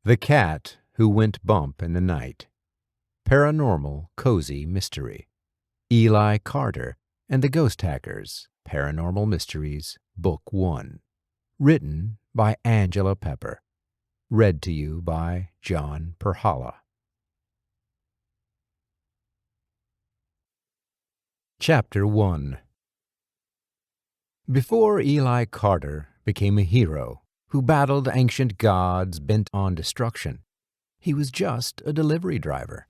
The Cat Who Went Bump in the Night. Paranormal Cozy Mystery. Eli Carter and the Ghost Hackers. Paranormal Mysteries, Book 1. Written by Angie Pepper. Read to you by John Perhala. Chapter 1. Before Eli Carter became a hero who battled ancient gods bent on destruction, he was just a delivery driver.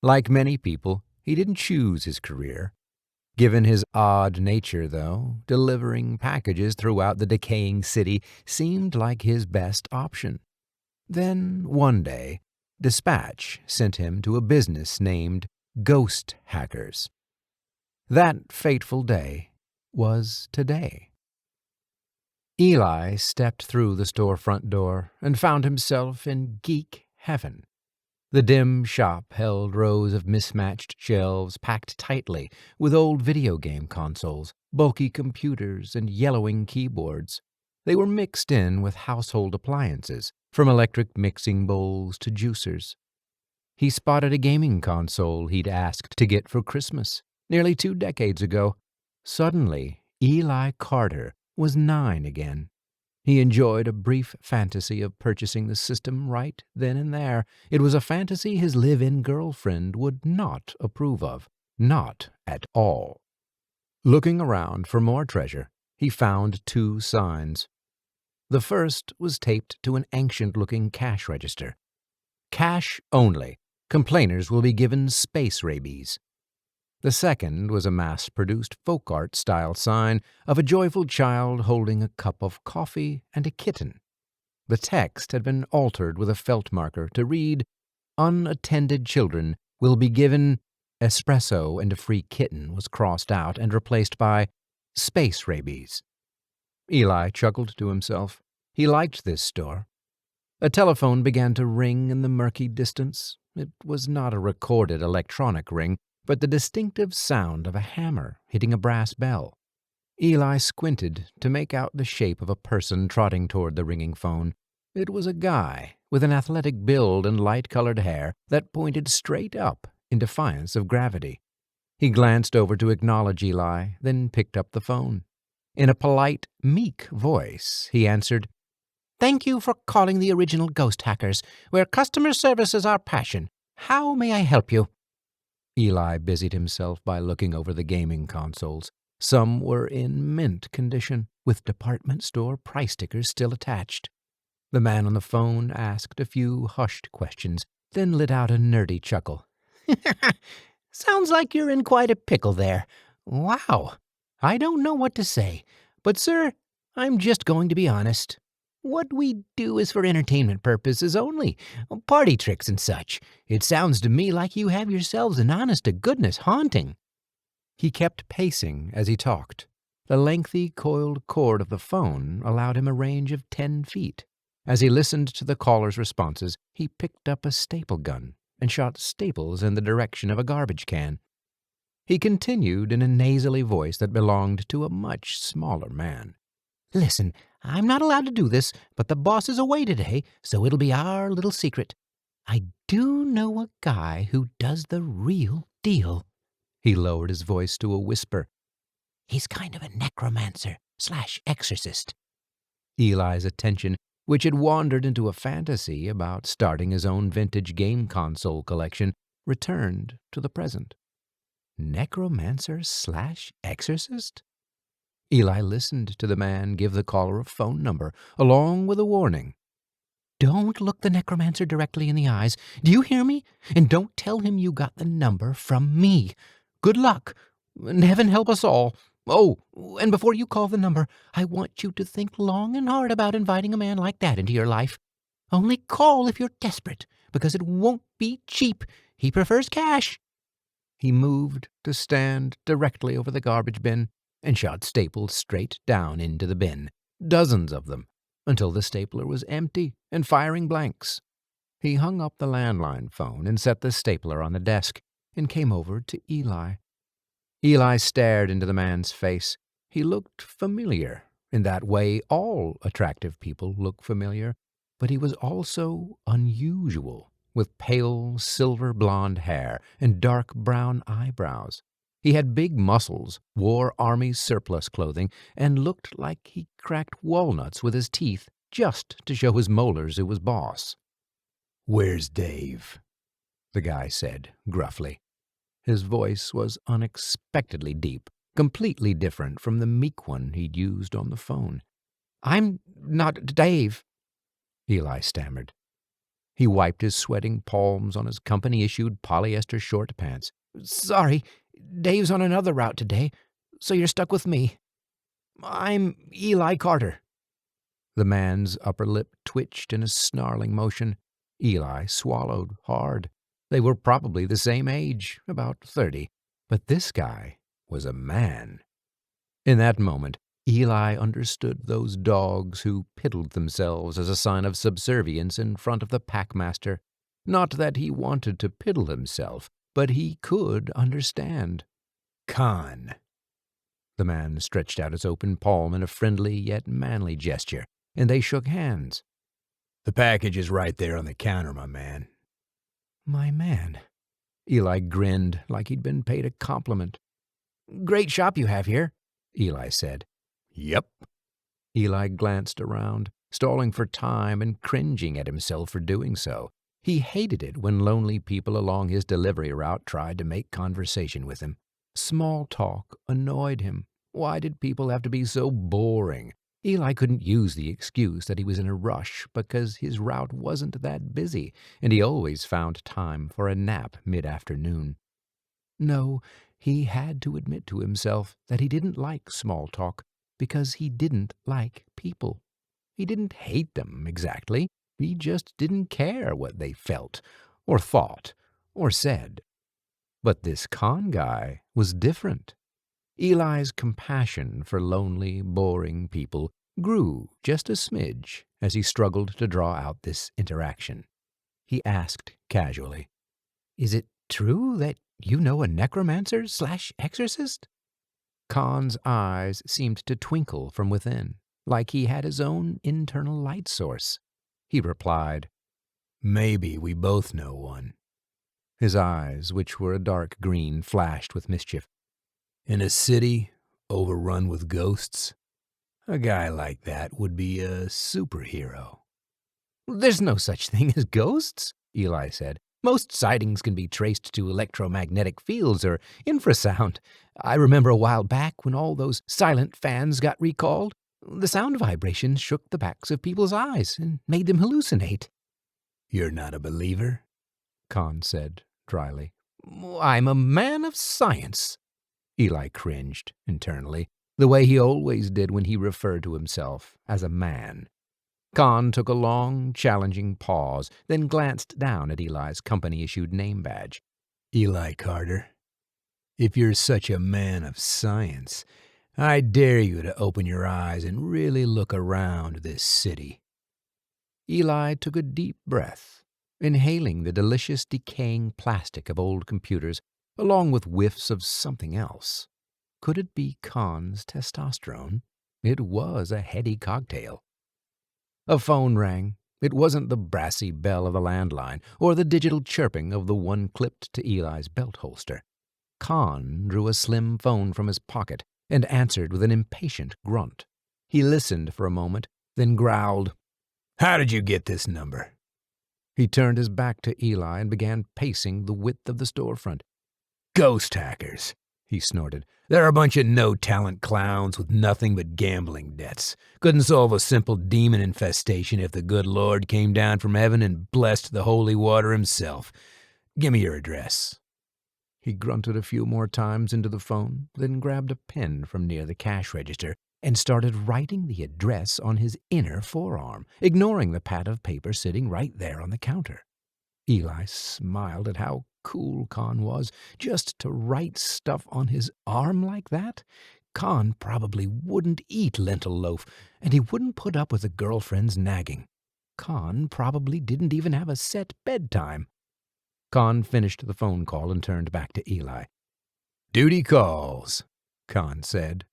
Like many people, he didn't choose his career. Given his odd nature, though, delivering packages throughout the decaying city seemed like his best option. Then, one day, dispatch sent him to a business named Ghost Hackers. That fateful day was today. Eli stepped through the storefront door and found himself in geek heaven. The dim shop held rows of mismatched shelves packed tightly with old video game consoles, bulky computers, and yellowing keyboards. They were mixed in with household appliances, from electric mixing bowls to juicers. He spotted a gaming console he'd asked to get for Christmas nearly 2 decades ago. Suddenly, Eli Carter was 9 again. He enjoyed a brief fantasy of purchasing the system right then and there. It was a fantasy his live-in girlfriend would not approve of. Not at all. Looking around for more treasure, he found 2 signs. The first was taped to an ancient-looking cash register. Cash only. Complainers will be given space rabies. The second was a mass-produced folk art-style sign of a joyful child holding a cup of coffee and a kitten. The text had been altered with a felt marker to read, "Unattended children will be given espresso," and a free kitten was crossed out and replaced by space rabies. Eli chuckled to himself. He liked this store. A telephone began to ring in the murky distance. It was not a recorded electronic ring, but the distinctive sound of a hammer hitting a brass bell. Eli squinted to make out the shape of a person trotting toward the ringing phone. It was a guy with an athletic build and light-colored hair that pointed straight up in defiance of gravity. He glanced over to acknowledge Eli, then picked up the phone. In a polite, meek voice, he answered, "Thank you for calling the original Ghost Hackers, where customer service is our passion. How may I help you?" Eli busied himself by looking over the gaming consoles. Some were in mint condition, with department store price stickers still attached. The man on the phone asked a few hushed questions, then let out a nerdy chuckle. "Sounds like you're in quite a pickle there. Wow. I don't know what to say. But, sir, I'm just going to be honest. What we do is for entertainment purposes only, party tricks and such. It sounds to me like you have yourselves an honest-to-goodness haunting." He kept pacing as he talked. The lengthy, coiled cord of the phone allowed him a range of 10 feet. As he listened to the caller's responses, he picked up a staple gun and shot staples in the direction of a garbage can. He continued in a nasally voice that belonged to a much smaller man. "Listen, I'm not allowed to do this, but the boss is away today, so it'll be our little secret. I do know a guy who does the real deal." He lowered his voice to a whisper. "He's kind of a necromancer/exorcist. Eli's attention, which had wandered into a fantasy about starting his own vintage game console collection, returned to the present. Necromancer/exorcist? Eli listened to the man give the caller a phone number, along with a warning. "Don't look the necromancer directly in the eyes. Do you hear me? And don't tell him you got the number from me. Good luck, and heaven help us all. Oh, and before you call the number, I want you to think long and hard about inviting a man like that into your life. Only call if you're desperate, because it won't be cheap. He prefers cash." He moved to stand directly over the garbage bin and shot staples straight down into the bin, dozens of them, until the stapler was empty and firing blanks. He hung up the landline phone and set the stapler on the desk and came over to Eli. Eli stared into the man's face. He looked familiar. In that way, all attractive people look familiar. but he was also unusual, with pale silver blonde hair and dark brown eyebrows. He had big muscles, wore army surplus clothing, and looked like he cracked walnuts with his teeth just to show his molars who was boss. "Where's Dave?" the guy said gruffly. His voice was unexpectedly deep, completely different from the meek one he'd used on the phone. "I'm not Dave," Eli stammered. He wiped his sweating palms on his company-issued polyester short pants. "Sorry, Dave's on another route today, so you're stuck with me. I'm Eli Carter." The man's upper lip twitched in a snarling motion. Eli swallowed hard. They were probably the same age, about 30, but this guy was a man. In that moment, Eli understood those dogs who piddled themselves as a sign of subservience in front of the packmaster. Not that he wanted to piddle himself, but he could understand. "Con." The man stretched out his open palm in a friendly yet manly gesture, and they shook hands. "The package is right there on the counter, my man." "My man." Eli grinned like he'd been paid a compliment. "Great shop you have here," Eli said. "Yep." Eli glanced around, stalling for time and cringing at himself for doing so. He hated it when lonely people along his delivery route tried to make conversation with him. Small talk annoyed him. Why did people have to be so boring? Eli couldn't use the excuse that he was in a rush because his route wasn't that busy, and he always found time for a nap mid-afternoon. No, he had to admit to himself that he didn't like small talk because he didn't like people. He didn't hate them, exactly. He just didn't care what they felt, or thought, or said. But this con guy was different. Eli's compassion for lonely, boring people grew just a smidge as he struggled to draw out this interaction. He asked casually, "Is it true that you know a necromancer/exorcist?" Con's eyes seemed to twinkle from within, like he had his own internal light source. He replied, "Maybe we both know one." His eyes, which were a dark green, flashed with mischief. "In a city overrun with ghosts, a guy like that would be a superhero." "There's no such thing as ghosts," Eli said. "Most sightings can be traced to electromagnetic fields or infrasound. I remember a while back when all those silent fans got recalled. The sound vibrations shook the backs of people's eyes and made them hallucinate." "You're not a believer?" Con said dryly. "I'm a man of science." Eli cringed internally, the way he always did when he referred to himself as a man. Con took a long, challenging pause, then glanced down at Eli's company-issued name badge. "Eli Carter, if you're such a man of science, I dare you to open your eyes and really look around this city." Eli took a deep breath, inhaling the delicious decaying plastic of old computers, along with whiffs of something else. Could it be Con's testosterone? It was a heady cocktail. A phone rang. It wasn't the brassy bell of a landline or the digital chirping of the one clipped to Eli's belt holster. Con drew a slim phone from his pocket and answered with an impatient grunt. He listened for a moment, then growled, "How did you get this number?" He turned his back to Eli and began pacing the width of the storefront. "Ghost hackers," he snorted. "They're a bunch of no-talent clowns with nothing but gambling debts. Couldn't solve a simple demon infestation if the good Lord came down from heaven and blessed the holy water himself. Give me your address." He grunted a few more times into the phone, then grabbed a pen from near the cash register and started writing the address on his inner forearm, ignoring the pad of paper sitting right there on the counter. Eli smiled at how cool Con was, just to write stuff on his arm like that. Con probably wouldn't eat lentil loaf, and he wouldn't put up with a girlfriend's nagging. Con probably didn't even have a set bedtime. Con finished the phone call and turned back to Eli. "Duty calls," Con said.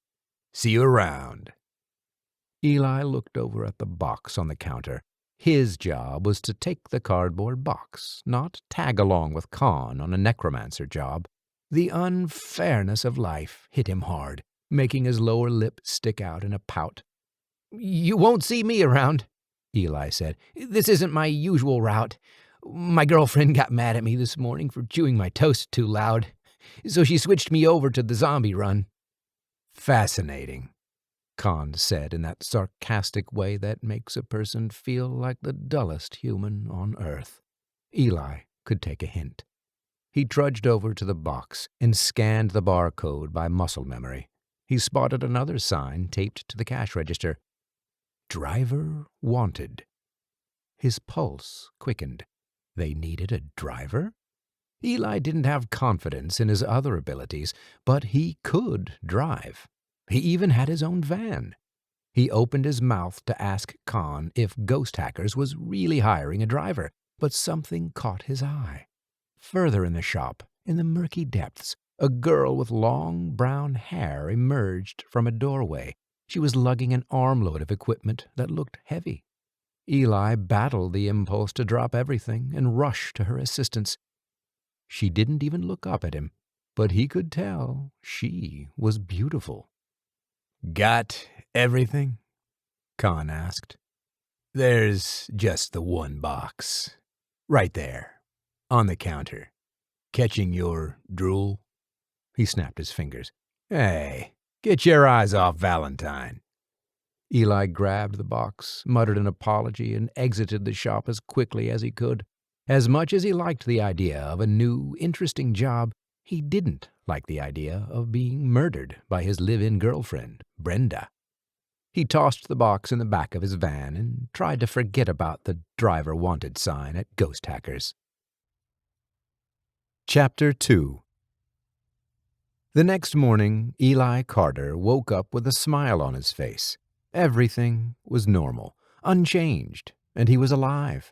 "See you around." Eli looked over at the box on the counter. His job was to take the cardboard box, not tag along with Con on a necromancer job. The unfairness of life hit him hard, making his lower lip stick out in a pout. "You won't see me around," Eli said. "This isn't my usual route. My girlfriend got mad at me this morning for chewing my toast too loud, so she switched me over to the zombie run." "Fascinating," Con said in that sarcastic way that makes a person feel like the dullest human on earth. Eli could take a hint. He trudged over to the box and scanned the barcode by muscle memory. He spotted another sign taped to the cash register. "Driver wanted." His pulse quickened. They needed a driver? Eli didn't have confidence in his other abilities, but he could drive. He even had his own van. He opened his mouth to ask Con if Ghost Hackers was really hiring a driver, but something caught his eye. Further in the shop, in the murky depths, a girl with long brown hair emerged from a doorway. She was lugging an armload of equipment that looked heavy. Eli battled the impulse to drop everything and rush to her assistance. She didn't even look up at him, but he could tell she was beautiful. "Got everything?" Con asked. "There's just the one box. Right there, on the counter. Catching your drool?" He snapped his fingers. "Hey, get your eyes off Valentine." Eli grabbed the box, muttered an apology, and exited the shop as quickly as he could. As much as he liked the idea of a new, interesting job, he didn't like the idea of being murdered by his live-in girlfriend, Brenda. He tossed the box in the back of his van and tried to forget about the driver wanted sign at Ghost Hackers. Chapter 2. The next morning, Eli Carter woke up with a smile on his face. Everything was normal, unchanged, and he was alive.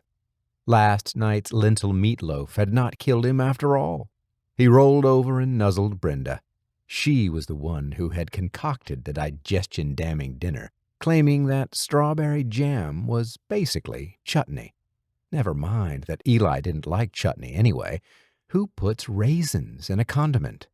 Last night's lentil meatloaf had not killed him after all. He rolled over and nuzzled Brenda. She was the one who had concocted the digestion-damning dinner, claiming that strawberry jam was basically chutney. Never mind that Eli didn't like chutney anyway. Who puts raisins in a condiment?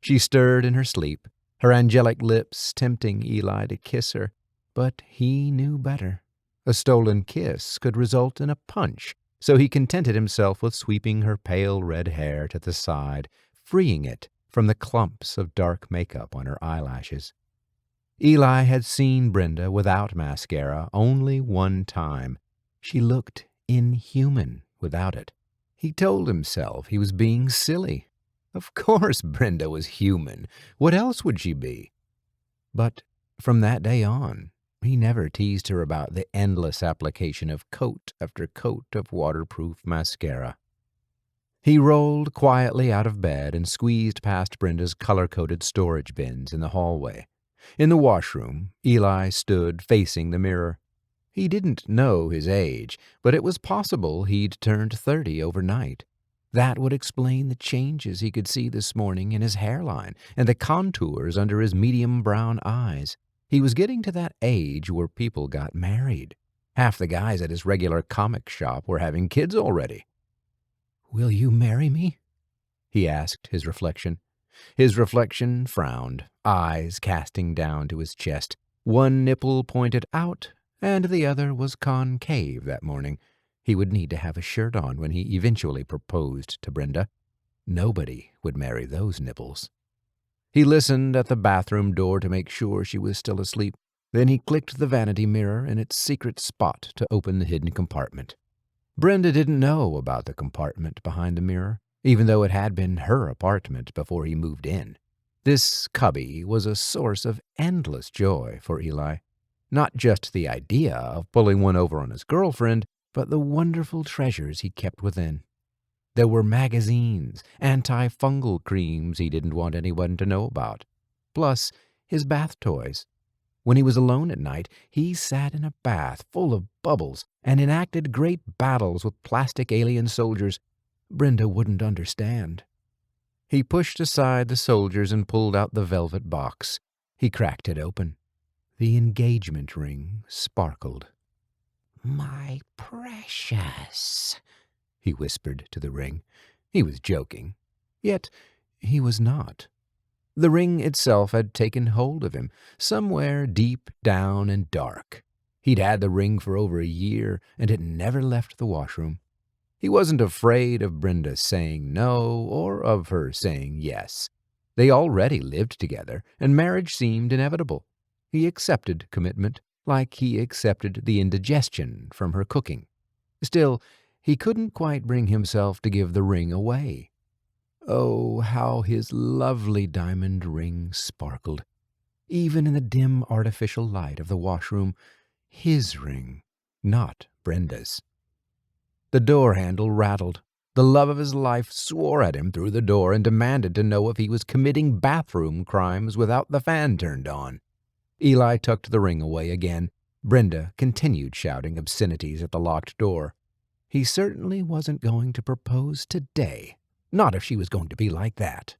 She stirred in her sleep, her angelic lips tempting Eli to kiss her, but he knew better. A stolen kiss could result in a punch, so he contented himself with sweeping her pale red hair to the side, freeing it from the clumps of dark makeup on her eyelashes. Eli had seen Brenda without mascara only one time. She looked inhuman without it. He told himself he was being silly. Of course Brenda was human. What else would she be? But from that day on, he never teased her about the endless application of coat after coat of waterproof mascara. He rolled quietly out of bed and squeezed past Brenda's color-coded storage bins in the hallway. In the washroom, Eli stood facing the mirror. He didn't know his age, but it was possible he'd turned 30 overnight. That would explain the changes he could see this morning in his hairline and the contours under his medium brown eyes. He was getting to that age where people got married. Half the guys at his regular comic shop were having kids already. "Will you marry me?" he asked his reflection. His reflection frowned, eyes casting down to his chest. One nipple pointed out, and the other was concave that morning. He would need to have a shirt on when he eventually proposed to Brenda. Nobody would marry those nipples. He listened at the bathroom door to make sure she was still asleep. Then he clicked the vanity mirror in its secret spot to open the hidden compartment. Brenda didn't know about the compartment behind the mirror, even though it had been her apartment before he moved in. This cubby was a source of endless joy for Eli. Not just the idea of pulling one over on his girlfriend, but the wonderful treasures he kept within. There were magazines, antifungal creams he didn't want anyone to know about, plus his bath toys. When he was alone at night, he sat in a bath full of bubbles and enacted great battles with plastic alien soldiers. Brenda wouldn't understand. He pushed aside the soldiers and pulled out the velvet box. He cracked it open. The engagement ring sparkled. "My precious," he whispered to the ring. He was joking. Yet he was not. The ring itself had taken hold of him, somewhere deep down and dark. He'd had the ring for over a year, and it never left the washroom. He wasn't afraid of Brenda saying no or of her saying yes. They already lived together, and marriage seemed inevitable. He accepted commitment, like he accepted the indigestion from her cooking. Still, he couldn't quite bring himself to give the ring away. Oh, how his lovely diamond ring sparkled. Even in the dim artificial light of the washroom, his ring, not Brenda's. The door handle rattled. The love of his life swore at him through the door and demanded to know if he was committing bathroom crimes without the fan turned on. Eli tucked the ring away again. Brenda continued shouting obscenities at the locked door. He certainly wasn't going to propose today. Not if she was going to be like that.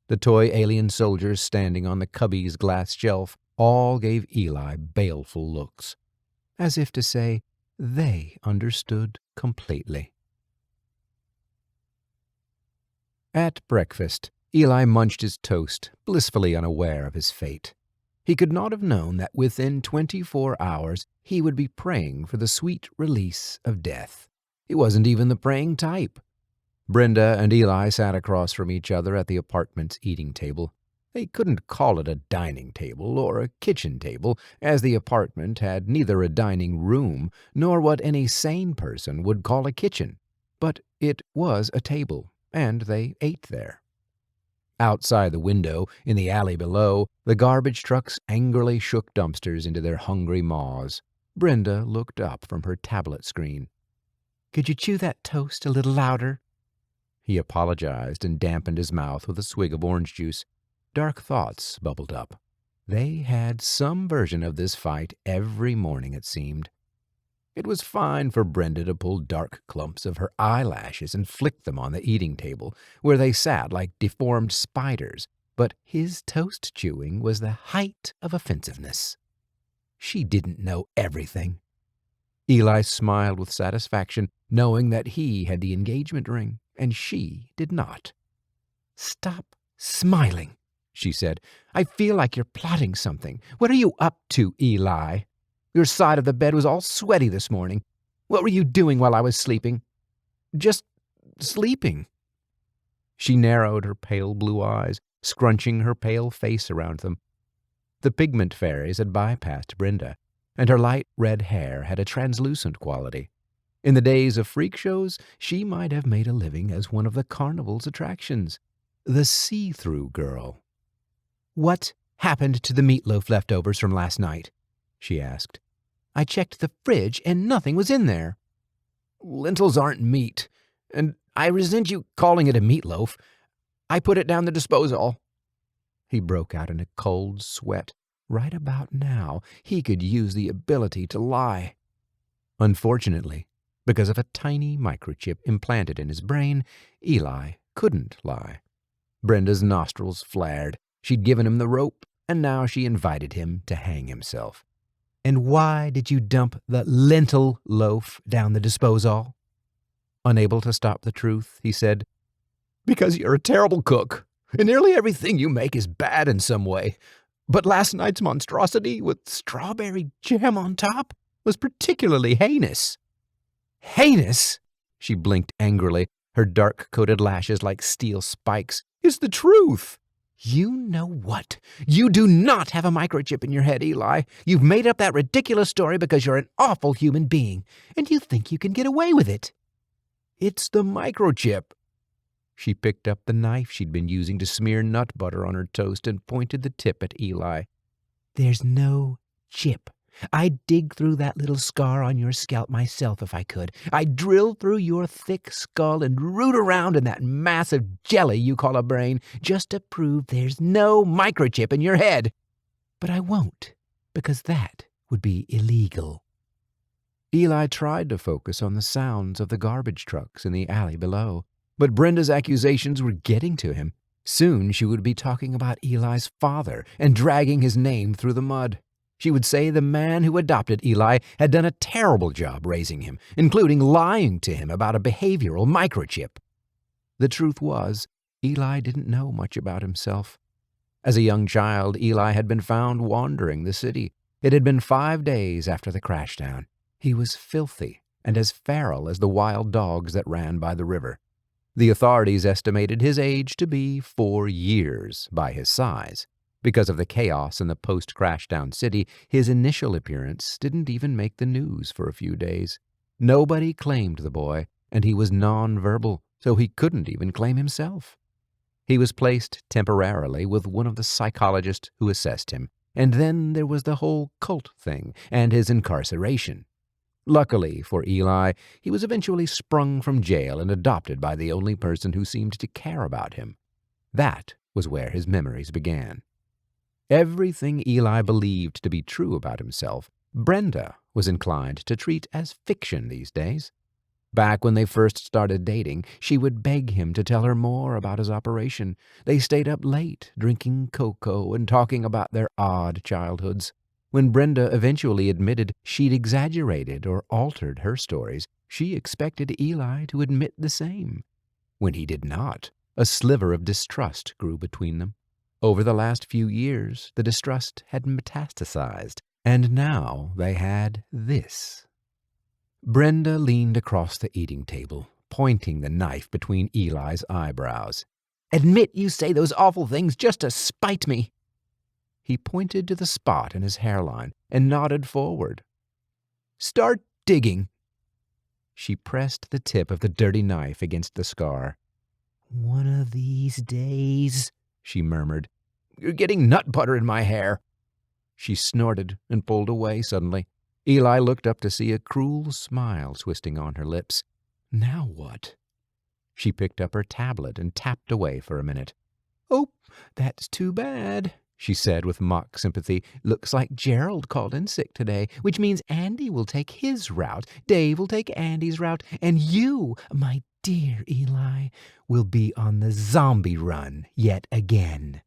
The toy alien soldiers standing on the cubby's glass shelf all gave Eli baleful looks, as if to say they understood completely. At breakfast, Eli munched his toast, blissfully unaware of his fate. He could not have known that within 24 hours he would be praying for the sweet release of death. He wasn't even the praying type. Brenda and Eli sat across from each other at the apartment's eating table. They couldn't call it a dining table or a kitchen table, as the apartment had neither a dining room nor what any sane person would call a kitchen. But it was a table, and they ate there. Outside the window, in the alley below, the garbage trucks angrily shook dumpsters into their hungry maws. Brenda looked up from her tablet screen. "Could you chew that toast a little louder?" He apologized and dampened his mouth with a swig of orange juice. Dark thoughts bubbled up. They had some version of this fight every morning, it seemed. It was fine for Brenda to pull dark clumps of her eyelashes and flick them on the eating table, where they sat like deformed spiders, but his toast chewing was the height of offensiveness. She didn't know everything. Eli smiled with satisfaction, knowing that he had the engagement ring, and she did not. "Stop smiling," she said. "I feel like you're plotting something. What are you up to, Eli? Your side of the bed was all sweaty this morning. What were you doing while I was sleeping?" "Just sleeping." She narrowed her pale blue eyes, scrunching her pale face around them. The pigment fairies had bypassed Brenda, and her light red hair had a translucent quality. In the days of freak shows, she might have made a living as one of the carnival's attractions, the see-through girl. "What happened to the meatloaf leftovers from last night?" she asked. "I checked the fridge and nothing was in there." "Lentils aren't meat, and I resent you calling it a meatloaf. I put it down the disposal." He broke out in a cold sweat. Right about now, he could use the ability to lie. Unfortunately, because of a tiny microchip implanted in his brain, Eli couldn't lie. Brenda's nostrils flared. She'd given him the rope, and now she invited him to hang himself. "And why did you dump the lentil loaf down the disposal?" Unable to stop the truth, he said, "Because you're a terrible cook, and nearly everything you make is bad in some way. But last night's monstrosity with strawberry jam on top was particularly heinous." "Heinous?" She blinked angrily, her dark-coated lashes like steel spikes. "It's the truth." "You know what? You do not have a microchip in your head, Eli. You've made up that ridiculous story because you're an awful human being, and you think you can get away with it." "It's the microchip." She picked up the knife she'd been using to smear nut butter on her toast and pointed the tip at Eli. "There's no chip. I'd dig through that little scar on your scalp myself if I could. I'd drill through your thick skull and root around in that mass of jelly you call a brain just to prove there's no microchip in your head. But I won't, because that would be illegal." Eli tried to focus on the sounds of the garbage trucks in the alley below, but Brenda's accusations were getting to him. Soon she would be talking about Eli's father and dragging his name through the mud. She would say the man who adopted Eli had done a terrible job raising him, including lying to him about a behavioral microchip. The truth was, Eli didn't know much about himself. As a young child, Eli had been found wandering the city. It had been 5 days after the crashdown. He was filthy and as feral as the wild dogs that ran by the river. The authorities estimated his age to be 4 years by his size. Because of the chaos in the post-crashdown city, his initial appearance didn't even make the news for a few days. Nobody claimed the boy, and he was non-verbal, so he couldn't even claim himself. He was placed temporarily with one of the psychologists who assessed him, and then there was the whole cult thing and his incarceration. Luckily for Eli, he was eventually sprung from jail and adopted by the only person who seemed to care about him. That was where his memories began. Everything Eli believed to be true about himself, Brenda was inclined to treat as fiction these days. Back when they first started dating, she would beg him to tell her more about his operation. They stayed up late, drinking cocoa and talking about their odd childhoods. When Brenda eventually admitted she'd exaggerated or altered her stories, she expected Eli to admit the same. When he did not, a sliver of distrust grew between them. Over the last few years, the distrust had metastasized, and now they had this. Brenda leaned across the eating table, pointing the knife between Eli's eyebrows. "Admit you say those awful things just to spite me." He pointed to the spot in his hairline and nodded forward. "Start digging." She pressed the tip of the dirty knife against the scar. "One of these days," she murmured. "You're getting nut butter in my hair." She snorted and pulled away suddenly. Eli looked up to see a cruel smile twisting on her lips. Now what? She picked up her tablet and tapped away for a minute. "Oh, that's too bad," she said with mock sympathy. "Looks like Gerald called in sick today, which means Andy will take his route, Dave will take Andy's route, and you, my dear Eli, will be on the zombie run yet again."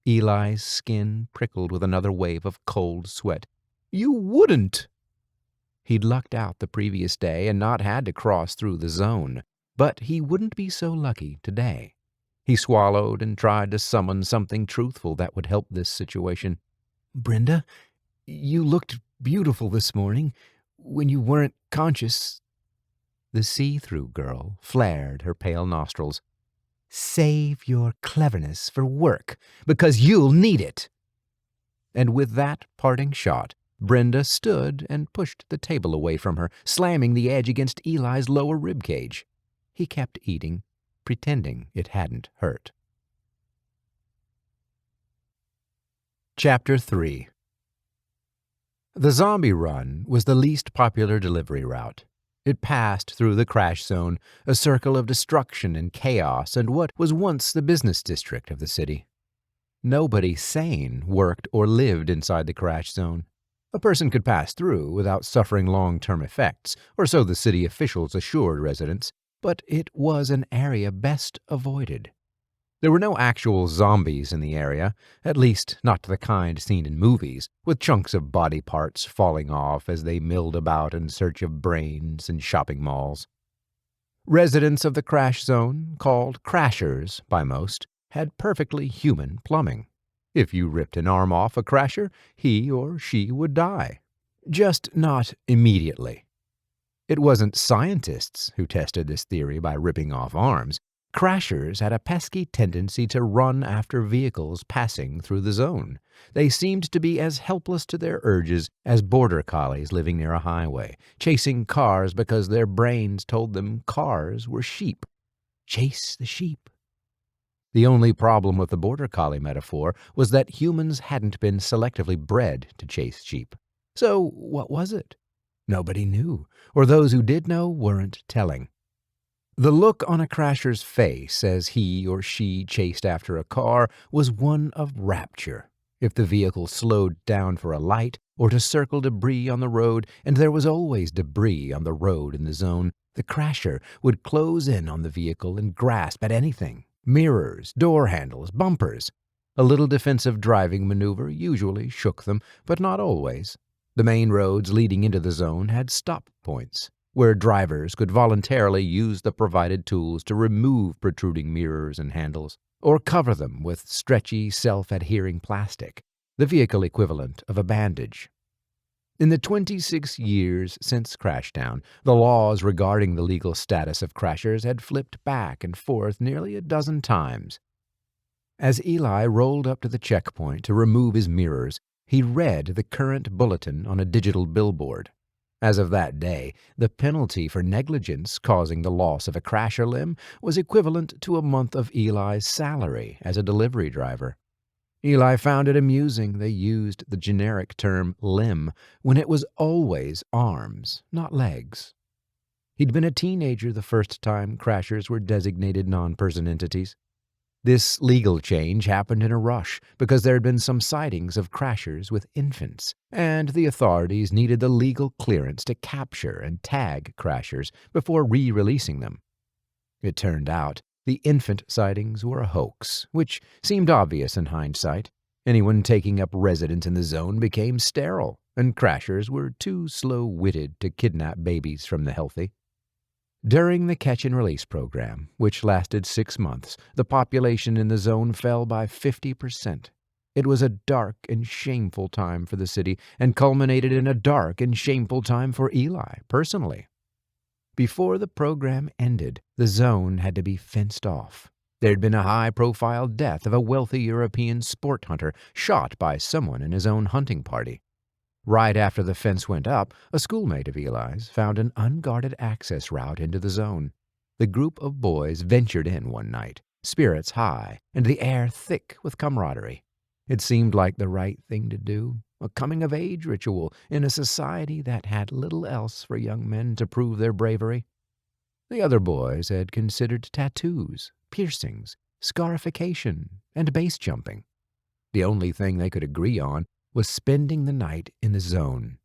Eli's skin prickled with another wave of cold sweat. "You wouldn't!" He'd lucked out the previous day and not had to cross through the zone, but he wouldn't be so lucky today. He swallowed and tried to summon something truthful that would help this situation. "Brenda, you looked beautiful this morning, when you weren't conscious." The see-through girl flared her pale nostrils. "Save your cleverness for work, because you'll need it." And with that parting shot, Brenda stood and pushed the table away from her, slamming the edge against Eli's lower rib cage. He kept eating, pretending it hadn't hurt. Chapter 3. The zombie run was the least popular delivery route. It passed through the crash zone, a circle of destruction and chaos, and what was once the business district of the city. Nobody sane worked or lived inside the crash zone. A person could pass through without suffering long-term effects, or so the city officials assured residents, but it was an area best avoided. There were no actual zombies in the area, at least not the kind seen in movies, with chunks of body parts falling off as they milled about in search of brains in shopping malls. Residents of the crash zone, called crashers by most, had perfectly human plumbing. If you ripped an arm off a crasher, he or she would die. Just not immediately. It wasn't scientists who tested this theory by ripping off arms. Crashers had a pesky tendency to run after vehicles passing through the zone. They seemed to be as helpless to their urges as border collies living near a highway, chasing cars because their brains told them cars were sheep. Chase the sheep. The only problem with the border collie metaphor was that humans hadn't been selectively bred to chase sheep. So what was it? Nobody knew, or those who did know weren't telling. The look on a crasher's face as he or she chased after a car was one of rapture. If the vehicle slowed down for a light or to circle debris on the road, and there was always debris on the road in the zone, the crasher would close in on the vehicle and grasp at anything. Mirrors, door handles, bumpers. A little defensive driving maneuver usually shook them, but not always. The main roads leading into the zone had stop points, where drivers could voluntarily use the provided tools to remove protruding mirrors and handles, or cover them with stretchy, self-adhering plastic, the vehicle equivalent of a bandage. In the 26 years since Crashdown, the laws regarding the legal status of crashers had flipped back and forth nearly a dozen times. As Eli rolled up to the checkpoint to remove his mirrors, he read the current bulletin on a digital billboard. As of that day, the penalty for negligence causing the loss of a crasher limb was equivalent to a month of Eli's salary as a delivery driver. Eli found it amusing they used the generic term limb when it was always arms, not legs. He'd been a teenager the first time crashers were designated non-person entities. This legal change happened in a rush because there had been some sightings of crashers with infants, and the authorities needed the legal clearance to capture and tag crashers before re-releasing them. It turned out the infant sightings were a hoax, which seemed obvious in hindsight. Anyone taking up residence in the zone became sterile, and crashers were too slow-witted to kidnap babies from the healthy. During the catch-and-release program, which lasted 6 months, the population in the zone fell by 50%. It was a dark and shameful time for the city, and culminated in a dark and shameful time for Eli, personally. Before the program ended, the zone had to be fenced off. There had been a high-profile death of a wealthy European sport hunter shot by someone in his own hunting party. Right after the fence went up, a schoolmate of Eli's found an unguarded access route into the zone. The group of boys ventured in one night, spirits high and the air thick with camaraderie. It seemed like the right thing to do, a coming-of-age ritual in a society that had little else for young men to prove their bravery. The other boys had considered tattoos, piercings, scarification, and base jumping. The only thing they could agree on was spending the night in the zone.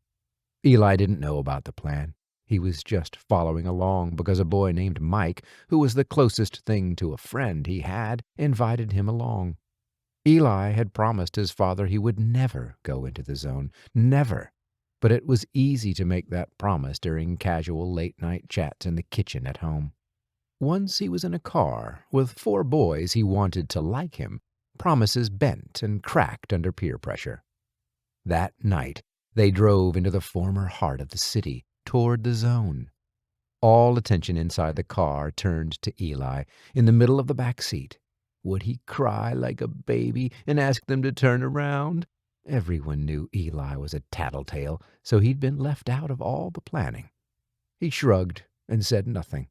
Eli didn't know about the plan. He was just following along because a boy named Mike, who was the closest thing to a friend he had, invited him along. Eli had promised his father he would never go into the zone, never. But it was easy to make that promise during casual late-night chats in the kitchen at home. Once he was in a car with 4 boys he wanted to like him, promises bent and cracked under peer pressure. That night, they drove into the former heart of the city, toward the zone. All attention inside the car turned to Eli, in the middle of the back seat. Would he cry like a baby and ask them to turn around? Everyone knew Eli was a tattletale, so he'd been left out of all the planning. He shrugged and said nothing.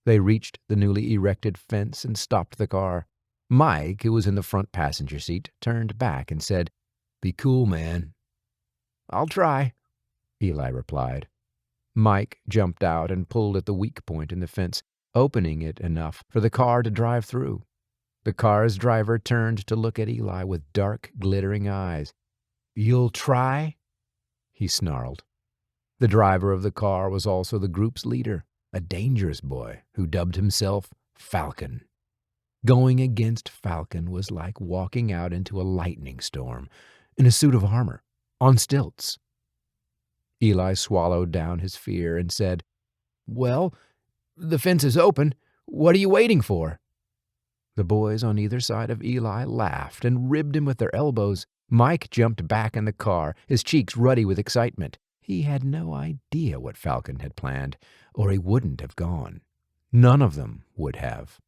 They reached the newly erected fence and stopped the car. Mike, who was in the front passenger seat, turned back and said, "Be cool, man." "I'll try," Eli replied. Mike jumped out and pulled at the weak point in the fence, opening it enough for the car to drive through. The car's driver turned to look at Eli with dark, glittering eyes. "You'll try?" he snarled. The driver of the car was also the group's leader, a dangerous boy who dubbed himself Falcon. Going against Falcon was like walking out into a lightning storm, in a suit of armor, on stilts. Eli swallowed down his fear and said, "Well, the fence is open. What are you waiting for?" The boys on either side of Eli laughed and ribbed him with their elbows. Mike jumped back in the car, his cheeks ruddy with excitement. He had no idea what Falcon had planned, or he wouldn't have gone. None of them would have.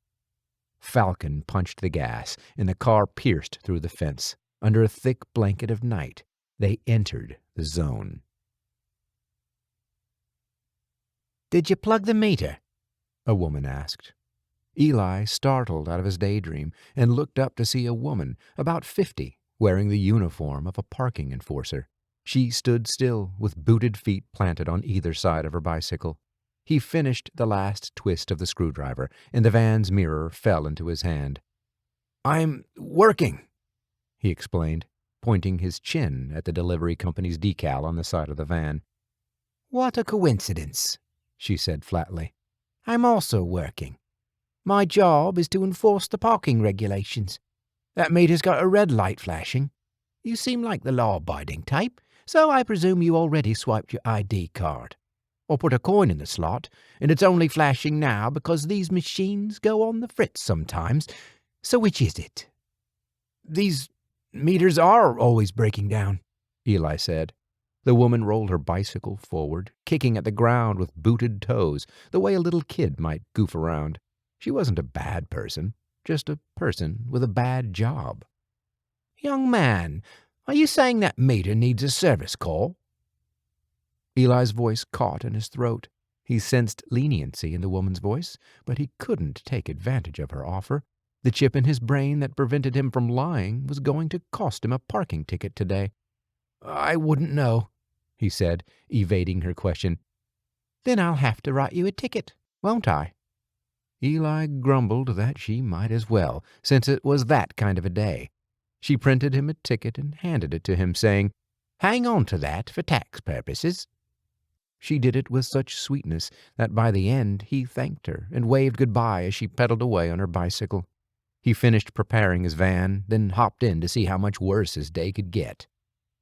Falcon punched the gas, and the car pierced through the fence. Under a thick blanket of night, they entered the zone. "Did you plug the meter?" a woman asked. Eli startled out of his daydream and looked up to see a woman, about 50, wearing the uniform of a parking enforcer. She stood still, with booted feet planted on either side of her bicycle. He finished the last twist of the screwdriver, and the van's mirror fell into his hand. "I'm working," he explained, pointing his chin at the delivery company's decal on the side of the van. "What a coincidence," she said flatly. "I'm also working. My job is to enforce the parking regulations. That meter's got a red light flashing. You seem like the law-abiding type, so I presume you already swiped your ID card. Or put a coin in the slot, and it's only flashing now because these machines go on the fritz sometimes. So which is it?" "These meters are always breaking down," Eli said. The woman rolled her bicycle forward, kicking at the ground with booted toes, the way a little kid might goof around. She wasn't a bad person, just a person with a bad job. "Young man, are you saying that meter needs a service call?" Eli's voice caught in his throat. He sensed leniency in the woman's voice, but he couldn't take advantage of her offer. The chip in his brain that prevented him from lying was going to cost him a parking ticket today. "I wouldn't know," he said, evading her question. "Then I'll have to write you a ticket, won't I?" Eli grumbled that she might as well, since it was that kind of a day. She printed him a ticket and handed it to him, saying, "Hang on to that for tax purposes." She did it with such sweetness that by the end he thanked her and waved goodbye as she pedaled away on her bicycle. He finished preparing his van, then hopped in to see how much worse his day could get.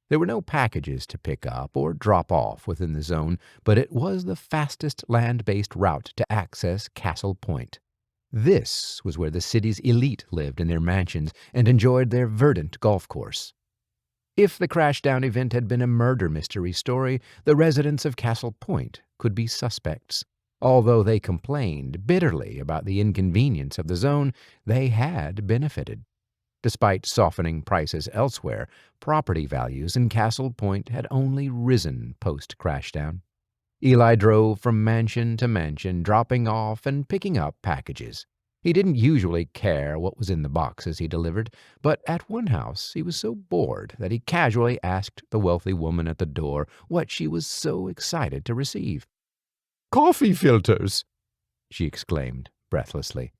There were no packages to pick up or drop off within the zone, but it was the fastest land-based route to access Castle Point. This was where the city's elite lived in their mansions and enjoyed their verdant golf course. If the Crashdown event had been a murder mystery story, the residents of Castle Point could be suspects. Although they complained bitterly about the inconvenience of the zone, they had benefited. Despite softening prices elsewhere, property values in Castle Point had only risen post-Crashdown. Eli drove from mansion to mansion, dropping off and picking up packages. He didn't usually care what was in the boxes he delivered, but at one house he was so bored that he casually asked the wealthy woman at the door what she was so excited to receive. "Coffee filters!" she exclaimed breathlessly.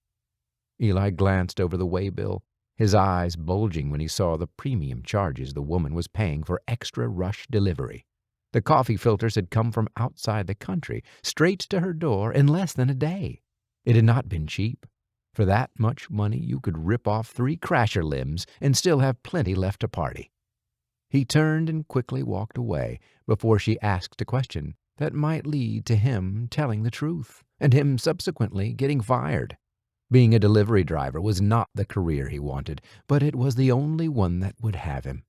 Eli glanced over the waybill, his eyes bulging when he saw the premium charges the woman was paying for extra rush delivery. The coffee filters had come from outside the country, straight to her door in less than a day. It had not been cheap. For that much money you could rip off 3 crasher limbs and still have plenty left to party. He turned and quickly walked away before she asked a question that might lead to him telling the truth, and him subsequently getting fired. Being a delivery driver was not the career he wanted, but it was the only one that would have him.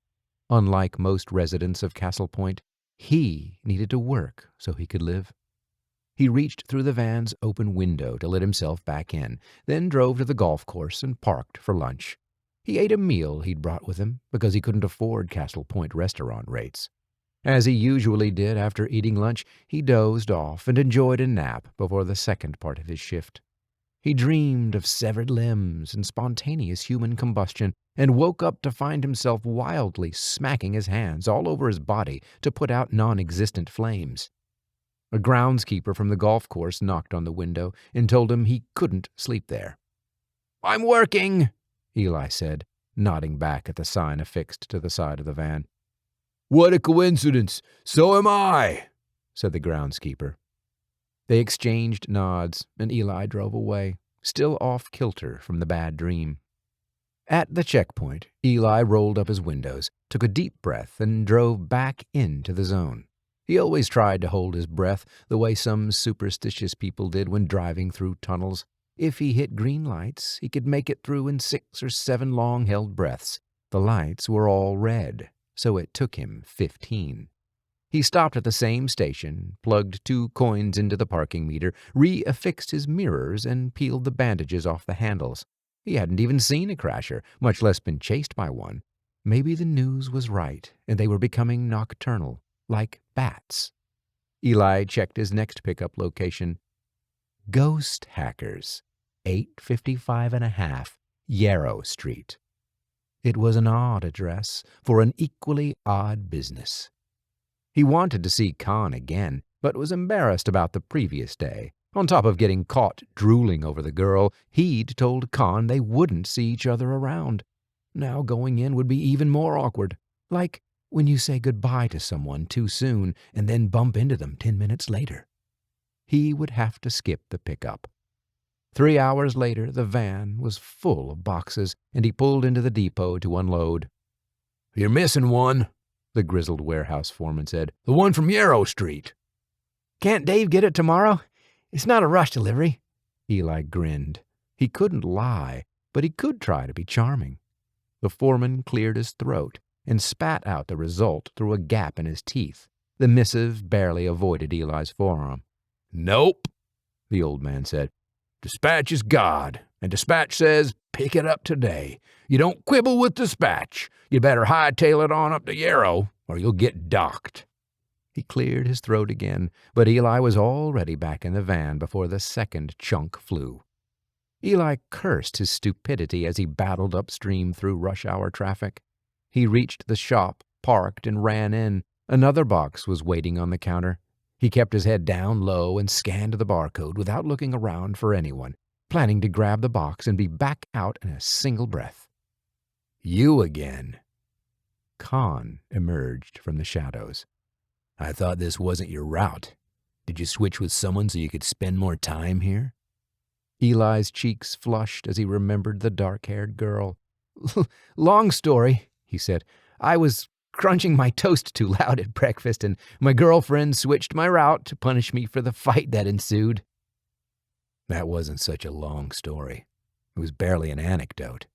Unlike most residents of Castle Point, he needed to work so he could live. He reached through the van's open window to let himself back in, then drove to the golf course and parked for lunch. He ate a meal he'd brought with him because he couldn't afford Castle Point restaurant rates. As he usually did after eating lunch, he dozed off and enjoyed a nap before the second part of his shift. He dreamed of severed limbs and spontaneous human combustion, and woke up to find himself wildly smacking his hands all over his body to put out non-existent flames. A groundskeeper from the golf course knocked on the window and told him he couldn't sleep there. "I'm working," Eli said, nodding back at the sign affixed to the side of the van. "What a coincidence! So am I," said the groundskeeper. They exchanged nods, and Eli drove away, still off-kilter from the bad dream. At the checkpoint, Eli rolled up his windows, took a deep breath, and drove back into the zone. He always tried to hold his breath the way some superstitious people did when driving through tunnels. If he hit green lights, he could make it through in 6 or 7 long-held breaths. The lights were all red, so it took him 15. He stopped at the same station, plugged 2 coins into the parking meter, re-affixed his mirrors, and peeled the bandages off the handles. He hadn't even seen a crasher, much less been chased by one. Maybe the news was right, and they were becoming nocturnal, like bats. Eli checked his next pickup location. Ghost Hackers, 855.5 Yarrow Street. It was an odd address for an equally odd business. He wanted to see Khan again, but was embarrassed about the previous day. On top of getting caught drooling over the girl, he'd told Khan they wouldn't see each other around. Now going in would be even more awkward, like when you say goodbye to someone too soon and then bump into them 10 minutes later. He would have to skip the pickup. 3 hours later, the van was full of boxes, and he pulled into the depot to unload. "You're missing one," the grizzled warehouse foreman said. "The one from Yarrow Street." "Can't Dave get it tomorrow? It's not a rush delivery." Eli grinned. He couldn't lie, but he could try to be charming. The foreman cleared his throat and spat out the result through a gap in his teeth. The missive barely avoided Eli's forearm. "Nope," the old man said. "Dispatch is God, and dispatch says pick it up today. You don't quibble with dispatch. You better hightail it on up to Yarrow, or you'll get docked." He cleared his throat again, but Eli was already back in the van before the second chunk flew. Eli cursed his stupidity as he battled upstream through rush-hour traffic. He reached the shop, parked, and ran in. Another box was waiting on the counter. He kept his head down low and scanned the barcode without looking around for anyone, planning to grab the box and be back out in a single breath. "You again." Con emerged from the shadows. "I thought this wasn't your route. Did you switch with someone so you could spend more time here?" Eli's cheeks flushed as he remembered the dark-haired girl. "Long story," he said. "I was crunching my toast too loud at breakfast, and my girlfriend switched my route to punish me for the fight that ensued." That wasn't such a long story. It was barely an anecdote.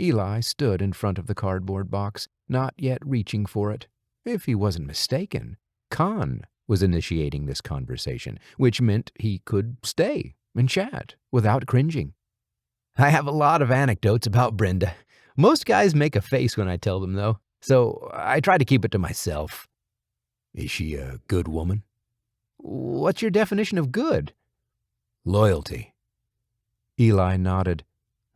Eli stood in front of the cardboard box, not yet reaching for it. If he wasn't mistaken, Con was initiating this conversation, which meant he could stay and chat without cringing. "I have a lot of anecdotes about Brenda. Most guys make a face when I tell them, though, so I try to keep it to myself." "Is she a good woman?" "What's your definition of good?" "Loyalty." Eli nodded.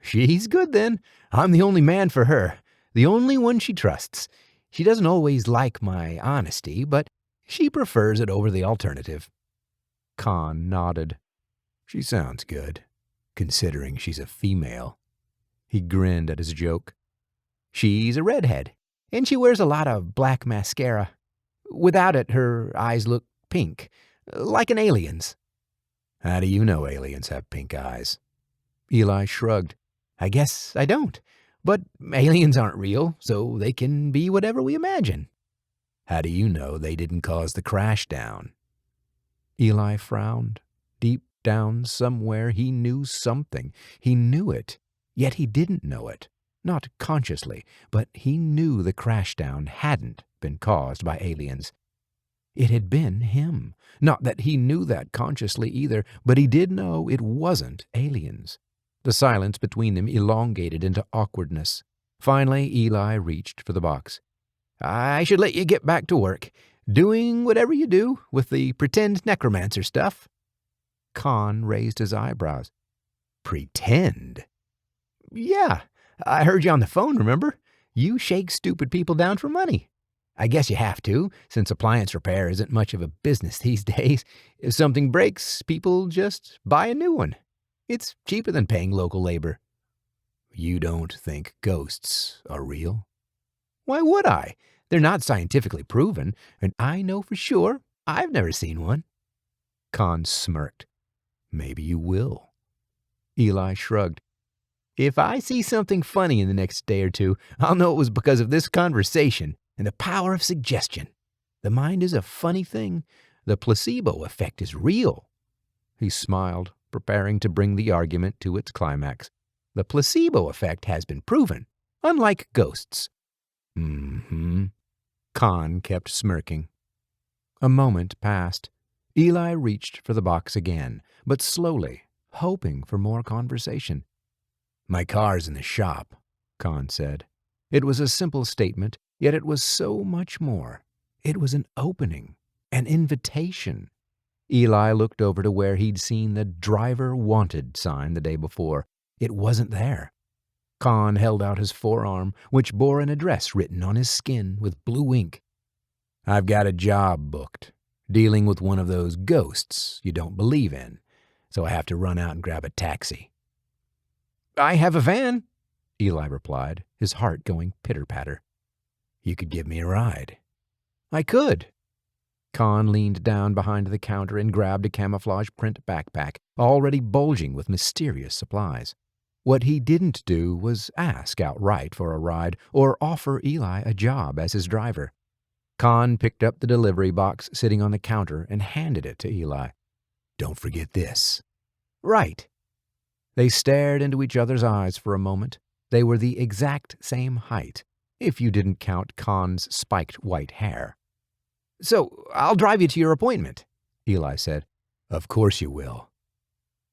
"She's good, then. I'm the only man for her, the only one she trusts. She doesn't always like my honesty, but she prefers it over the alternative." Con nodded. "She sounds good, considering she's a female." He grinned at his joke. "She's a redhead, and she wears a lot of black mascara. Without it, her eyes look pink, like an alien's." "How do you know aliens have pink eyes?" Eli shrugged. "I guess I don't. But aliens aren't real, so they can be whatever we imagine." "How do you know they didn't cause the crash down?" Eli frowned. Deep down somewhere he knew something. He knew it, yet he didn't know it. Not consciously, but he knew the crashdown hadn't been caused by aliens. It had been him. Not that he knew that consciously either, but he did know it wasn't aliens. The silence between them elongated into awkwardness. Finally, Eli reached for the box. "I should let you get back to work, doing whatever you do with the pretend necromancer stuff." Con raised his eyebrows. "Pretend?" "Yeah, I heard you on the phone, remember? You shake stupid people down for money. I guess you have to, since appliance repair isn't much of a business these days. If something breaks, people just buy a new one. It's cheaper than paying local labor." "You don't think ghosts are real?" "Why would I? They're not scientifically proven, and I know for sure I've never seen one." Con smirked. "Maybe you will." Eli shrugged. "If I see something funny in the next day or two, I'll know it was because of this conversation and the power of suggestion. The mind is a funny thing. The placebo effect is real." He smiled, preparing to bring the argument to its climax. "The placebo effect has been proven, unlike ghosts." "Mm-hmm." Con kept smirking. A moment passed. Eli reached for the box again, but slowly, hoping for more conversation. "My car's in the shop," Con said. It was a simple statement, yet it was so much more. It was an opening, an invitation. Eli looked over to where he'd seen the driver wanted sign the day before. It wasn't there. Con held out his forearm, which bore an address written on his skin with blue ink. "I've got a job booked, dealing with one of those ghosts you don't believe in, so I have to run out and grab a taxi." "I have a van," Eli replied, his heart going pitter-patter. "You could give me a ride." "I could." Con leaned down behind the counter and grabbed a camouflage print backpack, already bulging with mysterious supplies. What he didn't do was ask outright for a ride or offer Eli a job as his driver. Con picked up the delivery box sitting on the counter and handed it to Eli. "Don't forget this." "Right." They stared into each other's eyes for a moment. They were the exact same height, if you didn't count Con's spiked white hair. "So, I'll drive you to your appointment," Eli said. "Of course you will."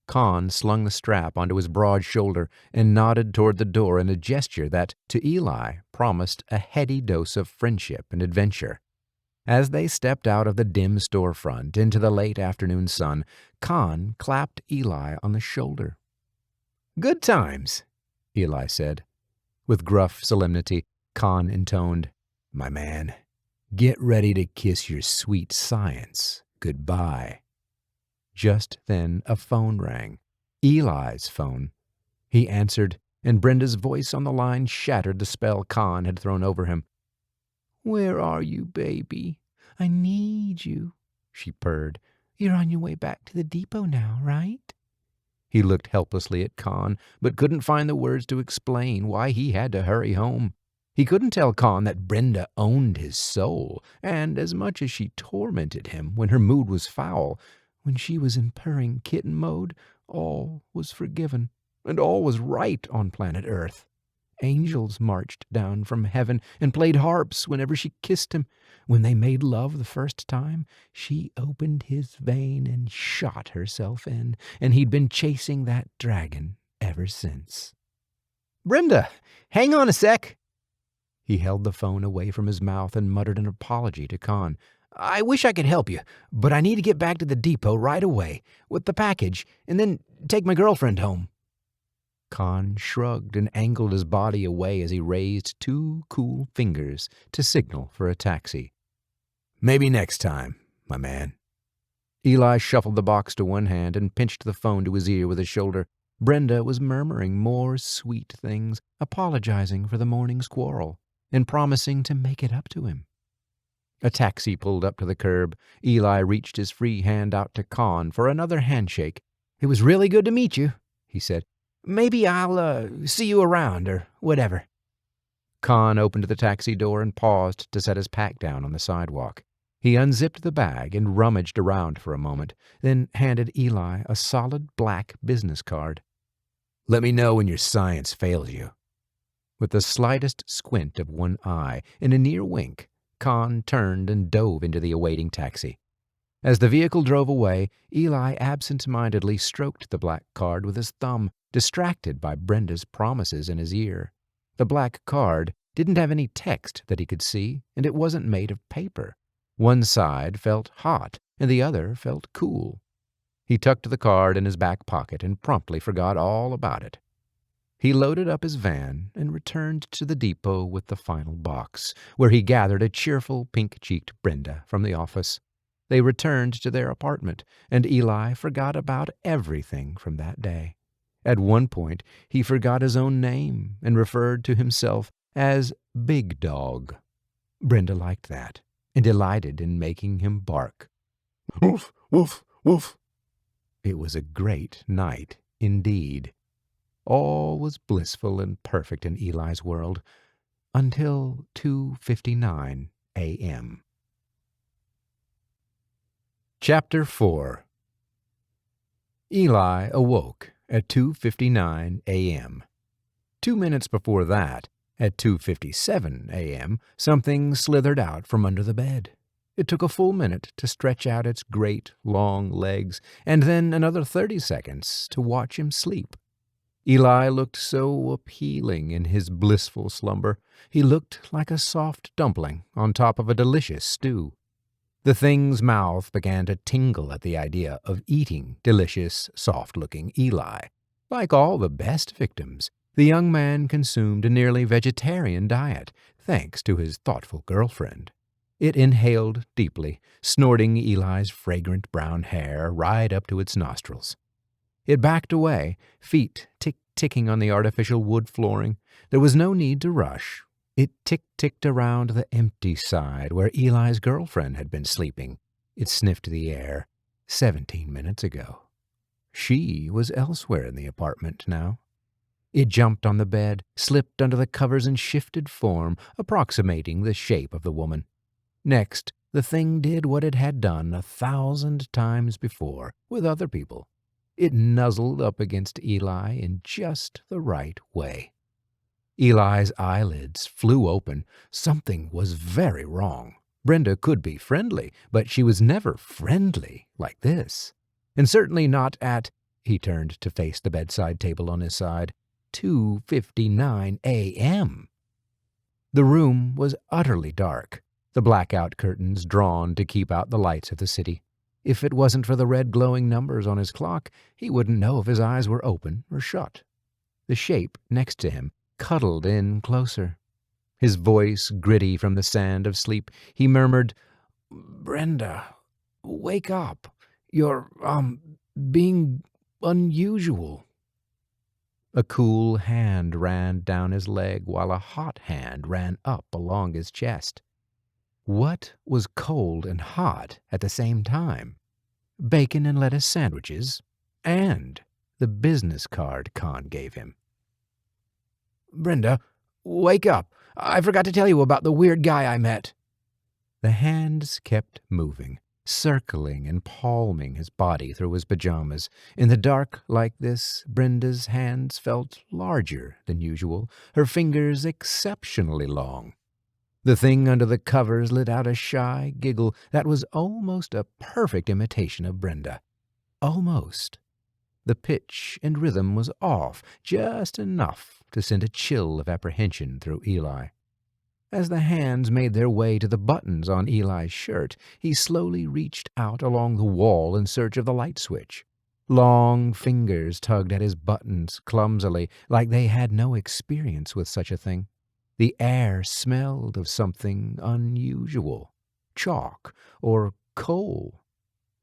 Con slung the strap onto his broad shoulder and nodded toward the door in a gesture that, to Eli, promised a heady dose of friendship and adventure. As they stepped out of the dim storefront into the late afternoon sun, Con clapped Eli on the shoulder. "Good times," Eli said. With gruff solemnity, Con intoned, "My man, get ready to kiss your sweet science goodbye." Just then a phone rang. Eli's phone. He answered, and Brenda's voice on the line shattered the spell Con had thrown over him. "Where are you, baby? I need you," she purred. "You're on your way back to the depot now, right?" He looked helplessly at Con, but couldn't find the words to explain why he had to hurry home. He couldn't tell Con that Brenda owned his soul, and as much as she tormented him when her mood was foul, when she was in purring kitten mode, all was forgiven, and all was right on planet Earth. Angels marched down from heaven and played harps whenever she kissed him. When they made love the first time, she opened his vein and shot herself in, and he'd been chasing that dragon ever since. "Brenda, hang on a sec." He held the phone away from his mouth and muttered an apology to Con. "I wish I could help you, but I need to get back to the depot right away with the package and then take my girlfriend home." Con shrugged and angled his body away as he raised two cool fingers to signal for a taxi. "Maybe next time, my man." Eli shuffled the box to one hand and pinched the phone to his ear with his shoulder. Brenda was murmuring more sweet things, apologizing for the morning's quarrel, and promising to make it up to him. A taxi pulled up to the curb. Eli reached his free hand out to Con for another handshake. "It was really good to meet you," he said. "Maybe I'll see you around, or whatever." Con opened the taxi door and paused to set his pack down on the sidewalk. He unzipped the bag and rummaged around for a moment, then handed Eli a solid black business card. "Let me know when your science fails you." With the slightest squint of one eye and a near wink, Con turned and dove into the awaiting taxi. As the vehicle drove away, Eli absent-mindedly stroked the black card with his thumb, distracted by Brenda's promises in his ear. The black card didn't have any text that he could see, and it wasn't made of paper. One side felt hot, and the other felt cool. He tucked the card in his back pocket and promptly forgot all about it. He loaded up his van and returned to the depot with the final box, where he gathered a cheerful, pink-cheeked Brenda from the office. They returned to their apartment, and Eli forgot about everything from that day. At one point, he forgot his own name and referred to himself as Big Dog. Brenda liked that and delighted in making him bark. "Woof, woof, woof." It was a great night indeed. All was blissful and perfect in Eli's world until 2:59 a.m. Chapter 4. Eli awoke at 2:59 a.m. 2 minutes before that, at 2:57 a.m., something slithered out from under the bed. It took a full minute to stretch out its great, long legs, and then another 30 seconds to watch him sleep. Eli looked so appealing in his blissful slumber. He looked like a soft dumpling on top of a delicious stew. The thing's mouth began to tingle at the idea of eating delicious, soft-looking Eli. Like all the best victims, the young man consumed a nearly vegetarian diet, thanks to his thoughtful girlfriend. It inhaled deeply, snorting Eli's fragrant brown hair right up to its nostrils. It backed away, feet tick-ticking on the artificial wood flooring. There was no need to rush. It tick-ticked around the empty side where Eli's girlfriend had been sleeping, It sniffed the air 17 minutes ago. She was elsewhere in the apartment now. It jumped on the bed, slipped under the covers, and shifted form, approximating the shape of the woman. Next, the thing did what it had done 1,000 times before with other people. It nuzzled up against Eli in just the right way. Eli's eyelids flew open. Something was very wrong. Brenda could be friendly, but she was never friendly like this. And certainly not at, he turned to face the bedside table on his side, 2:59 a.m. The room was utterly dark, the blackout curtains drawn to keep out the lights of the city. If it wasn't for the red glowing numbers on his clock, he wouldn't know if his eyes were open or shut. The shape next to him cuddled in closer. His voice gritty from the sand of sleep, he murmured, "Brenda, wake up. You're, being unusual." A cool hand ran down his leg while a hot hand ran up along his chest. What was cold and hot at the same time? Bacon and lettuce sandwiches and the business card Con gave him. "Brenda, wake up. I forgot to tell you about the weird guy I met." The hands kept moving, circling and palming his body through his pajamas. In the dark like this, Brenda's hands felt larger than usual, her fingers exceptionally long. The thing under the covers let out a shy giggle that was almost a perfect imitation of Brenda. Almost. The pitch and rhythm was off, just enough to send a chill of apprehension through Eli. As the hands made their way to the buttons on Eli's shirt, he slowly reached out along the wall in search of the light switch. Long fingers tugged at his buttons clumsily, like they had no experience with such a thing. The air smelled of something unusual, chalk or coal.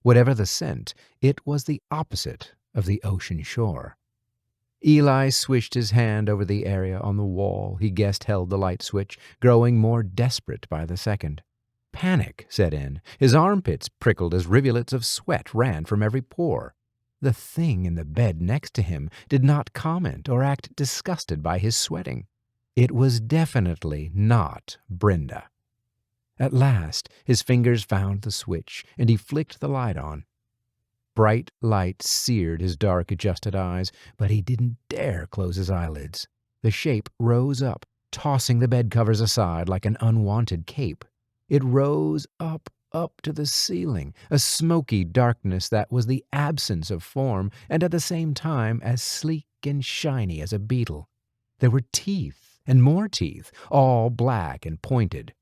Whatever the scent, it was the opposite of the ocean shore. Eli swished his hand over the area on the wall he guessed held the light switch, growing more desperate by the second. Panic set in. His armpits prickled as rivulets of sweat ran from every pore. The thing in the bed next to him did not comment or act disgusted by his sweating. It was definitely not Brenda. At last, his fingers found the switch, and he flicked the light on. Bright light seared his dark, adjusted eyes, but he didn't dare close his eyelids. The shape rose up, tossing the bed covers aside like an unwanted cape. It rose up to the ceiling, a smoky darkness that was the absence of form, and at the same time as sleek and shiny as a beetle. There were teeth, and more teeth, all black and pointed.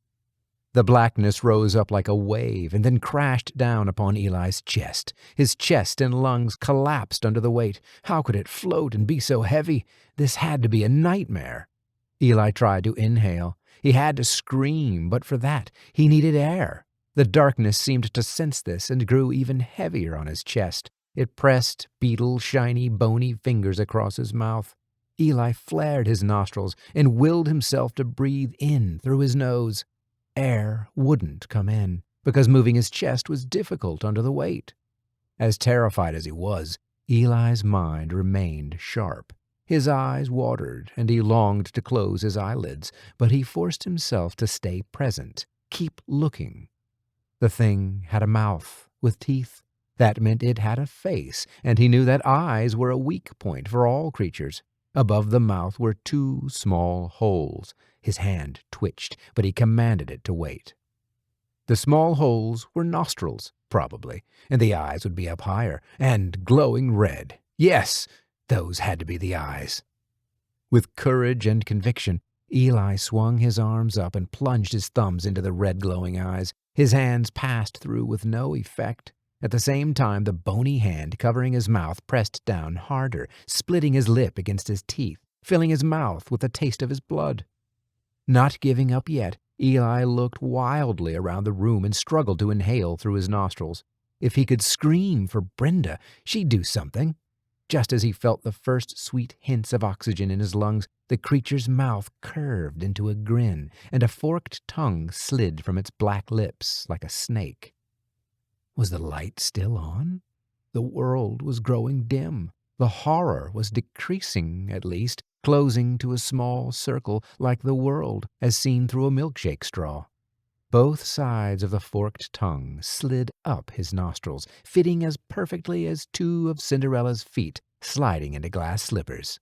The blackness rose up like a wave and then crashed down upon Eli's chest. His chest and lungs collapsed under the weight. How could it float and be so heavy? This had to be a nightmare. Eli tried to inhale. He had to scream, but for that, he needed air. The darkness seemed to sense this and grew even heavier on his chest. It pressed beetle, shiny, bony fingers across his mouth. Eli flared his nostrils and willed himself to breathe in through his nose. Air wouldn't come in, because moving his chest was difficult under the weight. As terrified as he was, Eli's mind remained sharp. His eyes watered, and he longed to close his eyelids, but he forced himself to stay present, keep looking. The thing had a mouth with teeth. That meant it had a face, and he knew that eyes were a weak point for all creatures. Above the mouth were 2 small holes. His hand twitched, but he commanded it to wait. The small holes were nostrils, probably, and the eyes would be up higher, and glowing red. Yes, those had to be the eyes. With courage and conviction, Eli swung his arms up and plunged his thumbs into the red glowing eyes. His hands passed through with no effect. At the same time, the bony hand covering his mouth pressed down harder, splitting his lip against his teeth, filling his mouth with the taste of his blood. Not giving up yet, Eli looked wildly around the room and struggled to inhale through his nostrils. If he could scream for Brenda, she'd do something. Just as he felt the first sweet hints of oxygen in his lungs, the creature's mouth curved into a grin, and a forked tongue slid from its black lips like a snake. Was the light still on? The world was growing dim. The horror was decreasing, at least, closing to a small circle like the world as seen through a milkshake straw. Both sides of the forked tongue slid up his nostrils, fitting as perfectly as two of Cinderella's feet sliding into glass slippers.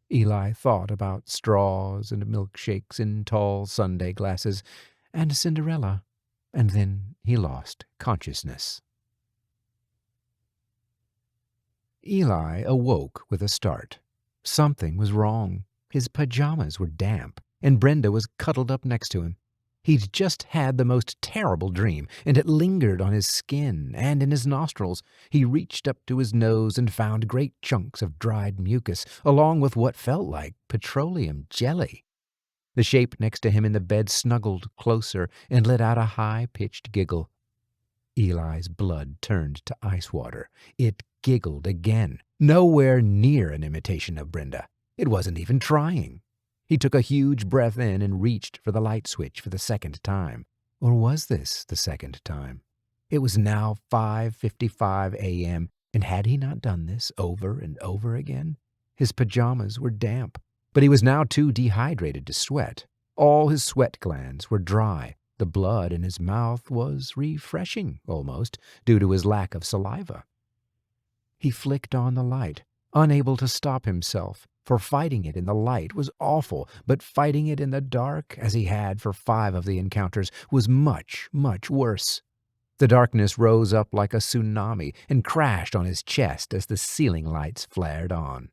Eli thought about straws and milkshakes in tall sundae glasses, and Cinderella, and then he lost consciousness. Eli awoke with a start. Something was wrong. His pajamas were damp, and Brenda was cuddled up next to him. He'd just had the most terrible dream, and it lingered on his skin and in his nostrils. He reached up to his nose and found great chunks of dried mucus, along with what felt like petroleum jelly. The shape next to him in the bed snuggled closer and let out a high-pitched giggle. Eli's blood turned to ice water. It giggled again, nowhere near an imitation of Brenda. It wasn't even trying. He took a huge breath in and reached for the light switch for the second time. Or was this the second time? It was now 5:55 a.m., and had he not done this over and over again? His pajamas were damp, but he was now too dehydrated to sweat. All his sweat glands were dry. The blood in his mouth was refreshing, almost, due to his lack of saliva. He flicked on the light, unable to stop himself, for fighting it in the light was awful, but fighting it in the dark, as he had for 5 of the encounters, was much, much worse. The darkness rose up like a tsunami and crashed on his chest as the ceiling lights flared on.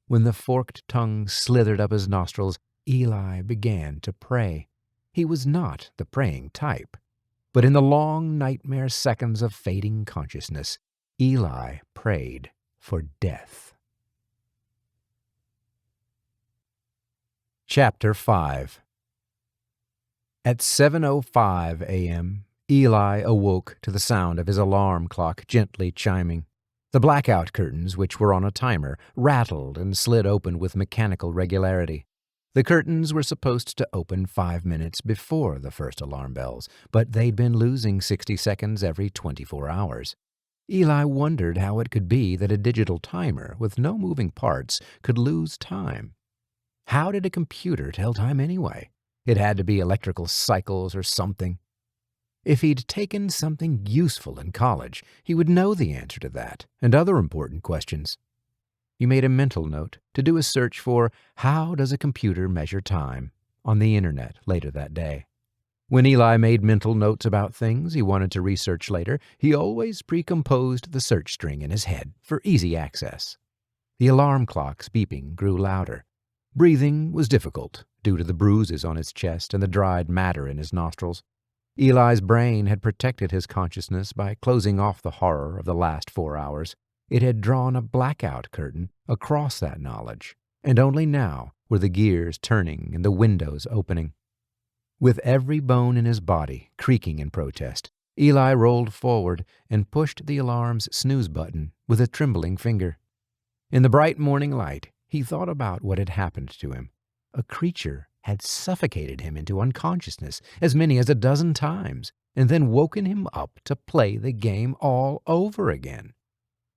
When the forked tongue slithered up his nostrils, Eli began to pray. He was not the praying type, but in the long nightmare seconds of fading consciousness, Eli prayed for death. Chapter 5. At 7:05 a.m., Eli awoke to the sound of his alarm clock gently chiming. The blackout curtains, which were on a timer, rattled and slid open with mechanical regularity. The curtains were supposed to open 5 minutes before the first alarm bells, but they'd been losing 60 seconds every 24 hours. Eli wondered how it could be that a digital timer with no moving parts could lose time. How did a computer tell time anyway? It had to be electrical cycles or something. If he'd taken something useful in college, he would know the answer to that and other important questions. He made a mental note to do a search for "How does a computer measure time?" on the internet later that day. When Eli made mental notes about things he wanted to research later, he always precomposed the search string in his head for easy access. The alarm clock's beeping grew louder. Breathing was difficult due to the bruises on his chest and the dried matter in his nostrils. Eli's brain had protected his consciousness by closing off the horror of the last 4 hours. It had drawn a blackout curtain across that knowledge, and only now were the gears turning and the windows opening. With every bone in his body creaking in protest, Eli rolled forward and pushed the alarm's snooze button with a trembling finger. In the bright morning light, he thought about what had happened to him. A creature had suffocated him into unconsciousness as many as 12 times, and then woken him up to play the game all over again.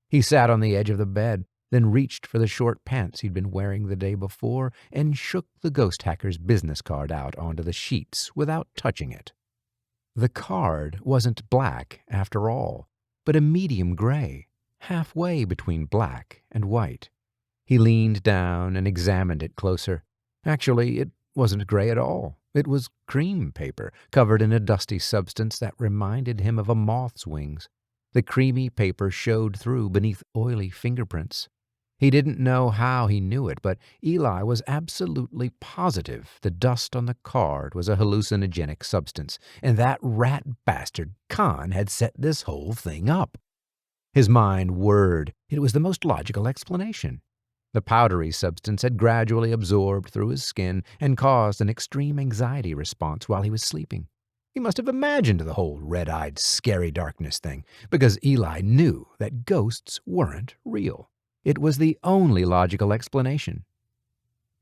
He sat on the edge of the bed, then reached for the short pants he'd been wearing the day before and shook the ghost hacker's business card out onto the sheets without touching it. The card wasn't black, after all, but a medium gray, halfway between black and white. He leaned down and examined it closer. Actually, it wasn't gray at all. It was cream paper, covered in a dusty substance that reminded him of a moth's wings. The creamy paper showed through beneath oily fingerprints. He didn't know how he knew it, but Eli was absolutely positive the dust on the card was a hallucinogenic substance, and that rat bastard Khan had set this whole thing up. His mind whirred. It was the most logical explanation. The powdery substance had gradually absorbed through his skin and caused an extreme anxiety response while he was sleeping. He must have imagined the whole red-eyed, scary darkness thing, because Eli knew that ghosts weren't real. It was the only logical explanation.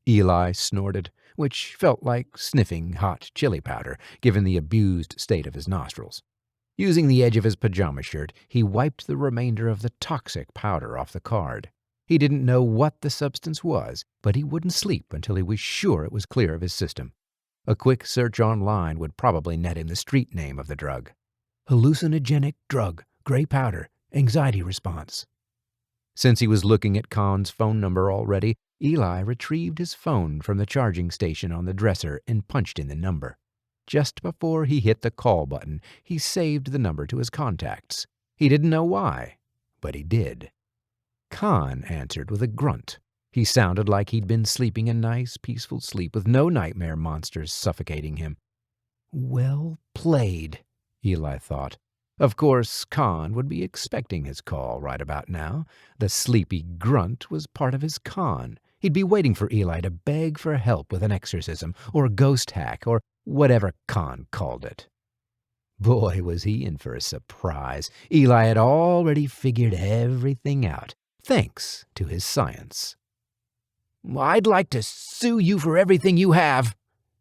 Eli snorted, which felt like sniffing hot chili powder, given the abused state of his nostrils. Using the edge of his pajama shirt, he wiped the remainder of the toxic powder off the card. He didn't know what the substance was, but he wouldn't sleep until he was sure it was clear of his system. A quick search online would probably net him the street name of the drug. Hallucinogenic drug, gray powder, anxiety response. Since he was looking at Khan's phone number already, Eli retrieved his phone from the charging station on the dresser and punched in the number. Just before he hit the call button, he saved the number to his contacts. He didn't know why, but he did. Khan answered with a grunt. He sounded like he'd been sleeping a nice, peaceful sleep with no nightmare monsters suffocating him. Well played, Eli thought. Of course, Khan would be expecting his call right about now. The sleepy grunt was part of his con. He'd be waiting for Eli to beg for help with an exorcism or a ghost hack or whatever Khan called it. Boy, was he in for a surprise. Eli had already figured everything out, thanks to his science. "I'd like to sue you for everything you have,"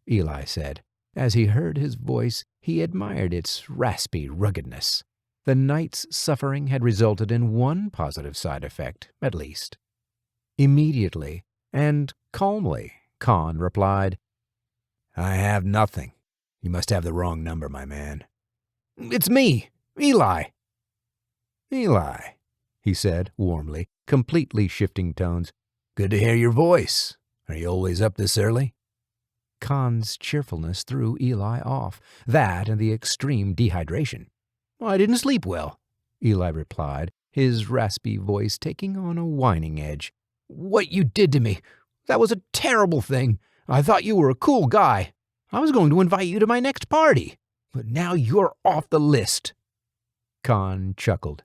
Eli said. As he heard his voice, he admired its raspy ruggedness. The night's suffering had resulted in one positive side effect, at least. Immediately, and calmly, Khan replied, "I have nothing. You must have the wrong number, my man." "It's me, Eli." "Eli," he said warmly, completely shifting tones. "Good to hear your voice. Are you always up this early?" Khan's cheerfulness threw Eli off, that and the extreme dehydration. "I didn't sleep well," Eli replied, his raspy voice taking on a whining edge. "What you did to me, that was a terrible thing. I thought you were a cool guy. I was going to invite you to my next party, but now you're off the list." Khan chuckled.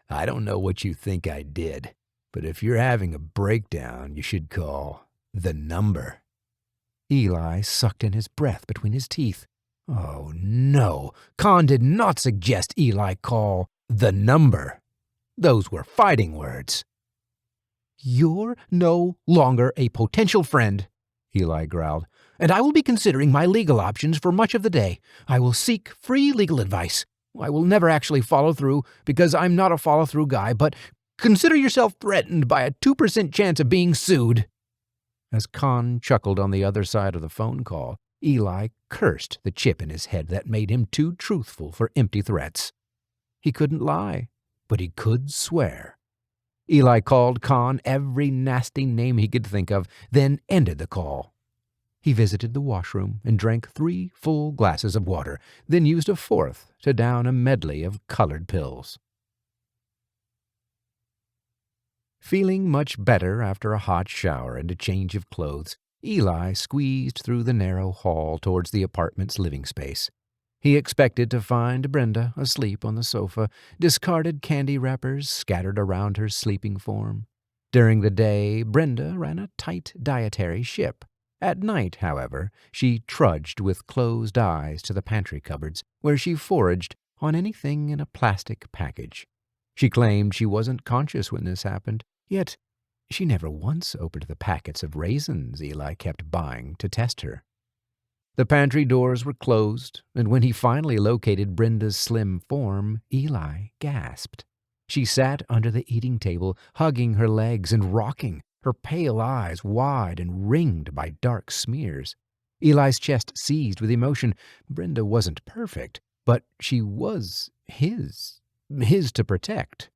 "I don't know what you think I did, but if you're having a breakdown, you should call the number." Eli sucked in his breath between his teeth. Oh, no. Khan did not suggest Eli call the number. Those were fighting words. "You're no longer a potential friend," Eli growled, "and I will be considering my legal options for much of the day. I will seek free legal advice. I will never actually follow through because I'm not a follow-through guy, but consider yourself threatened by a 2% chance of being sued." As Khan chuckled on the other side of the phone call, Eli cursed the chip in his head that made him too truthful for empty threats. He couldn't lie, but he could swear. Eli called Khan every nasty name he could think of, then ended the call. He visited the washroom and drank 3 full glasses of water, then used a 4th to down a medley of colored pills. Feeling much better after a hot shower and a change of clothes, Eli squeezed through the narrow hall towards the apartment's living space. He expected to find Brenda asleep on the sofa, discarded candy wrappers scattered around her sleeping form. During the day, Brenda ran a tight dietary ship. At night, however, she trudged with closed eyes to the pantry cupboards, where she foraged on anything in a plastic package. She claimed she wasn't conscious when this happened, yet she never once opened the packets of raisins Eli kept buying to test her. The pantry doors were closed, and when he finally located Brenda's slim form, Eli gasped. She sat under the eating table, hugging her legs and rocking, her pale eyes wide and ringed by dark smears. Eli's chest seized with emotion. Brenda wasn't perfect, but she was his to protect.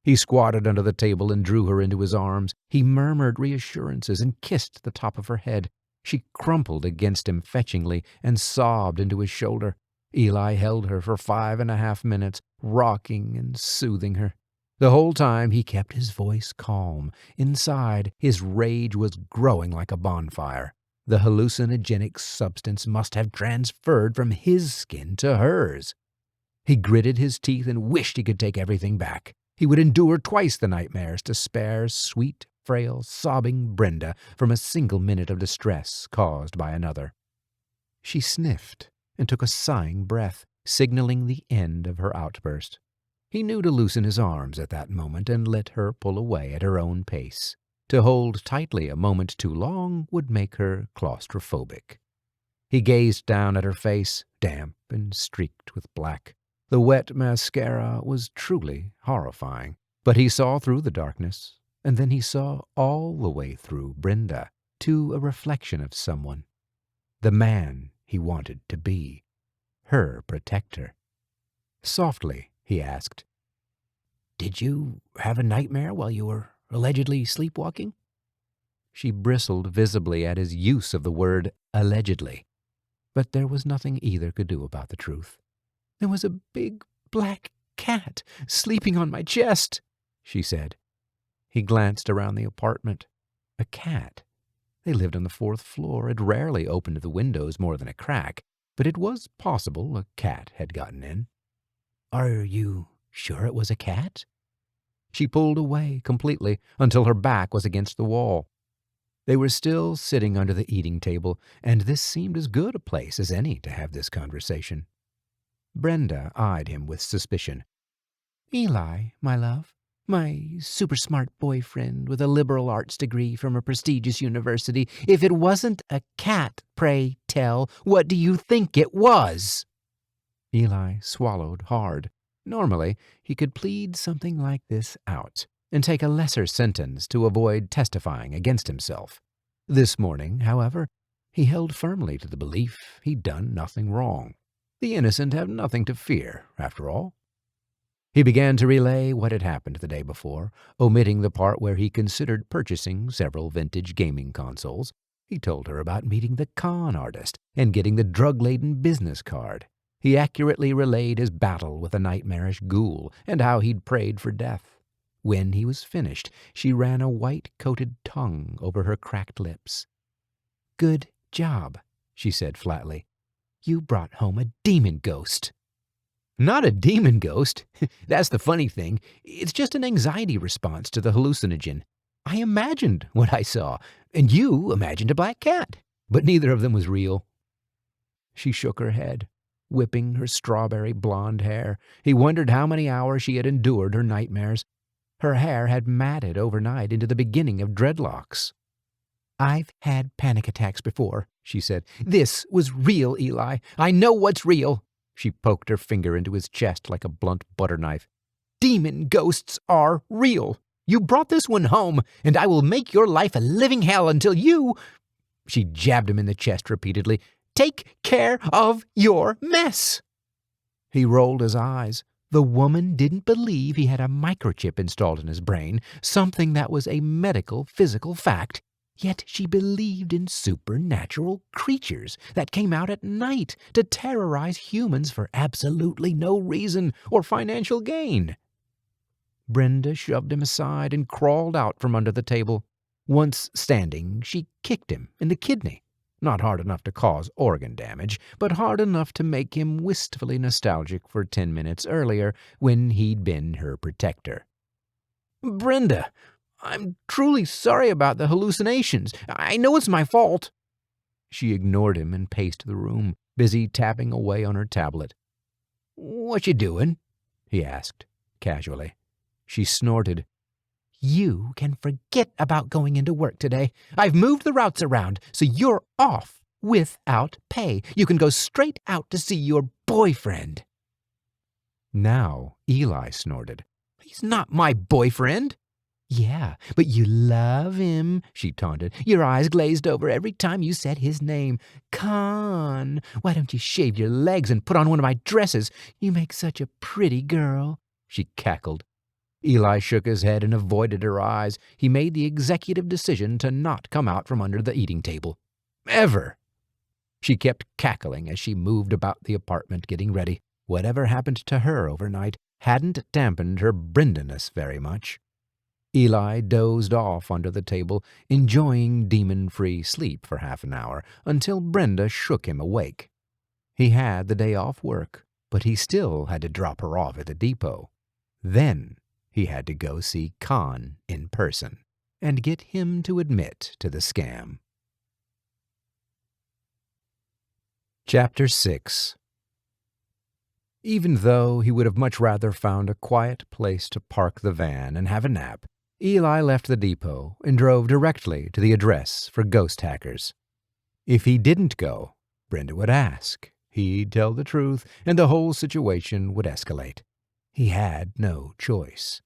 He squatted under the table and drew her into his arms. He murmured reassurances and kissed the top of her head. She crumpled against him fetchingly and sobbed into his shoulder. Eli held her for 5.5 minutes, rocking and soothing her. The whole time he kept his voice calm. Inside, his rage was growing like a bonfire. The hallucinogenic substance must have transferred from his skin to hers. He gritted his teeth and wished he could take everything back. He would endure twice the nightmares to spare sweet, frail, sobbing Brenda from a single minute of distress caused by another. She sniffed and took a sighing breath, signaling the end of her outburst. He knew to loosen his arms at that moment and let her pull away at her own pace. To hold tightly a moment too long would make her claustrophobic. He gazed down at her face, damp and streaked with black. The wet mascara was truly horrifying, but he saw through the darkness, and then he saw all the way through Brenda to a reflection of someone, the man he wanted to be, her protector. Softly, he asked, "Did you have a nightmare while you were allegedly sleepwalking?" She bristled visibly at his use of the word allegedly, but there was nothing either could do about the truth. "There was a big black cat sleeping on my chest," she said. He glanced around the apartment. A cat. They lived on the 4th floor. It rarely opened the windows more than a crack, but it was possible a cat had gotten in. "Are you sure it was a cat?" She pulled away completely until her back was against the wall. They were still sitting under the eating table, and this seemed as good a place as any to have this conversation. Brenda eyed him with suspicion. "Eli, my love, my super-smart boyfriend with a liberal arts degree from a prestigious university, if it wasn't a cat, pray tell, what do you think it was?" Eli swallowed hard. Normally, he could plead something like this out and take a lesser sentence to avoid testifying against himself. This morning, however, he held firmly to the belief he'd done nothing wrong. The innocent have nothing to fear, after all. He began to relay what had happened the day before, omitting the part where he considered purchasing several vintage gaming consoles. He told her about meeting the con artist and getting the drug-laden business card. He accurately relayed his battle with a nightmarish ghoul and how he'd prayed for death. When he was finished, she ran a white-coated tongue over her cracked lips. "Good job," she said flatly. "You brought home a demon ghost." "Not a demon ghost. That's the funny thing. It's just an anxiety response to the hallucinogen. I imagined what I saw, and you imagined a black cat, but neither of them was real." She shook her head, whipping her strawberry blonde hair. He wondered how many hours she had endured her nightmares. Her hair had matted overnight into the beginning of dreadlocks. "I've had panic attacks before," she said. "This was real, Eli. I know what's real." She poked her finger into his chest like a blunt butter knife. "Demon ghosts are real. You brought this one home, and I will make your life a living hell until you—" She jabbed him in the chest repeatedly. "Take care of your mess." He rolled his eyes. The woman didn't believe he had a microchip installed in his brain, something that was a medical, physical fact. Yet she believed in supernatural creatures that came out at night to terrorize humans for absolutely no reason or financial gain. Brenda shoved him aside and crawled out from under the table. Once standing, she kicked him in the kidney. Not hard enough to cause organ damage, but hard enough to make him wistfully nostalgic for 10 minutes earlier when he'd been her protector. "Brenda, I'm truly sorry about the hallucinations. I know it's my fault." She ignored him and paced the room, busy tapping away on her tablet. "What you doing?" he asked, casually. She snorted. "You can forget about going into work today. I've moved the routes around, so you're off without pay. You can go straight out to see your boyfriend." Now Eli snorted. "He's not my boyfriend." "Yeah, but you love him," she taunted. "Your eyes glazed over every time you said his name. Con, why don't you shave your legs and put on one of my dresses? You make such a pretty girl." She cackled. Eli shook his head and avoided her eyes. He made the executive decision to not come out from under the eating table. Ever. She kept cackling as she moved about the apartment getting ready. Whatever happened to her overnight hadn't dampened her Brenda-ness very much. Eli dozed off under the table, enjoying demon-free sleep for half an hour, until Brenda shook him awake. He had the day off work, but he still had to drop her off at the depot. Then he had to go see Con in person and get him to admit to the scam. Chapter 6. Even though he would have much rather found a quiet place to park the van and have a nap, Eli left the depot and drove directly to the address for ghost hackers. If he didn't go, Brenda would ask, He'd tell the truth, and the whole situation would escalate. He had no choice.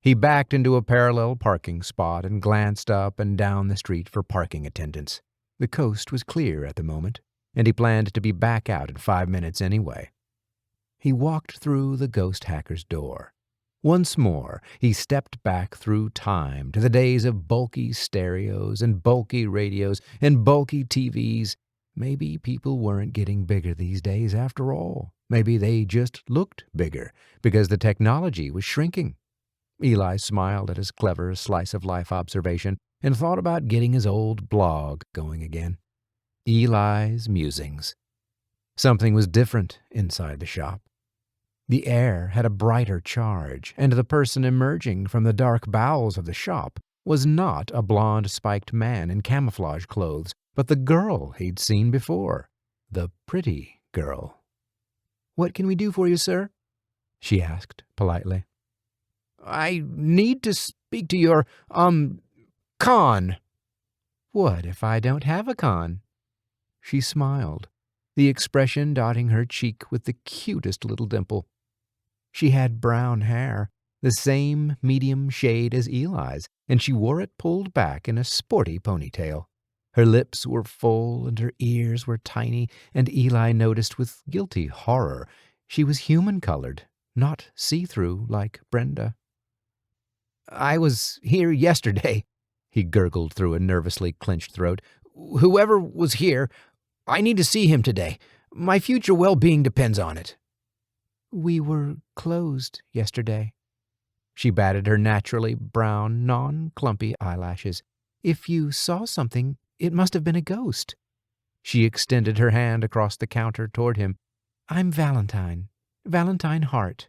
He backed into a parallel parking spot and glanced up and down the street for parking attendants. The coast was clear at the moment, and he planned to be back out in 5 minutes anyway. He walked through the ghost hacker's door. Once more, he stepped back through time to the days of bulky stereos and bulky radios and bulky TVs. Maybe people weren't getting bigger these days after all. Maybe they just looked bigger because the technology was shrinking. Eli smiled at his clever slice-of-life observation and thought about getting his old blog going again. Eli's Musings. Something was different inside the shop. The air had a brighter charge, and the person emerging from the dark bowels of the shop was not a blond spiked man in camouflage clothes, but the girl he'd seen before. The pretty girl. "What can we do for you, sir?" she asked politely. "I need to speak to your, con." "What if I don't have a con?" She smiled, the expression dotting her cheek with the cutest little dimple. She had brown hair, the same medium shade as Eli's, and she wore it pulled back in a sporty ponytail. Her lips were full and her ears were tiny, and Eli noticed with guilty horror she was human-colored, not see-through like Brenda. "I was here yesterday," he gurgled through a nervously clenched throat. "Whoever was here, I need to see him today. My future well-being depends on it." "We were closed yesterday." She batted her naturally brown, non-clumpy eyelashes. "If you saw something, it must have been a ghost." She extended her hand across the counter toward him. "I'm Valentine Hart."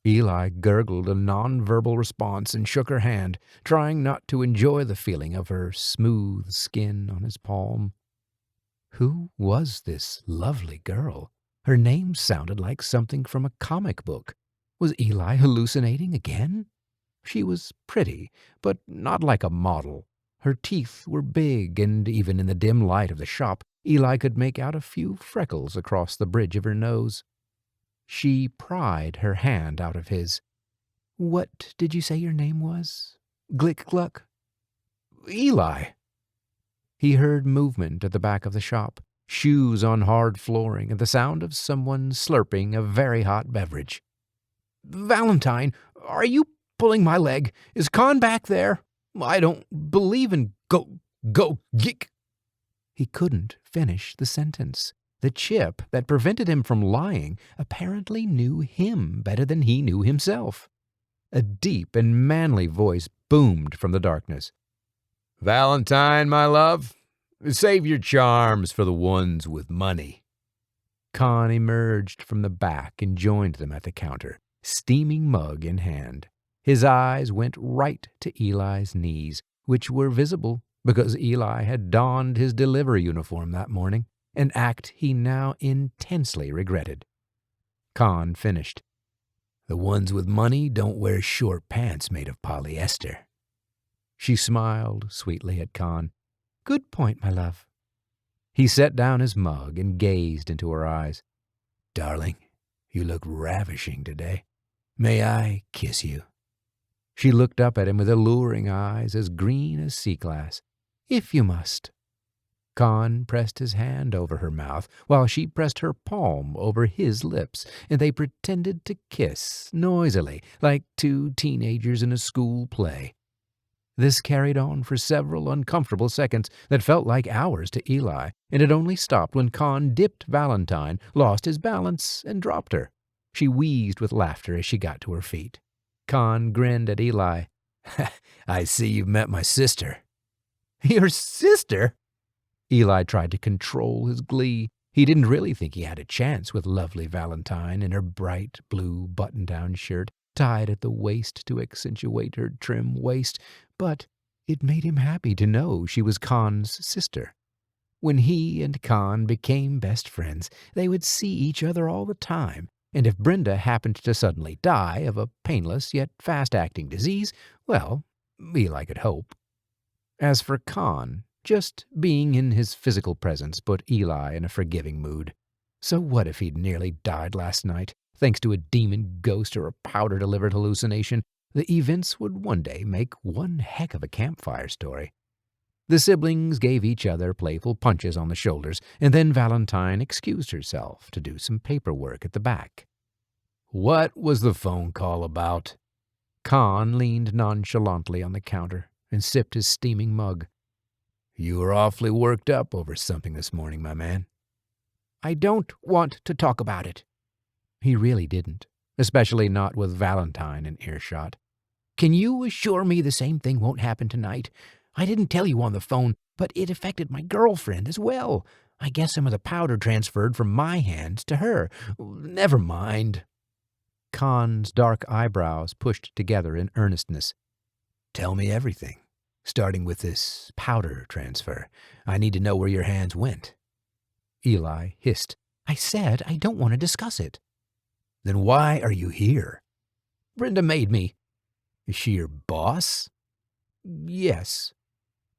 Eli gurgled a non-verbal response and shook her hand, trying not to enjoy the feeling of her smooth skin on his palm. Who was this lovely girl? Her name sounded like something from a comic book. Was Eli hallucinating again? She was pretty, but not like a model. Her teeth were big, and even in the dim light of the shop, Eli could make out a few freckles across the bridge of her nose. She pried her hand out of his. "What did you say your name was? Glick-Gluck?" "Eli." He heard movement at the back of the shop, shoes on hard flooring, and the sound of someone slurping a very hot beverage. "Valentine, are you pulling my leg? Is Con back there? I don't believe in geek." He couldn't finish the sentence. The chip that prevented him from lying apparently knew him better than he knew himself. A deep and manly voice boomed from the darkness. "Valentine, my love, save your charms for the ones with money." Con emerged from the back and joined them at the counter, steaming mug in hand. His eyes went right to Eli's knees, which were visible because Eli had donned his delivery uniform that morning, an act he now intensely regretted. Con finished. "The ones with money don't wear short pants made of polyester." She smiled sweetly at Con. "Good point, my love." He set down his mug and gazed into her eyes. "Darling, you look ravishing today. May I kiss you?" She looked up at him with alluring eyes as green as sea glass. "If you must." Con pressed his hand over her mouth while she pressed her palm over his lips, and they pretended to kiss noisily like two teenagers in a school play. This carried on for several uncomfortable seconds that felt like hours to Eli, and it only stopped when Con dipped Valentine, lost his balance, and dropped her. She wheezed with laughter as she got to her feet. Con grinned at Eli. "I see you've met my sister." "Your sister?" Eli tried to control his glee. He didn't really think he had a chance with lovely Valentine in her bright blue button-down shirt, tied at the waist to accentuate her trim waist, but it made him happy to know she was Con's sister. When he and Con became best friends, they would see each other all the time, and if Brenda happened to suddenly die of a painless yet fast-acting disease, well, Eli could hope. As for Con, just being in his physical presence put Eli in a forgiving mood. So what if he'd nearly died last night, thanks to a demon ghost or a powder-delivered hallucination? The events would one day make one heck of a campfire story. The siblings gave each other playful punches on the shoulders, and then Valentine excused herself to do some paperwork at the back. "What was the phone call about?" Con leaned nonchalantly on the counter and sipped his steaming mug. "You were awfully worked up over something this morning, my man." "I don't want to talk about it." He really didn't, especially not with Valentine in earshot. "Can you assure me the same thing won't happen tonight? I didn't tell you on the phone, but it affected my girlfriend as well. I guess some of the powder transferred from my hands to her. Never mind." Con's dark eyebrows pushed together in earnestness. "Tell me everything, starting with this powder transfer. I need to know where your hands went." Eli hissed. "I said I don't want to discuss it." "Then why are you here?" "Brenda made me." "Is she your boss?" "Yes."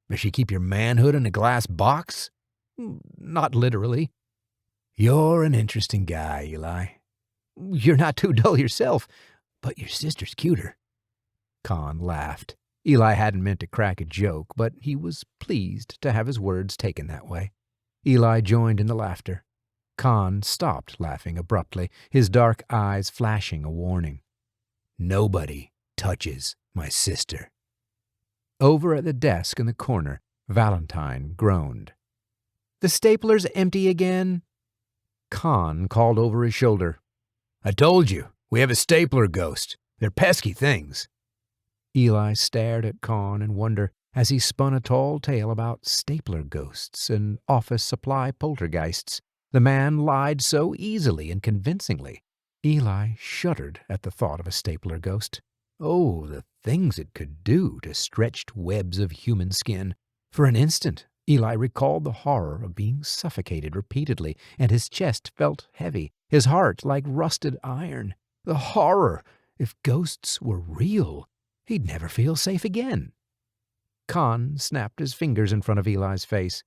"Does she keep your manhood in a glass box?" "Not literally." "You're an interesting guy, Eli." "You're not too dull yourself, but your sister's cuter." Con laughed. Eli hadn't meant to crack a joke, but he was pleased to have his words taken that way. Eli joined in the laughter. Con stopped laughing abruptly, his dark eyes flashing a warning. "Nobody touches my sister." Over at the desk in the corner, Valentine groaned. "The stapler's empty again?" Con called over his shoulder. "I told you, we have a stapler ghost. They're pesky things." Eli stared at Con in wonder as he spun a tall tale about stapler ghosts and office supply poltergeists. The man lied so easily and convincingly. Eli shuddered at the thought of a stapler ghost. Oh, the things it could do to stretched webs of human skin. For an instant, Eli recalled the horror of being suffocated repeatedly, and his chest felt heavy, his heart like rusted iron. The horror! If ghosts were real, he'd never feel safe again. Con snapped his fingers in front of Eli's face.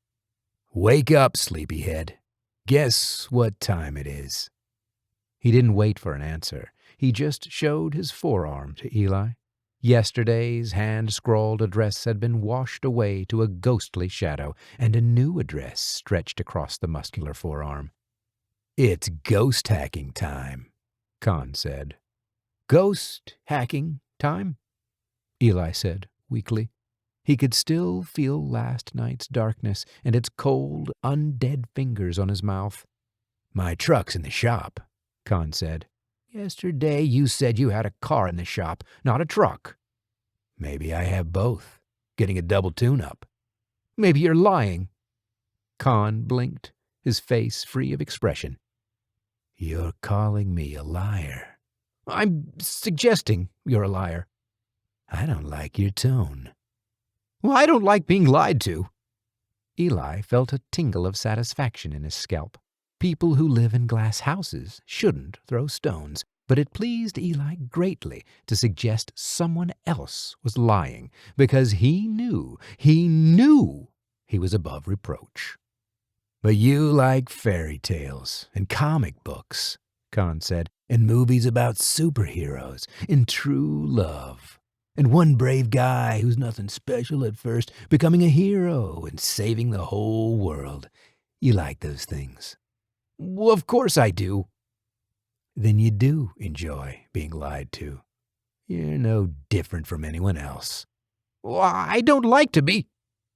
"Wake up, sleepyhead. Guess what time it is." He didn't wait for an answer. He just showed his forearm to Eli. Yesterday's hand-scrawled address had been washed away to a ghostly shadow, and a new address stretched across the muscular forearm. "It's ghost hacking time," Con said. "Ghost hacking time?" Eli said weakly. He could still feel last night's darkness and its cold, undead fingers on his mouth. "My truck's in the shop," Con said. "Yesterday you said you had a car in the shop, not a truck." "Maybe I have both. Getting a double tune-up." "Maybe you're lying." Con blinked, his face free of expression. "You're calling me a liar." "I'm suggesting you're a liar." "I don't like your tone." "Well, I don't like being lied to." Eli felt a tingle of satisfaction in his scalp. People who live in glass houses shouldn't throw stones, but it pleased Eli greatly to suggest someone else was lying, because he knew he was above reproach. "But you like fairy tales and comic books," Con said, "and movies about superheroes and true love. And one brave guy who's nothing special at first, becoming a hero and saving the whole world. You like those things." "Well, of course I do." "Then you do enjoy being lied to. You're no different from anyone else." "Well, I don't like to be."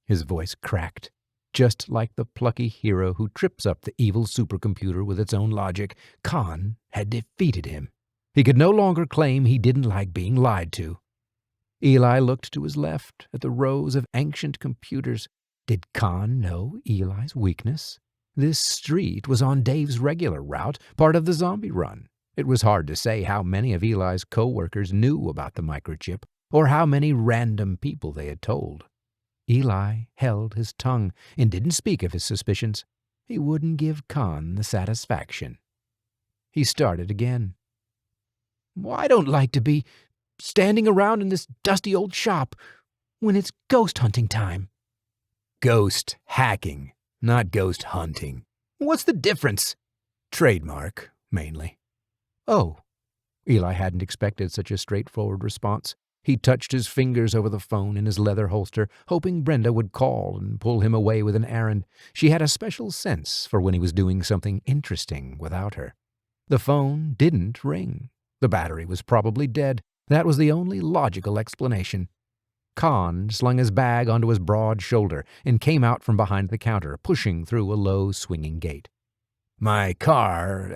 His voice cracked. Just like the plucky hero who trips up the evil supercomputer with its own logic, Con had defeated him. He could no longer claim he didn't like being lied to. Eli looked to his left at the rows of ancient computers. Did Con know Eli's weakness? This street was on Dave's regular route, part of the zombie run. It was hard to say how many of Eli's co-workers knew about the microchip, or how many random people they had told. Eli held his tongue and didn't speak of his suspicions. He wouldn't give Con the satisfaction. He started again. "Well, I don't like to be standing around in this dusty old shop when it's ghost hunting time." "Ghost hacking, not ghost hunting." "What's the difference?" Trademark, mainly. Oh. Eli hadn't expected such a straightforward response. He touched his fingers over the phone in his leather holster, hoping Brenda would call and pull him away with an errand. She had a special sense for when he was doing something interesting without her. The phone didn't ring. The battery was probably dead. That was the only logical explanation. Con slung his bag onto his broad shoulder and came out from behind the counter, pushing through a low, swinging gate. "My car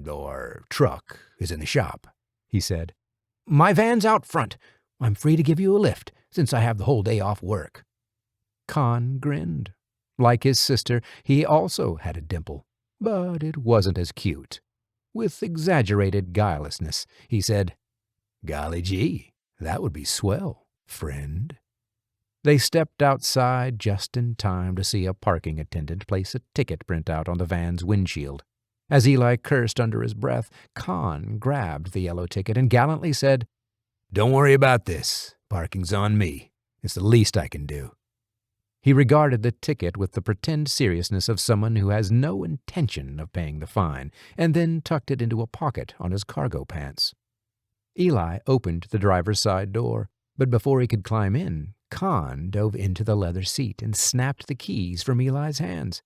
or truck is in the shop," he said. "My van's out front. I'm free to give you a lift, since I have the whole day off work." Con grinned. Like his sister, he also had a dimple, but it wasn't as cute. With exaggerated guilelessness, he said, "Golly gee, that would be swell, friend." They stepped outside just in time to see a parking attendant place a ticket printout on the van's windshield. As Eli cursed under his breath, Con grabbed the yellow ticket and gallantly said, "Don't worry about this. Parking's on me. It's the least I can do." He regarded the ticket with the pretend seriousness of someone who has no intention of paying the fine, and then tucked it into a pocket on his cargo pants. Eli opened the driver's side door, but before he could climb in, Con dove into the leather seat and snapped the keys from Eli's hands.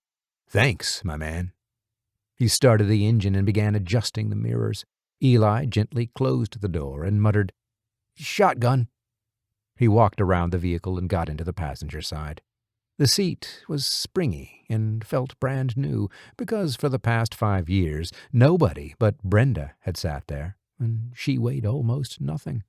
"Thanks, my man." He started the engine and began adjusting the mirrors. Eli gently closed the door and muttered, "Shotgun." He walked around the vehicle and got into the passenger side. The seat was springy and felt brand new because for the past 5 years nobody but Brenda had sat there, and she weighed almost nothing.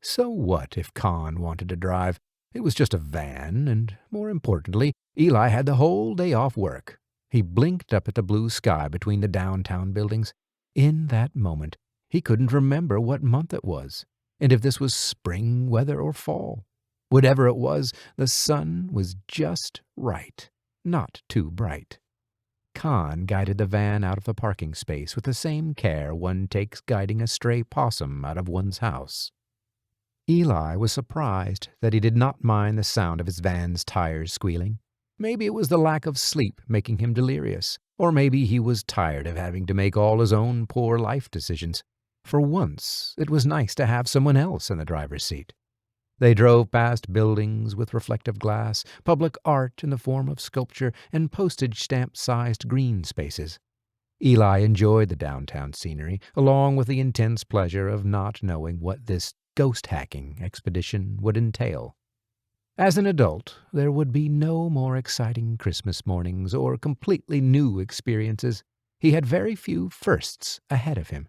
So what if Con wanted to drive? It was just a van, and more importantly, Eli had the whole day off work. He blinked up at the blue sky between the downtown buildings. In that moment, he couldn't remember what month it was, and if this was spring weather or fall. Whatever it was, the sun was just right, not too bright. Con guided the van out of the parking space with the same care one takes guiding a stray possum out of one's house. Eli was surprised that he did not mind the sound of his van's tires squealing. Maybe it was the lack of sleep making him delirious, or maybe he was tired of having to make all his own poor life decisions. For once, it was nice to have someone else in the driver's seat. They drove past buildings with reflective glass, public art in the form of sculpture, and postage stamp-sized green spaces. Eli enjoyed the downtown scenery, along with the intense pleasure of not knowing what this ghost-hacking expedition would entail. As an adult, there would be no more exciting Christmas mornings or completely new experiences. He had very few firsts ahead of him.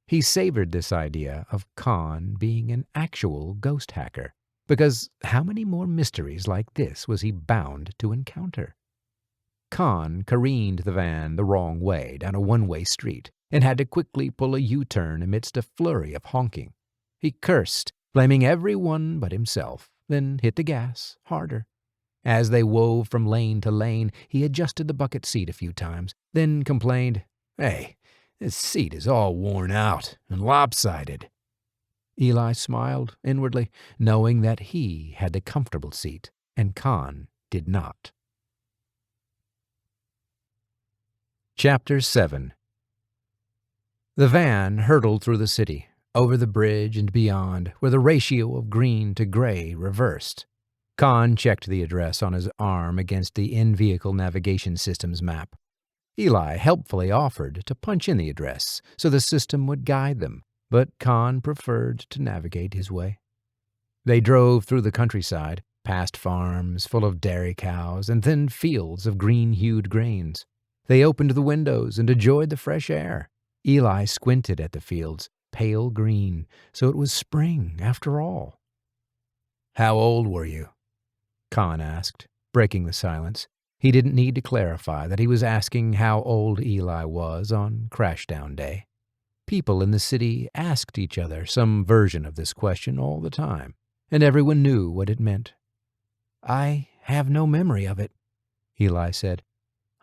He savored this idea of Con being an actual ghost hacker, because how many more mysteries like this was he bound to encounter? Con careened the van the wrong way down a one-way street and had to quickly pull a U-turn amidst a flurry of honking. He cursed, blaming everyone but himself, then hit the gas harder. As they wove from lane to lane, he adjusted the bucket seat a few times, then complained, "Hey, this seat is all worn out and lopsided." Eli smiled inwardly, knowing that he had the comfortable seat, and Con did not. Chapter 7. The van hurtled through the city, over the bridge and beyond, where the ratio of green to gray reversed. Con checked the address on his arm against the in-vehicle navigation system's map. Eli helpfully offered to punch in the address so the system would guide them, but Con preferred to navigate his way. They drove through the countryside, past farms full of dairy cows and then fields of green-hued grains. They opened the windows and enjoyed the fresh air. Eli squinted at the fields, pale green, so it was spring after all. "How old were you?" Con asked, breaking the silence. He didn't need to clarify that he was asking how old Eli was on Crashdown Day. People in the city asked each other some version of this question all the time, and everyone knew what it meant. "I have no memory of it," Eli said.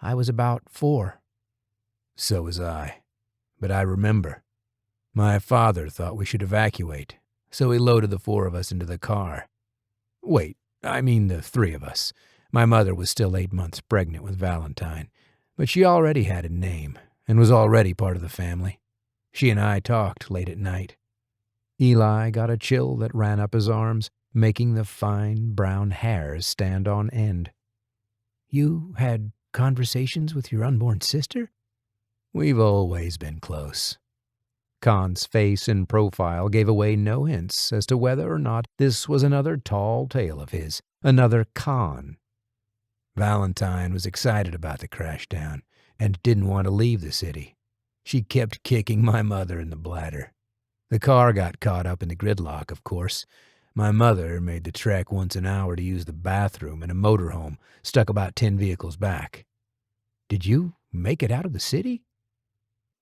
"I was about 4. "So was I, but I remember. My father thought we should evacuate, so he loaded the 4 of us into the car. Wait, I mean the 3 of us. My mother was still 8 months pregnant with Valentine, but she already had a name, and was already part of the family. She and I talked late at night. Eli got a chill that ran up his arms, making the fine brown hairs stand on end. You had conversations with your unborn sister? We've always been close. Khan's face and profile gave away no hints as to whether or not this was another tall tale of his, another Khan. Valentine was excited about the crash down and didn't want to leave the city. She kept kicking my mother in the bladder. The car got caught up in the gridlock, of course. My mother made the trek once an hour to use the bathroom in a motorhome stuck about 10 vehicles back. Did you make it out of the city?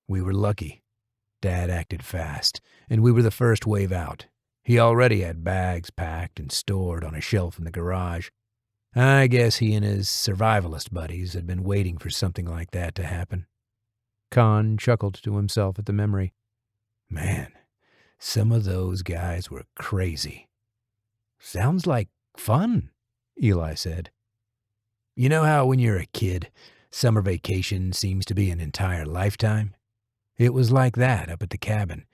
We were lucky. Dad acted fast, and we were the first wave out. He already had bags packed and stored on a shelf in the garage. I guess he and his survivalist buddies had been waiting for something like that to happen. Khan chuckled to himself at the memory. Man, some of those guys were crazy. Sounds like fun, Eli said. You know how when you're a kid, summer vacation seems to be an entire lifetime? It was like that up at the cabin.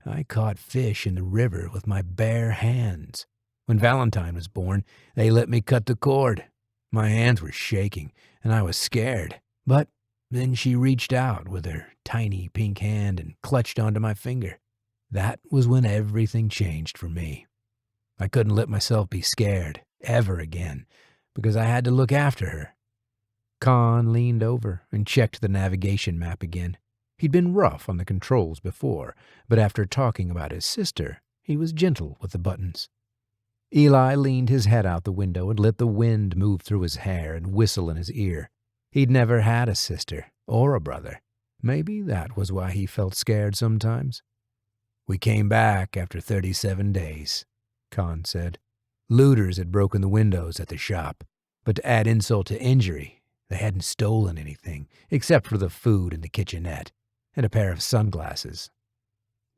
I caught fish in the river with my bare hands. When Valentine was born, they let me cut the cord. My hands were shaking, and I was scared. But then she reached out with her tiny pink hand and clutched onto my finger. That was when everything changed for me. I couldn't let myself be scared, ever again, because I had to look after her. Khan leaned over and checked the navigation map again. He'd been rough on the controls before, but after talking about his sister, he was gentle with the buttons. Eli leaned his head out the window and let the wind move through his hair and whistle in his ear. He'd never had a sister or a brother. Maybe that was why he felt scared sometimes. We came back after 37 days, Khan said. Looters had broken the windows at the shop, but to add insult to injury, they hadn't stolen anything except for the food in the kitchenette and a pair of sunglasses.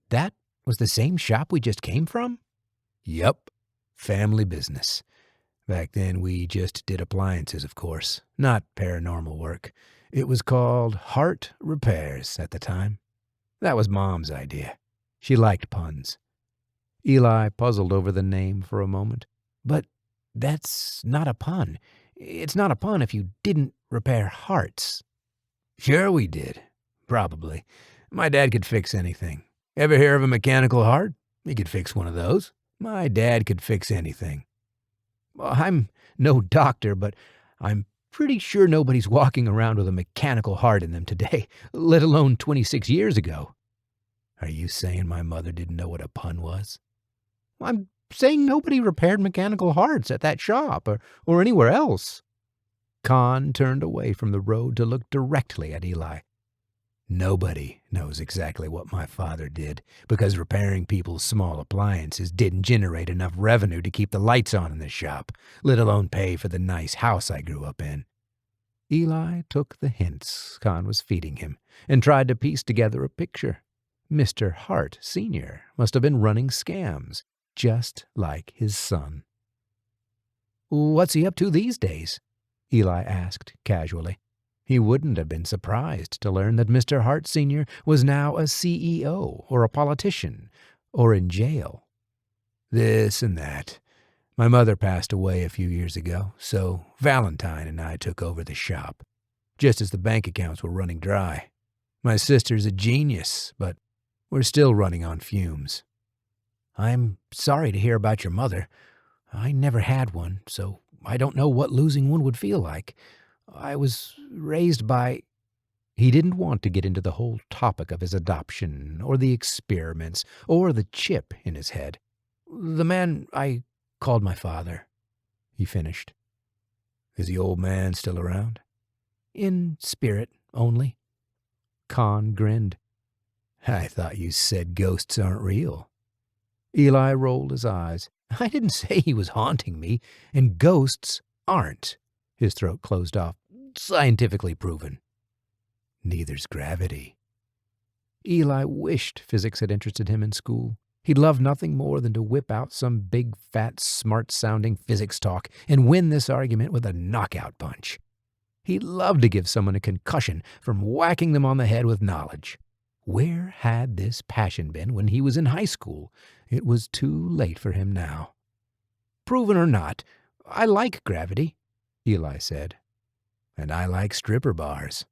That was the same shop we just came from? Yup. Family business. Back then we just did appliances, of course, not paranormal work. It was called Heart Repairs at the time. That was Mom's idea. She liked puns. Eli puzzled over the name for a moment. But that's not a pun. It's not a pun if you didn't repair hearts. Sure we did. Probably. My dad could fix anything. Ever hear of a mechanical heart? He could fix one of those. My dad could fix anything. Well, I'm no doctor, but I'm pretty sure nobody's walking around with a mechanical heart in them today, let alone 26 years ago. Are you saying my mother didn't know what a pun was? I'm saying nobody repaired mechanical hearts at that shop or anywhere else. Khan turned away from the road to look directly at Eli. Nobody knows exactly what my father did, because repairing people's small appliances didn't generate enough revenue to keep the lights on in the shop, let alone pay for the nice house I grew up in. Eli took the hints Khan was feeding him and tried to piece together a picture. Mr. Hart Sr. must have been running scams, just like his son. What's he up to these days? Eli asked casually. He wouldn't have been surprised to learn that Mr. Hart Sr. was now a CEO or a politician or in jail. This and that. My mother passed away a few years ago, so Valentine and I took over the shop, just as the bank accounts were running dry. My sister's a genius, but we're still running on fumes. I'm sorry to hear about your mother. I never had one, so I don't know what losing one would feel like. I was raised by... He didn't want to get into the whole topic of his adoption, or the experiments, or the chip in his head. The man I called my father, he finished. Is the old man still around? In spirit only. Khan grinned. I thought you said ghosts aren't real. Eli rolled his eyes. I didn't say he was haunting me, and ghosts aren't. His throat closed off. Scientifically proven. Neither's gravity. Eli wished physics had interested him in school. He'd love nothing more than to whip out some big, fat, smart-sounding physics talk and win this argument with a knockout punch. He'd love to give someone a concussion from whacking them on the head with knowledge. Where had this passion been when he was in high school? It was too late for him now. "Proven or not, I like gravity," Eli said. "And I like stripper bars."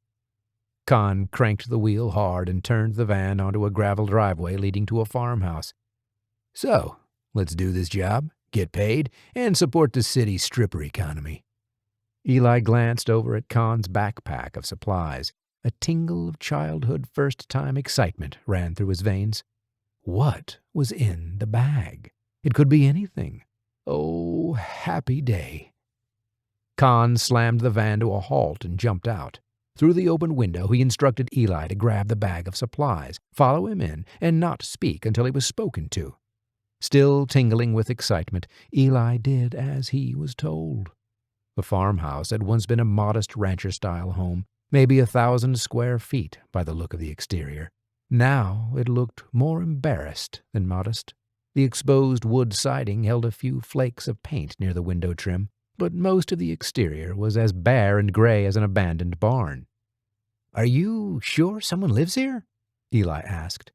Con cranked the wheel hard and turned the van onto a gravel driveway leading to a farmhouse. "So, let's do this job, get paid, and support the city's stripper economy." Eli glanced over at Con's backpack of supplies. A tingle of childhood first-time excitement ran through his veins. What was in the bag? It could be anything. Oh, happy day. Con slammed the van to a halt and jumped out. Through the open window, he instructed Eli to grab the bag of supplies, follow him in, and not speak until he was spoken to. Still tingling with excitement, Eli did as he was told. The farmhouse had once been a modest rancher-style home, maybe 1,000 square feet by the look of the exterior. Now it looked more embarrassed than modest. The exposed wood siding held a few flakes of paint near the window trim, but most of the exterior was as bare and gray as an abandoned barn. "Are you sure someone lives here?" Eli asked.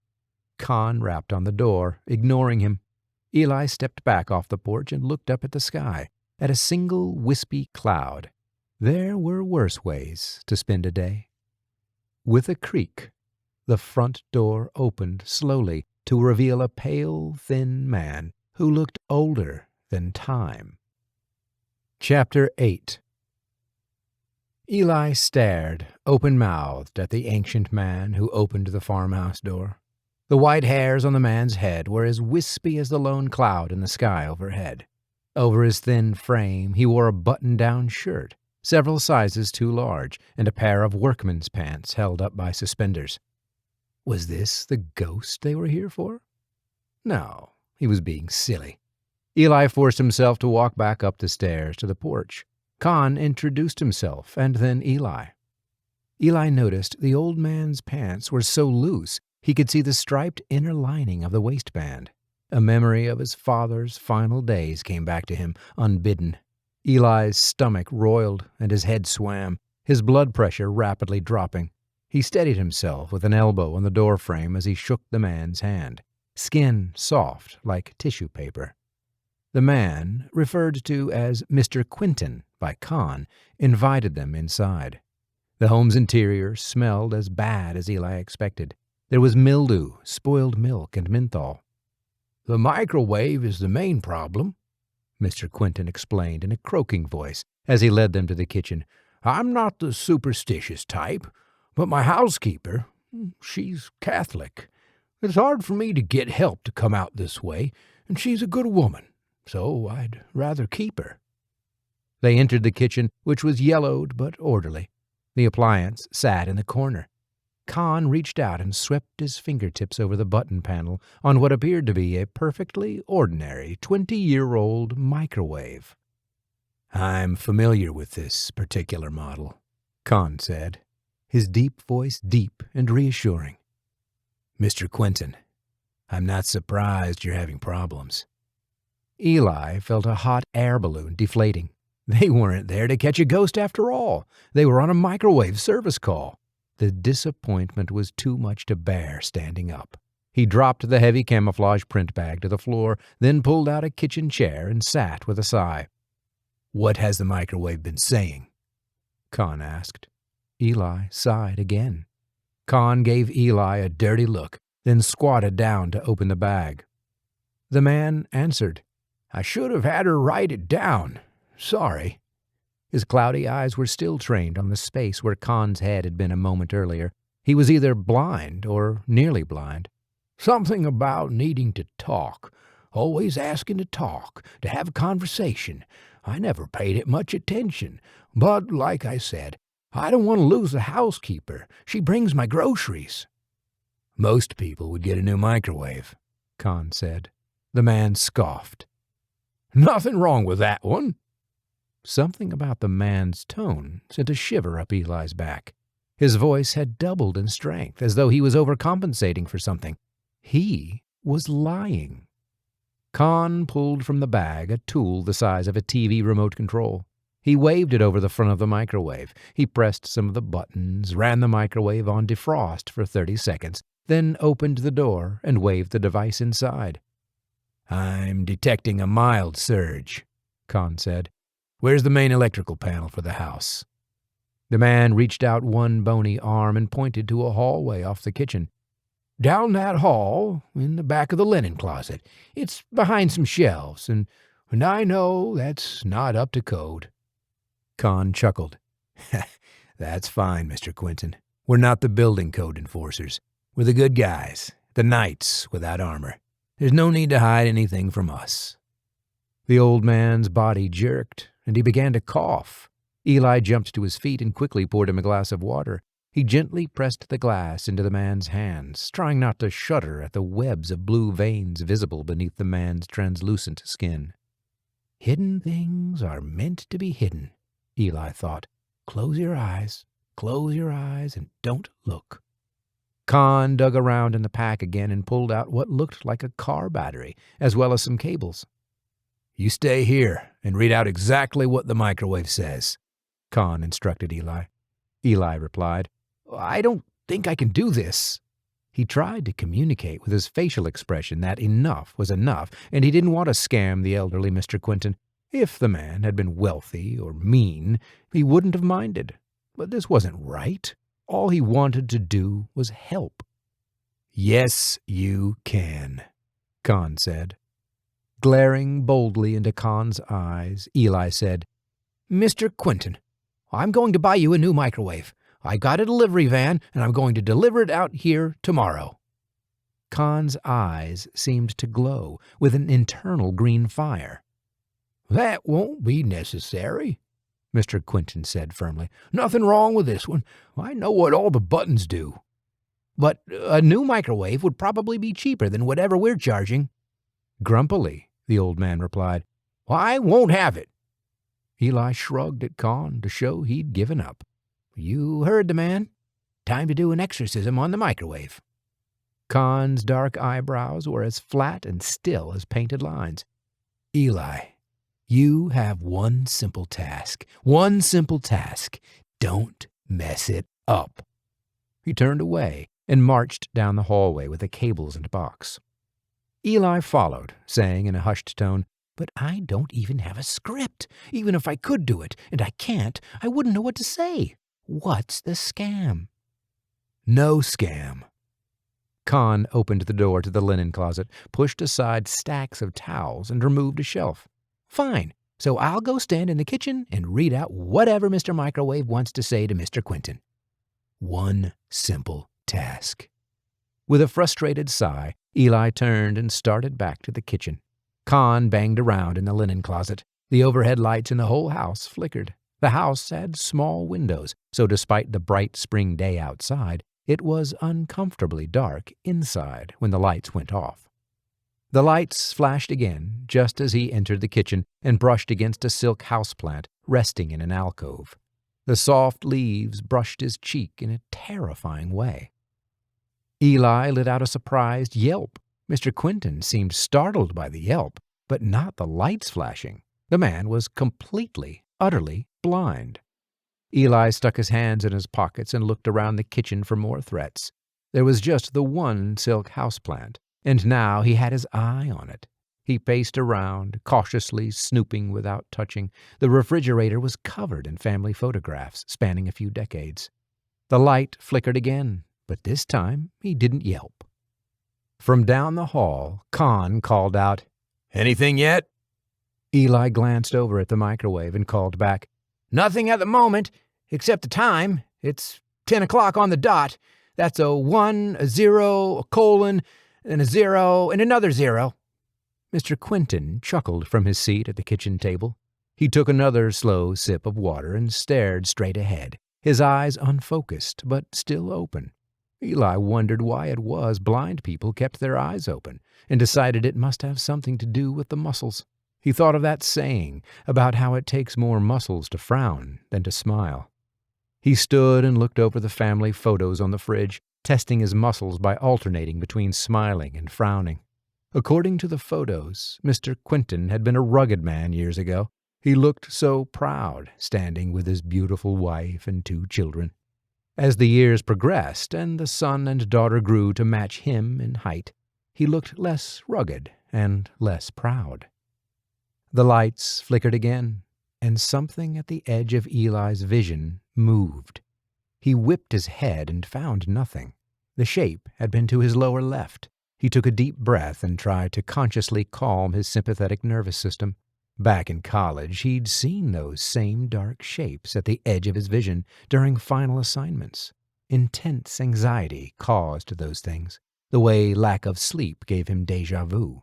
Con rapped on the door, ignoring him. Eli stepped back off the porch and looked up at the sky, at a single wispy cloud. There were worse ways to spend a day. With a creak, the front door opened slowly to reveal a pale, thin man who looked older than time. Chapter 8. Eli stared, open-mouthed, at the ancient man who opened the farmhouse door. The white hairs on the man's head were as wispy as the lone cloud in the sky overhead. Over his thin frame he wore a button-down shirt, several sizes too large, and a pair of workman's pants held up by suspenders. Was this the ghost they were here for? No, he was being silly. Eli forced himself to walk back up the stairs to the porch. Con introduced himself, and then Eli. Eli noticed the old man's pants were so loose he could see the striped inner lining of the waistband. A memory of his father's final days came back to him, unbidden. Eli's stomach roiled and his head swam, his blood pressure rapidly dropping. He steadied himself with an elbow on the doorframe as he shook the man's hand, skin soft like tissue paper. The man, referred to as Mr. Quinton by Con, invited them inside. The home's interior smelled as bad as Eli expected. There was mildew, spoiled milk, and menthol. "The microwave is the main problem," Mr. Quinton explained in a croaking voice as he led them to the kitchen. "I'm not the superstitious type, but my housekeeper, she's Catholic. It's hard for me to get help to come out this way, and she's a good woman, so I'd rather keep her." They entered the kitchen, which was yellowed but orderly. The appliance sat in the corner. Con reached out and swept his fingertips over the button panel on what appeared to be a perfectly ordinary 20-year-old microwave. "I'm familiar with this particular model," Con said, his deep voice deep and reassuring. "Mr. Quinton, I'm not surprised you're having problems." Eli felt a hot air balloon deflating. They weren't there to catch a ghost after all. They were on a microwave service call. The disappointment was too much to bear standing up. He dropped the heavy camouflage print bag to the floor, then pulled out a kitchen chair and sat with a sigh. "What has the microwave been saying?" Con asked. Eli sighed again. Con gave Eli a dirty look, then squatted down to open the bag. The man answered, "I should have had her write it down. Sorry." His cloudy eyes were still trained on the space where Con's head had been a moment earlier. He was either blind or nearly blind. "Something about needing to talk, always asking to talk, to have a conversation. I never paid it much attention, but like I said, I don't want to lose the housekeeper. She brings my groceries." "Most people would get a new microwave," Con said. The man scoffed. "Nothing wrong with that one." Something about the man's tone sent a shiver up Eli's back. His voice had doubled in strength, as though he was overcompensating for something. He was lying. Con pulled from the bag a tool the size of a TV remote control. He waved it over the front of the microwave. He pressed some of the buttons, ran the microwave on defrost for 30 seconds, then opened the door and waved the device inside. "I'm detecting a mild surge," Con said. "Where's the main electrical panel for the house?" The man reached out one bony arm and pointed to a hallway off the kitchen. "Down that hall, in the back of the linen closet. It's behind some shelves, and I know that's not up to code." Con chuckled. "That's fine, Mr. Quentin. We're not the building code enforcers. We're the good guys, the knights without armor. There's no need to hide anything from us." The old man's body jerked, and he began to cough. Eli jumped to his feet and quickly poured him a glass of water. He gently pressed the glass into the man's hands, trying not to shudder at the webs of blue veins visible beneath the man's translucent skin. "Hidden things are meant to be hidden," Eli thought. Close your eyes, and don't look." Con dug around in the pack again and pulled out what looked like a car battery, as well as some cables. "You stay here and read out exactly what the microwave says," Con instructed Eli. Eli replied, "I don't think I can do this." He tried to communicate with his facial expression that enough was enough, and he didn't want to scam the elderly Mr. Quentin. If the man had been wealthy or mean, he wouldn't have minded. But this wasn't right. All he wanted to do was help. "Yes, you can," Con said. Glaring boldly into Con's eyes, Eli said, "Mr. Quentin, I'm going to buy you a new microwave. I got a delivery van, and I'm going to deliver it out here tomorrow." Con's eyes seemed to glow with an internal green fire. "That won't be necessary," Mr. Quentin said firmly. "Nothing wrong with this one. I know what all the buttons do." "But a new microwave would probably be cheaper than whatever we're charging." Grumpily, the old man replied, "I won't have it." Eli shrugged at Con to show he'd given up. "You heard the man. Time to do an exorcism on the microwave." Con's dark eyebrows were as flat and still as painted lines. "Eli, you have one simple task. One simple task. Don't mess it up." He turned away and marched down the hallway with the cables and box. Eli followed, saying in a hushed tone, "But I don't even have a script. Even if I could do it, and I can't, I wouldn't know what to say. What's the scam?" "No scam." Con opened the door to the linen closet, pushed aside stacks of towels, and removed a shelf. "Fine, so I'll go stand in the kitchen and read out whatever Mr. Microwave wants to say to Mr. Quentin." One simple task. With a frustrated sigh, Eli turned and started back to the kitchen. Con banged around in the linen closet. The overhead lights in the whole house flickered. The house had small windows, so despite the bright spring day outside, it was uncomfortably dark inside when the lights went off. The lights flashed again just as he entered the kitchen and brushed against a silk houseplant resting in an alcove. The soft leaves brushed his cheek in a terrifying way. Eli let out a surprised yelp. Mr. Quentin seemed startled by the yelp, but not the lights flashing. The man was completely, utterly blind. Eli stuck his hands in his pockets and looked around the kitchen for more threats. There was just the one silk houseplant, and now he had his eye on it. He paced around, cautiously snooping without touching. The refrigerator was covered in family photographs spanning a few decades. The light flickered again, but this time he didn't yelp. From down the hall, Con called out, "Anything yet?" Eli glanced over at the microwave and called back, "Nothing at the moment, except the time. It's 10 o'clock on the dot. That's a 1, a 0, a colon, and a 0, and another 0. Mr. Quentin chuckled from his seat at the kitchen table. He took another slow sip of water and stared straight ahead, his eyes unfocused but still open. Eli wondered why it was blind people kept their eyes open, and decided it must have something to do with the muscles. He thought of that saying about how it takes more muscles to frown than to smile. He stood and looked over the family photos on the fridge, testing his muscles by alternating between smiling and frowning. According to the photos, Mr. Quentin had been a rugged man years ago. He looked so proud, standing with his beautiful wife and 2 children. As the years progressed and the son and daughter grew to match him in height, he looked less rugged and less proud. The lights flickered again, and something at the edge of Eli's vision moved. He whipped his head and found nothing. The shape had been to his lower left. He took a deep breath and tried to consciously calm his sympathetic nervous system. Back in college, he'd seen those same dark shapes at the edge of his vision during final assignments. Intense anxiety caused those things, the way lack of sleep gave him déjà vu.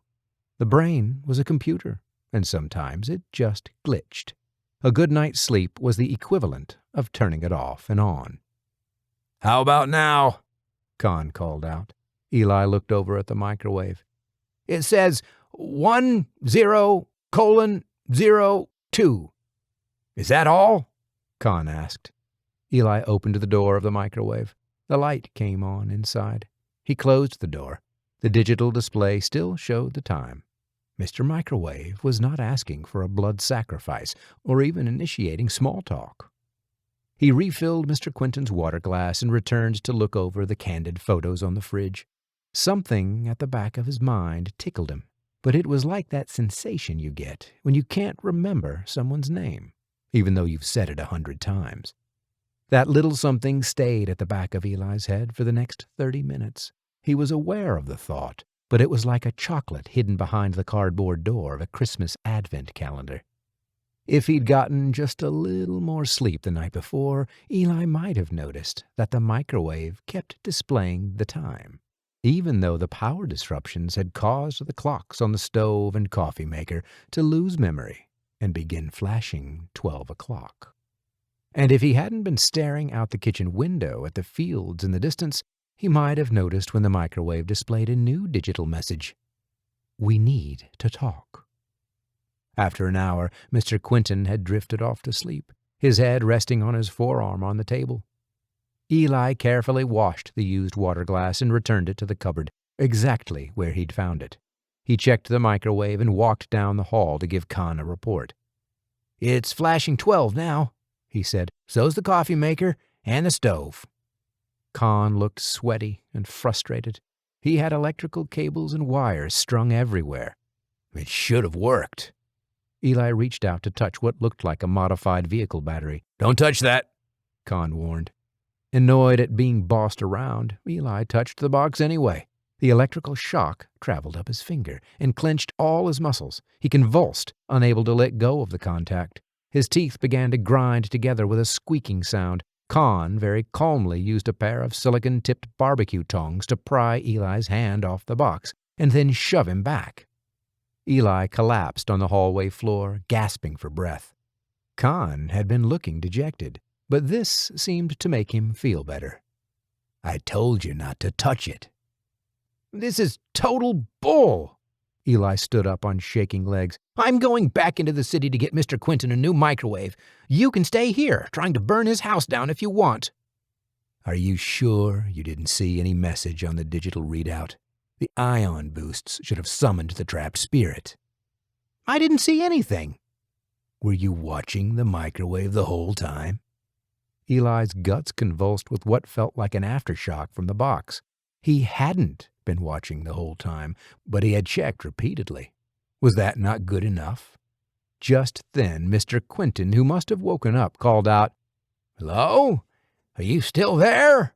The brain was a computer, and sometimes it just glitched. A good night's sleep was the equivalent of turning it off and on. "How about now?" Con called out. Eli looked over at the microwave. "It says 10:02. Is that all?" Con asked. Eli opened the door of the microwave. The light came on inside. He closed the door. The digital display still showed the time. Mr. Microwave was not asking for a blood sacrifice or even initiating small talk. He refilled Mr. Quentin's water glass and returned to look over the candid photos on the fridge. Something at the back of his mind tickled him, but it was like that sensation you get when you can't remember someone's name, even though you've said it 100 times. That little something stayed at the back of Eli's head for the next 30 minutes. He was aware of the thought, but it was like a chocolate hidden behind the cardboard door of a Christmas advent calendar. If he'd gotten just a little more sleep the night before, Eli might have noticed that the microwave kept displaying the time, even though the power disruptions had caused the clocks on the stove and coffee maker to lose memory and begin flashing 12 o'clock. And if he hadn't been staring out the kitchen window at the fields in the distance, he might have noticed when the microwave displayed a new digital message. "We need to talk." After an hour, Mr. Quentin had drifted off to sleep, his head resting on his forearm on the table. Eli carefully washed the used water glass and returned it to the cupboard, exactly where he'd found it. He checked the microwave and walked down the hall to give Con a report. "It's flashing 12 now," he said. "So's the coffee maker and the stove." Con looked sweaty and frustrated. He had electrical cables and wires strung everywhere. "It should have worked." Eli reached out to touch what looked like a modified vehicle battery. "Don't touch that," Con warned. Annoyed at being bossed around, Eli touched the box anyway. The electrical shock traveled up his finger and clenched all his muscles. He convulsed, unable to let go of the contact. His teeth began to grind together with a squeaking sound. Con very calmly used a pair of silicon-tipped barbecue tongs to pry Eli's hand off the box and then shove him back. Eli collapsed on the hallway floor, gasping for breath. Con had been looking dejected, but this seemed to make him feel better. "I told you not to touch it." "This is total bull." Eli stood up on shaking legs. "I'm going back into the city to get Mr. Quentin a new microwave. You can stay here, trying to burn his house down if you want." "Are you sure you didn't see any message on the digital readout? The ion boosts should have summoned the trapped spirit." "I didn't see anything." "Were you watching the microwave the whole time?" Eli's guts convulsed with what felt like an aftershock from the box. He hadn't been watching the whole time, but he had checked repeatedly. Was that not good enough? Just then, Mr. Quentin, who must have woken up, called out, "Hello? Are you still there?"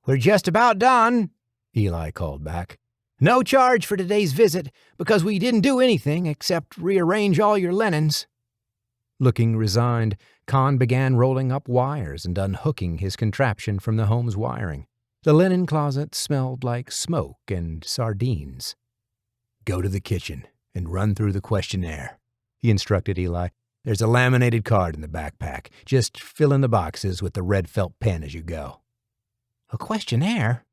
"We're just about done," Eli called back. "No charge for today's visit, because we didn't do anything except rearrange all your linens." Looking resigned, Con began rolling up wires and unhooking his contraption from the home's wiring. The linen closet smelled like smoke and sardines. "Go to the kitchen and run through the questionnaire," he instructed Eli. "There's a laminated card in the backpack. Just fill in the boxes with the red felt pen as you go." "A questionnaire?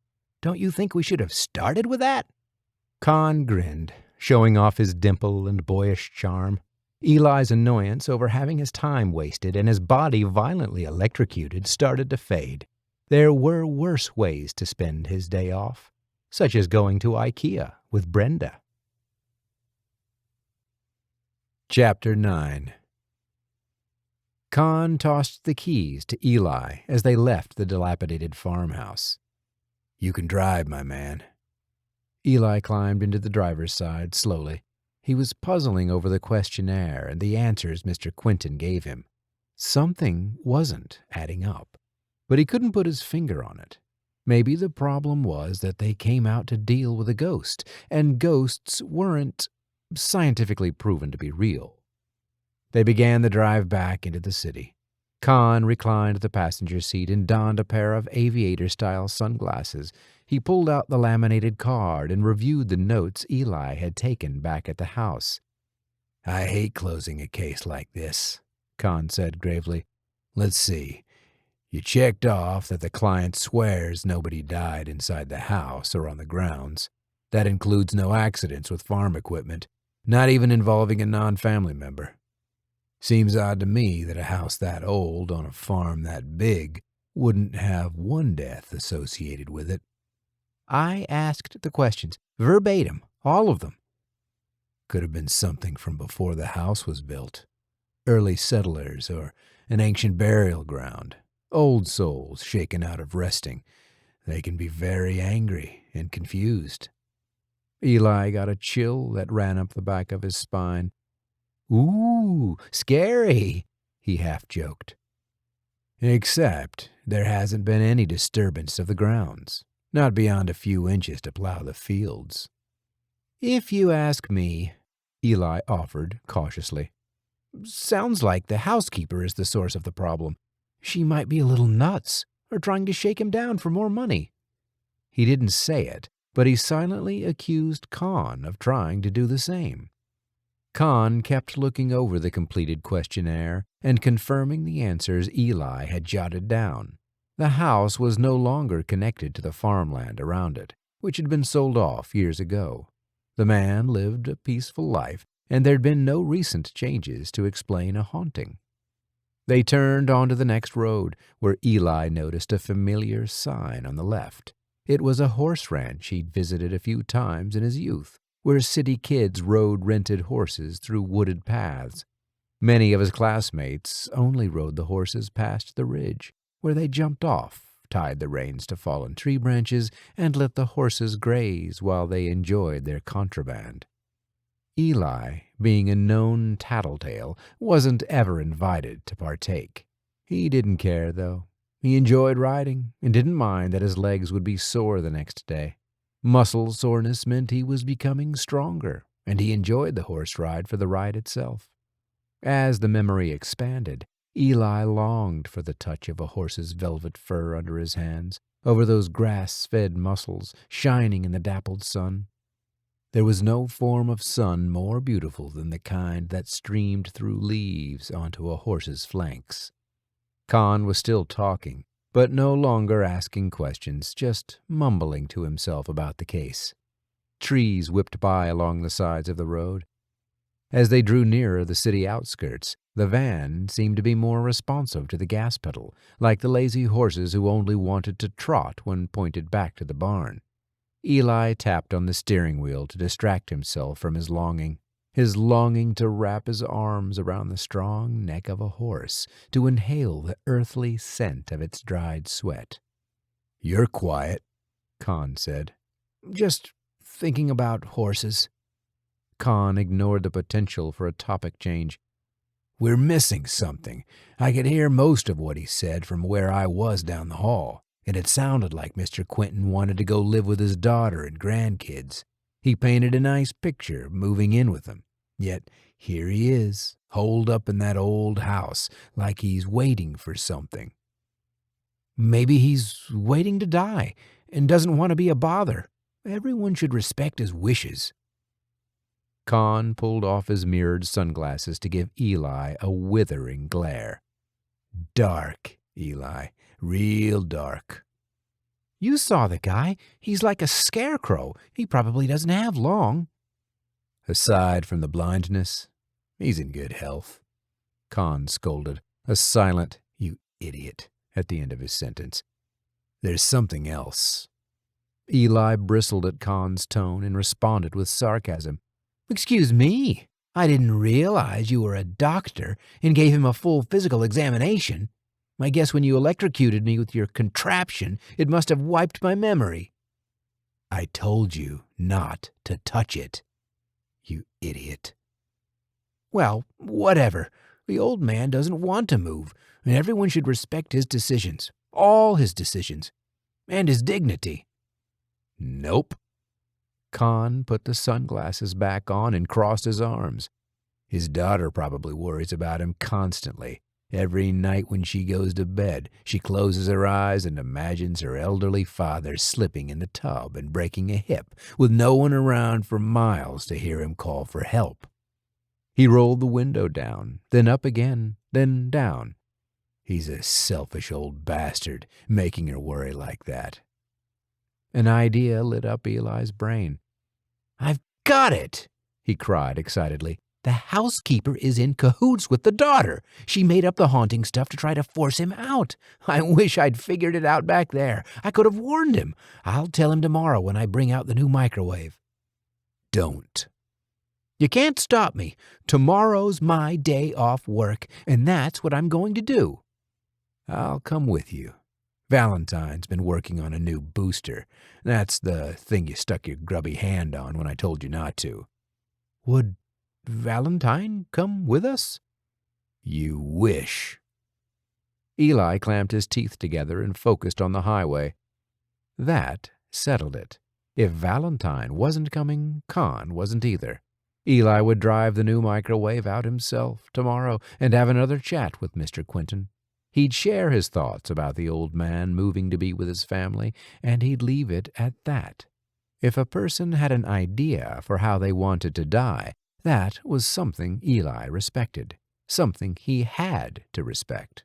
Don't you think we should have started with that?" Con grinned, showing off his dimple and boyish charm. Eli's annoyance over having his time wasted and his body violently electrocuted started to fade. There were worse ways to spend his day off, such as going to IKEA with Brenda. Chapter 9. Con tossed the keys to Eli as they left the dilapidated farmhouse. "You can drive, my man." Eli climbed into the driver's side slowly. He was puzzling over the questionnaire and the answers Mr. Quentin gave him. Something wasn't adding up, but he couldn't put his finger on it. Maybe the problem was that they came out to deal with a ghost, and ghosts weren't scientifically proven to be real. They began the drive back into the city. Con reclined the passenger seat and donned a pair of aviator-style sunglasses. He pulled out the laminated card and reviewed the notes Eli had taken back at the house. "I hate closing a case like this," Con said gravely. "Let's see. You checked off that the client swears nobody died inside the house or on the grounds. That includes no accidents with farm equipment, not even involving a non-family member. Seems odd to me that a house that old on a farm that big wouldn't have one death associated with it." "I asked the questions, verbatim, all of them." "Could have been something from before the house was built. Early settlers or an ancient burial ground. Old souls shaken out of resting. They can be very angry and confused." Eli got a chill that ran up the back of his spine. "Ooh, scary," he half-joked. "Except there hasn't been any disturbance of the grounds, not beyond a few inches to plow the fields." "If you ask me," Eli offered cautiously. "Sounds like the housekeeper is the source of the problem. She might be a little nuts, or trying to shake him down for more money." He didn't say it, but he silently accused Con of trying to do the same. Con kept looking over the completed questionnaire and confirming the answers Eli had jotted down. The house was no longer connected to the farmland around it, which had been sold off years ago. The man lived a peaceful life, and there'd been no recent changes to explain a haunting. They turned onto the next road, where Eli noticed a familiar sign on the left. It was a horse ranch he'd visited a few times in his youth, where city kids rode rented horses through wooded paths. Many of his classmates only rode the horses past the ridge, where they jumped off, tied the reins to fallen tree branches, and let the horses graze while they enjoyed their contraband. Eli, being a known tattletale, wasn't ever invited to partake. He didn't care, though. He enjoyed riding and didn't mind that his legs would be sore the next day. Muscle soreness meant he was becoming stronger, and he enjoyed the horse ride for the ride itself. As the memory expanded, Eli longed for the touch of a horse's velvet fur under his hands, over those grass-fed muscles shining in the dappled sun. There was no form of sun more beautiful than the kind that streamed through leaves onto a horse's flanks. Con was still talking, but no longer asking questions, just mumbling to himself about the case. Trees whipped by along the sides of the road. As they drew nearer the city outskirts, the van seemed to be more responsive to the gas pedal, like the lazy horses who only wanted to trot when pointed back to the barn. Eli tapped on the steering wheel to distract himself from his longing to wrap his arms around the strong neck of a horse, to inhale the earthly scent of its dried sweat. "You're quiet," Con said. "Just thinking about horses." Con ignored the potential for a topic change. "We're missing something. I could hear most of what he said from where I was down the hall, and it sounded like Mr. Quentin wanted to go live with his daughter and grandkids. He painted a nice picture of moving in with them. Yet here he is, holed up in that old house, like he's waiting for something." "Maybe he's waiting to die and doesn't want to be a bother. Everyone should respect his wishes." Con pulled off his mirrored sunglasses to give Eli a withering glare. "Dark, Eli. Real dark." "You saw the guy. He's like a scarecrow. He probably doesn't have long." "Aside from the blindness, he's in good health." Con scolded, a silent, "You idiot," at the end of his sentence. "There's something else." Eli bristled at Con's tone and responded with sarcasm. "Excuse me." I didn't realize you were a doctor and gave him a full physical examination. I guess when you electrocuted me with your contraption, it must have wiped my memory." "I told you not to touch it, you idiot." "Well, whatever. The old man doesn't want to move, and everyone should respect his decisions. All his decisions. And his dignity." "Nope." Con put the sunglasses back on and crossed his arms. "His daughter probably worries about him constantly. Every night when she goes to bed, she closes her eyes and imagines her elderly father slipping in the tub and breaking a hip, with no one around for miles to hear him call for help." He rolled the window down, then up again, then down. "He's a selfish old bastard, making her worry like that." An idea lit up Eli's brain. "I've got it!" he cried excitedly. "The housekeeper is in cahoots with the daughter. She made up the haunting stuff to try to force him out. I wish I'd figured it out back there. I could have warned him. I'll tell him tomorrow when I bring out the new microwave." "Don't." "You can't stop me. Tomorrow's my day off work, and that's what I'm going to do." "I'll come with you. Valentine's been working on a new booster. That's the thing you stuck your grubby hand on when I told you not to." "Would Valentine come with us?" "You wish." Eli clamped his teeth together and focused on the highway. That settled it. If Valentine wasn't coming, Con wasn't either. Eli would drive the new microwave out himself tomorrow and have another chat with Mr. Quinton. He'd share his thoughts about the old man moving to be with his family, and he'd leave it at that. If a person had an idea for how they wanted to die, that was something Eli respected, something he had to respect.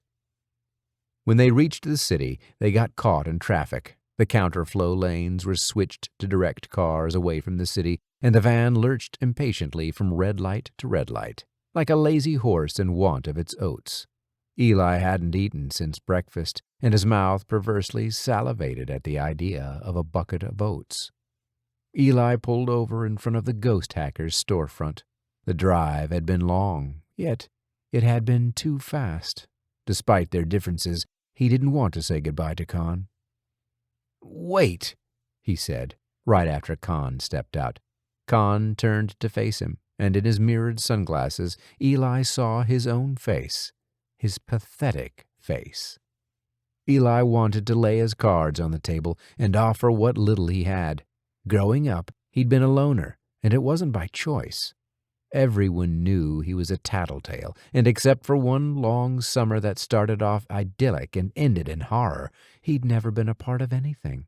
When they reached the city, they got caught in traffic. The counterflow lanes were switched to direct cars away from the city, and the van lurched impatiently from red light to red light, like a lazy horse in want of its oats. Eli hadn't eaten since breakfast, and his mouth perversely salivated at the idea of a bucket of oats. Eli pulled over in front of the ghost hacker's storefront. The drive had been long, yet it had been too fast. Despite their differences, he didn't want to say goodbye to Con. "Wait," he said, right after Con stepped out. Con turned to face him, and in his mirrored sunglasses, Eli saw his own face, his pathetic face. Eli wanted to lay his cards on the table and offer what little he had. Growing up, he'd been a loner, and it wasn't by choice. Everyone knew he was a tattletale, and except for one long summer that started off idyllic and ended in horror, he'd never been a part of anything.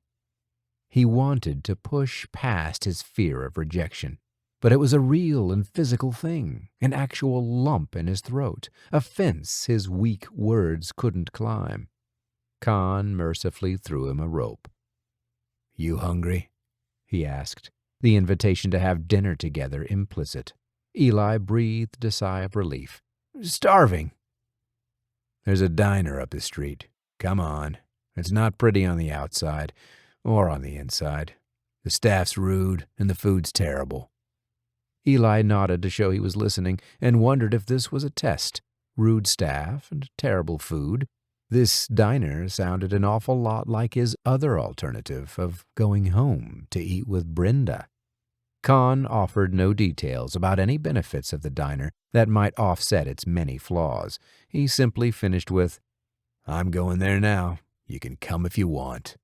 He wanted to push past his fear of rejection, but it was a real and physical thing, an actual lump in his throat, a fence his weak words couldn't climb. Con mercifully threw him a rope. "You hungry?" he asked, the invitation to have dinner together implicit. Eli breathed a sigh of relief. "Starving." "There's a diner up the street. Come on. It's not pretty on the outside, or on the inside. The staff's rude, and the food's terrible." Eli nodded to show he was listening, and wondered if this was a test. Rude staff and terrible food. This diner sounded an awful lot like his other alternative of going home to eat with Brenda. Con offered no details about any benefits of the diner that might offset its many flaws. He simply finished with, "I'm going there now. You can come if you want."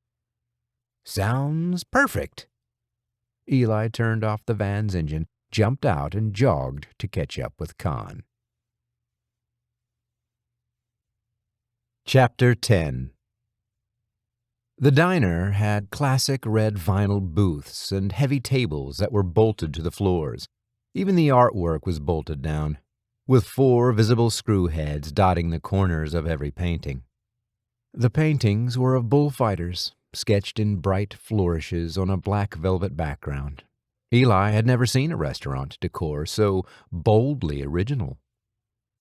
"Sounds perfect." Eli turned off the van's engine, jumped out, and jogged to catch up with Con. Chapter 10. The diner had classic red vinyl booths and heavy tables that were bolted to the floors. Even the artwork was bolted down, with 4 visible screw heads dotting the corners of every painting. The paintings were of bullfighters, sketched in bright flourishes on a black velvet background. Eli had never seen a restaurant decor so boldly original.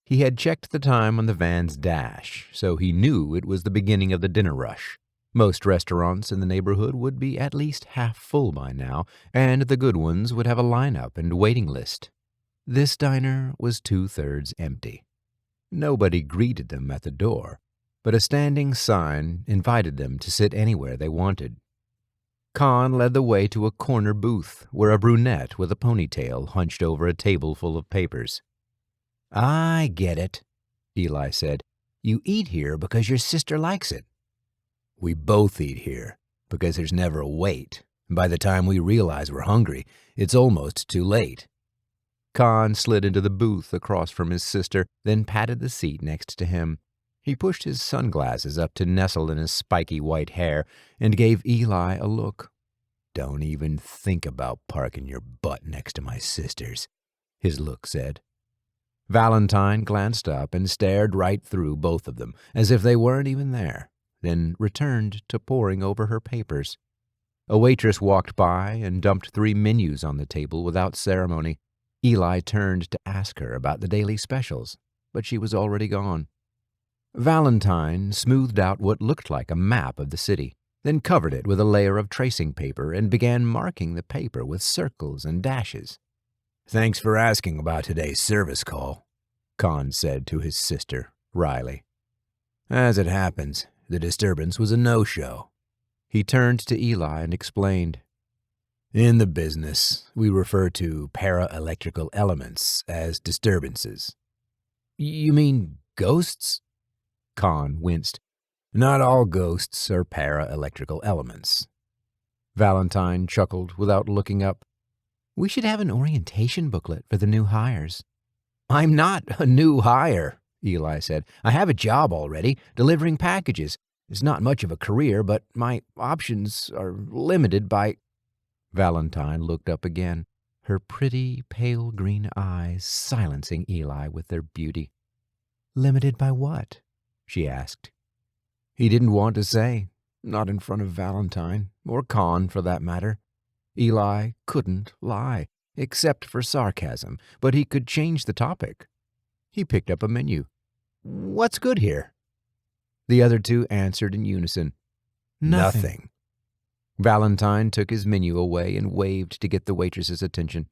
He had checked the time on the van's dash, so he knew it was the beginning of the dinner rush. Most restaurants in the neighborhood would be at least half full by now, and the good ones would have a lineup and waiting list. This diner was 2/3 empty. Nobody greeted them at the door, but a standing sign invited them to sit anywhere they wanted. Con led the way to a corner booth where a brunette with a ponytail hunched over a table full of papers. "I get it," Eli said. "You eat here because your sister likes it." "We both eat here because there's never a wait. By the time we realize we're hungry, it's almost too late." Con slid into the booth across from his sister, then patted the seat next to him. He pushed his sunglasses up to nestle in his spiky white hair and gave Eli a look. "Don't even think about parking your butt next to my sister's," his look said. Valentine glanced up and stared right through both of them, as if they weren't even there, then returned to poring over her papers. A waitress walked by and dumped 3 menus on the table without ceremony. Eli turned to ask her about the daily specials, but she was already gone. Valentine smoothed out what looked like a map of the city, then covered it with a layer of tracing paper and began marking the paper with circles and dashes. "Thanks for asking about today's service call," Con said to his sister, wryly. "As it happens, the disturbance was a no-show." He turned to Eli and explained. "In the business, we refer to para-electrical elements as disturbances." "You mean ghosts?" Con winced. "Not all ghosts are para-electrical elements." Valentine chuckled without looking up. "We should have an orientation booklet for the new hires." "I'm not a new hire," Eli said. "I have a job already, delivering packages. It's not much of a career, but my options are limited by—" Valentine looked up again, her pretty, pale green eyes silencing Eli with their beauty. "Limited by what?" she asked. He didn't want to say, not in front of Valentine, or Con for that matter. Eli couldn't lie, except for sarcasm, but he could change the topic. He picked up a menu. "What's good here?" The other two answered in unison. "Nothing." Valentine took his menu away and waved to get the waitress's attention.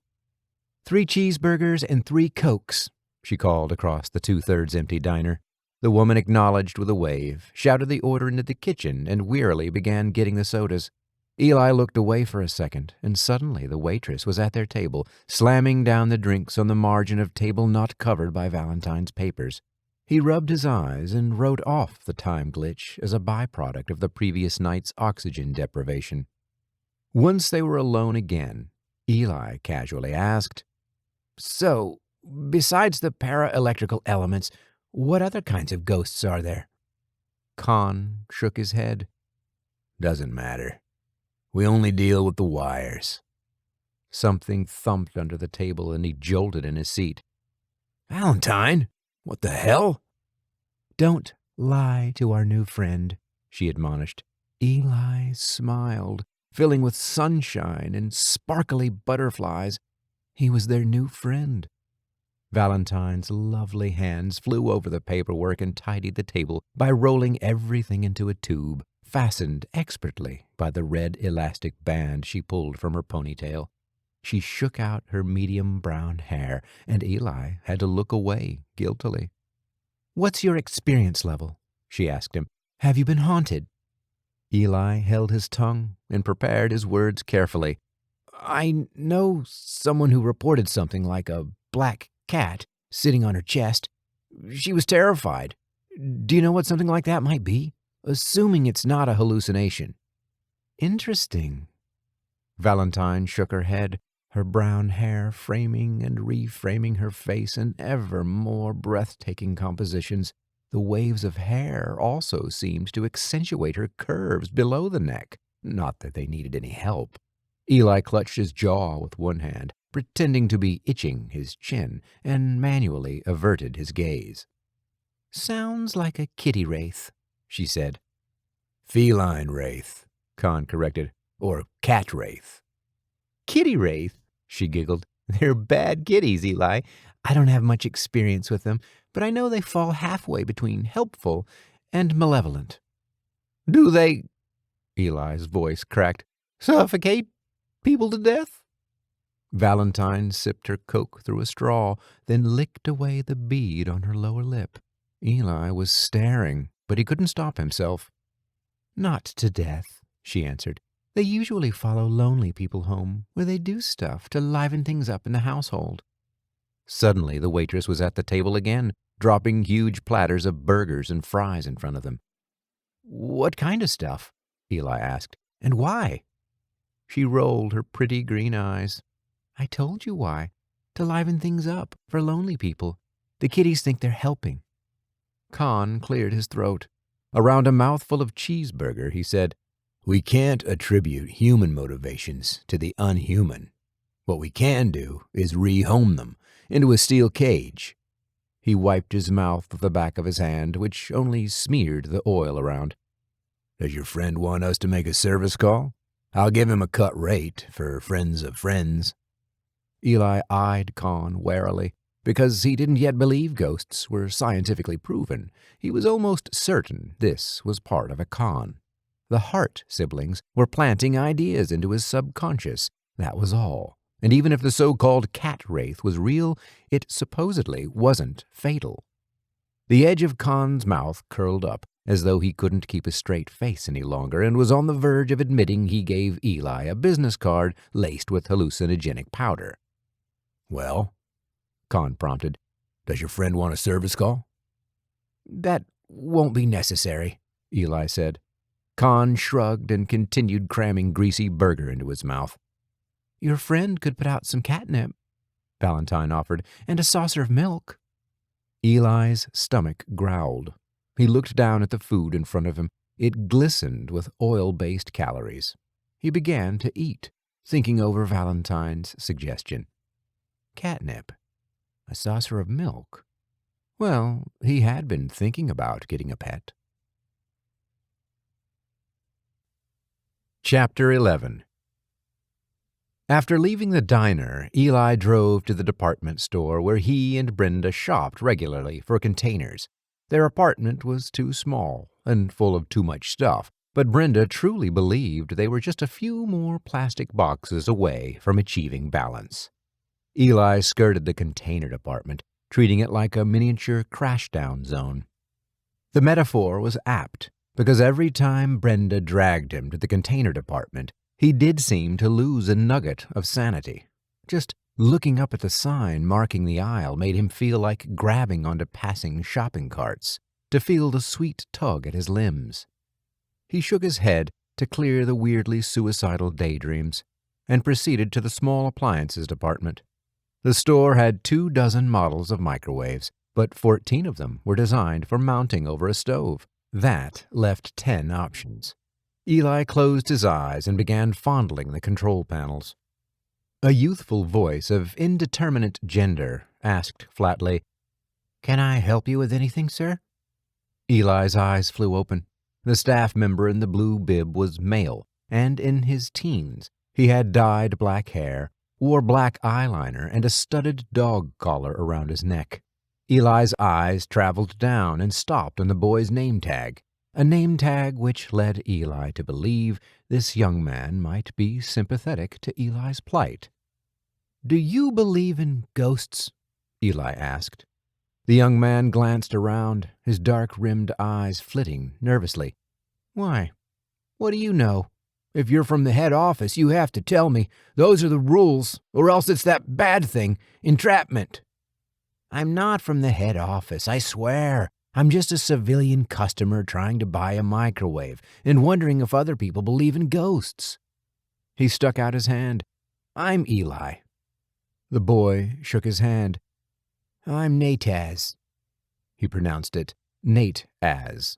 "3 cheeseburgers and 3 Cokes," she called across the 2/3 empty diner. The woman acknowledged with a wave, shouted the order into the kitchen, and wearily began getting the sodas. Eli looked away for a second, and suddenly the waitress was at their table, slamming down the drinks on the margin of table not covered by Valentine's papers. He rubbed his eyes and wrote off the time glitch as a byproduct of the previous night's oxygen deprivation. Once they were alone again, Eli casually asked, "So, besides the para-electrical elements, what other kinds of ghosts are there?" Con shook his head. "Doesn't matter. We only deal with the wires." Something thumped under the table and he jolted in his seat. "Valentine, what the hell?" "Don't lie to our new friend," she admonished. Eli smiled, filling with sunshine and sparkly butterflies. He was their new friend. Valentine's lovely hands flew over the paperwork and tidied the table by rolling everything into a tube, fastened expertly by the red elastic band she pulled from her ponytail. She shook out her medium brown hair, and Eli had to look away guiltily. "What's your experience level?" she asked him. "Have you been haunted?" Eli held his tongue and prepared his words carefully. "I know someone who reported something like a black cat sitting on her chest. She was terrified. Do you know what something like that might be? Assuming it's not a hallucination." "Interesting." Valentine shook her head, her brown hair framing and reframing her face in ever more breathtaking compositions. The waves of hair also seemed to accentuate her curves below the neck. Not that they needed any help. Eli clutched his jaw with one hand, pretending to be itching his chin, and manually averted his gaze. "Sounds like a kitty wraith," she said. "Feline wraith," Con corrected, "or cat wraith." "Kitty wraith," she giggled. "They're bad kitties, Eli. I don't have much experience with them, but I know they fall halfway between helpful and malevolent." "Do they," Eli's voice cracked, "suffocate people to death?" Valentine sipped her Coke through a straw, then licked away the bead on her lower lip. Eli was staring, but he couldn't stop himself. "Not to death," she answered. "They usually follow lonely people home, where they do stuff to liven things up in the household." Suddenly the waitress was at the table again, dropping huge platters of burgers and fries in front of them. "What kind of stuff?" Eli asked. "And why?" She rolled her pretty green eyes. "I told you why. To liven things up for lonely people. The kiddies think they're helping." Con cleared his throat. Around a mouthful of cheeseburger, he said, "We can't attribute human motivations to the unhuman. What we can do is rehome them into a steel cage." He wiped his mouth with the back of his hand, which only smeared the oil around. "Does your friend want us to make a service call? I'll give him a cut rate for friends of friends." Eli eyed Con warily. Because he didn't yet believe ghosts were scientifically proven, he was almost certain this was part of a con. The Hart siblings were planting ideas into his subconscious, that was all. And even if the so-called cat wraith was real, it supposedly wasn't fatal. The edge of Con's mouth curled up, as though he couldn't keep a straight face any longer, and was on the verge of admitting he gave Eli a business card laced with hallucinogenic powder. "Well?" Con prompted. "Does your friend want a service call?" "That won't be necessary," Eli said. Con shrugged and continued cramming greasy burger into his mouth. "Your friend could put out some catnip," Valentine offered, "and a saucer of milk." Eli's stomach growled. He looked down at the food in front of him. It glistened with oil-based calories. He began to eat, thinking over Valentine's suggestion. Catnip. A saucer of milk. Well, he had been thinking about getting a pet. Chapter 11. After leaving the diner, Eli drove to the department store where he and Brenda shopped regularly for containers. Their apartment was too small and full of too much stuff, but Brenda truly believed they were just a few more plastic boxes away from achieving balance. Eli skirted the container department, treating it like a miniature crashdown zone. The metaphor was apt, because every time Brenda dragged him to the container department, he did seem to lose a nugget of sanity. Just looking up at the sign marking the aisle made him feel like grabbing onto passing shopping carts, to feel the sweet tug at his limbs. He shook his head to clear the weirdly suicidal daydreams, and proceeded to the small appliances department. The store had 24 models of microwaves, but 14 of them were designed for mounting over a stove. That left 10 options. Eli closed his eyes and began fondling the control panels. A youthful voice of indeterminate gender asked flatly, "Can I help you with anything, sir?" Eli's eyes flew open. The staff member in the blue bib was male, and in his teens. He had dyed black hair, wore black eyeliner, and a studded dog collar around his neck. Eli's eyes traveled down and stopped on the boy's name tag, a name tag which led Eli to believe this young man might be sympathetic to Eli's plight. "Do you believe in ghosts?" Eli asked. The young man glanced around, his dark-rimmed eyes flitting nervously. "Why? What do you know? If you're from the head office, you have to tell me. Those are the rules, or else it's that bad thing, entrapment." "I'm not from the head office, I swear. I'm just a civilian customer trying to buy a microwave and wondering if other people believe in ghosts." He stuck out his hand. "I'm Eli." The boy shook his hand. "I'm Nataz." He pronounced it Nate-az.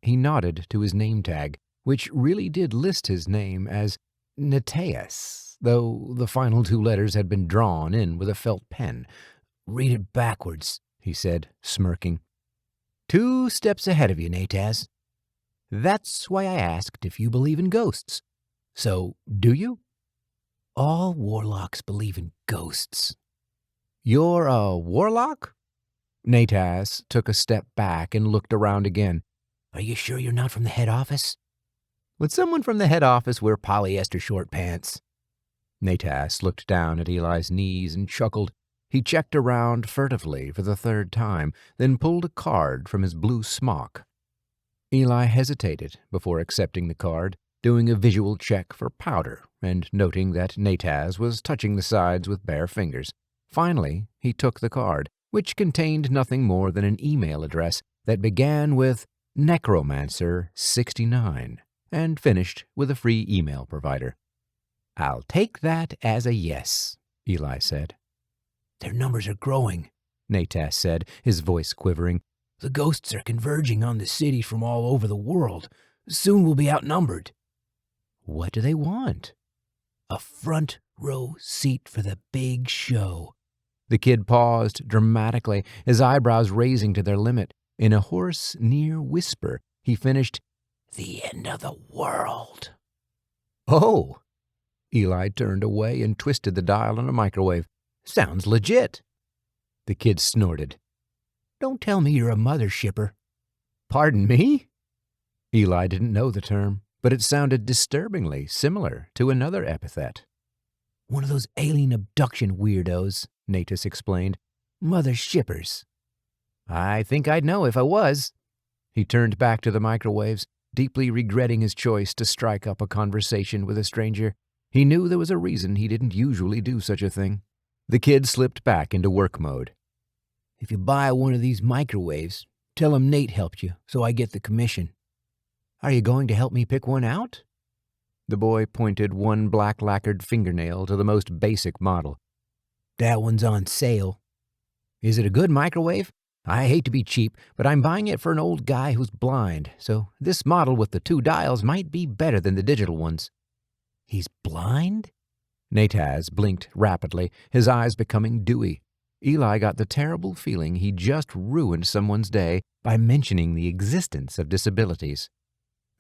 He nodded to his name tag, which really did list his name as Nateas, though the final 2 letters had been drawn in with a felt pen. "Read it backwards," he said, smirking. "2 steps ahead of you, Nataz. That's why I asked if you believe in ghosts. So, do you?" "All warlocks believe in ghosts." "You're a warlock?" Nataz took a step back and looked around again. "Are you sure you're not from the head office?" "Would someone from the head office wear polyester short pants?" Natas looked down at Eli's knees and chuckled. He checked around furtively for the third time, then pulled a card from his blue smock. Eli hesitated before accepting the card, doing a visual check for powder and noting that Natas was touching the sides with bare fingers. Finally, he took the card, which contained nothing more than an email address that began with necromancer 69 and finished with a free email provider. "I'll take that as a yes," Eli said. "Their numbers are growing," Natas said, his voice quivering. "The ghosts are converging on the city from all over the world. Soon we'll be outnumbered." "What do they want?" "A front row seat for the big show." The kid paused dramatically, his eyebrows raising to their limit. In a hoarse, near whisper, he finished, "The end of the world." "Oh!" Eli turned away and twisted the dial on a microwave. "Sounds legit." The kid snorted. "Don't tell me you're a mother shipper." "Pardon me?" Eli didn't know the term, but it sounded disturbingly similar to another epithet. "One of those alien abduction weirdos," Natas explained. "Mother shippers." "I think I'd know if I was." He turned back to the microwaves, deeply regretting his choice to strike up a conversation with a stranger. He knew there was a reason he didn't usually do such a thing. The kid slipped back into work mode. "If you buy one of these microwaves, tell him Nate helped you so I get the commission." "Are you going to help me pick one out?" The boy pointed one black lacquered fingernail to the most basic model. "That one's on sale." "Is it a good microwave? I hate to be cheap, but I'm buying it for an old guy who's blind, so this model with the 2 dials might be better than the digital ones." "He's blind?" Natas blinked rapidly, his eyes becoming dewy. Eli got the terrible feeling he'd just ruined someone's day by mentioning the existence of disabilities.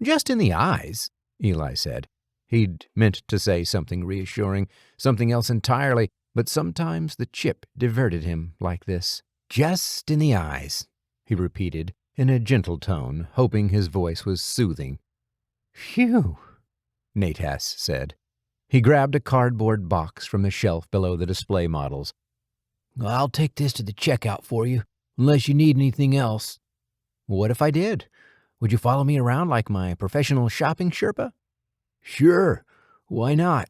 "Just in the eyes," Eli said. He'd meant to say something reassuring, something else entirely, but sometimes the chip diverted him like this. "Just in the eyes," he repeated in a gentle tone, hoping his voice was soothing. "Phew," Natas said. He grabbed a cardboard box from the shelf below the display models. "I'll take this to the checkout for you, unless you need anything else." "What if I did? Would you follow me around like my professional shopping Sherpa?" "Sure, why not?"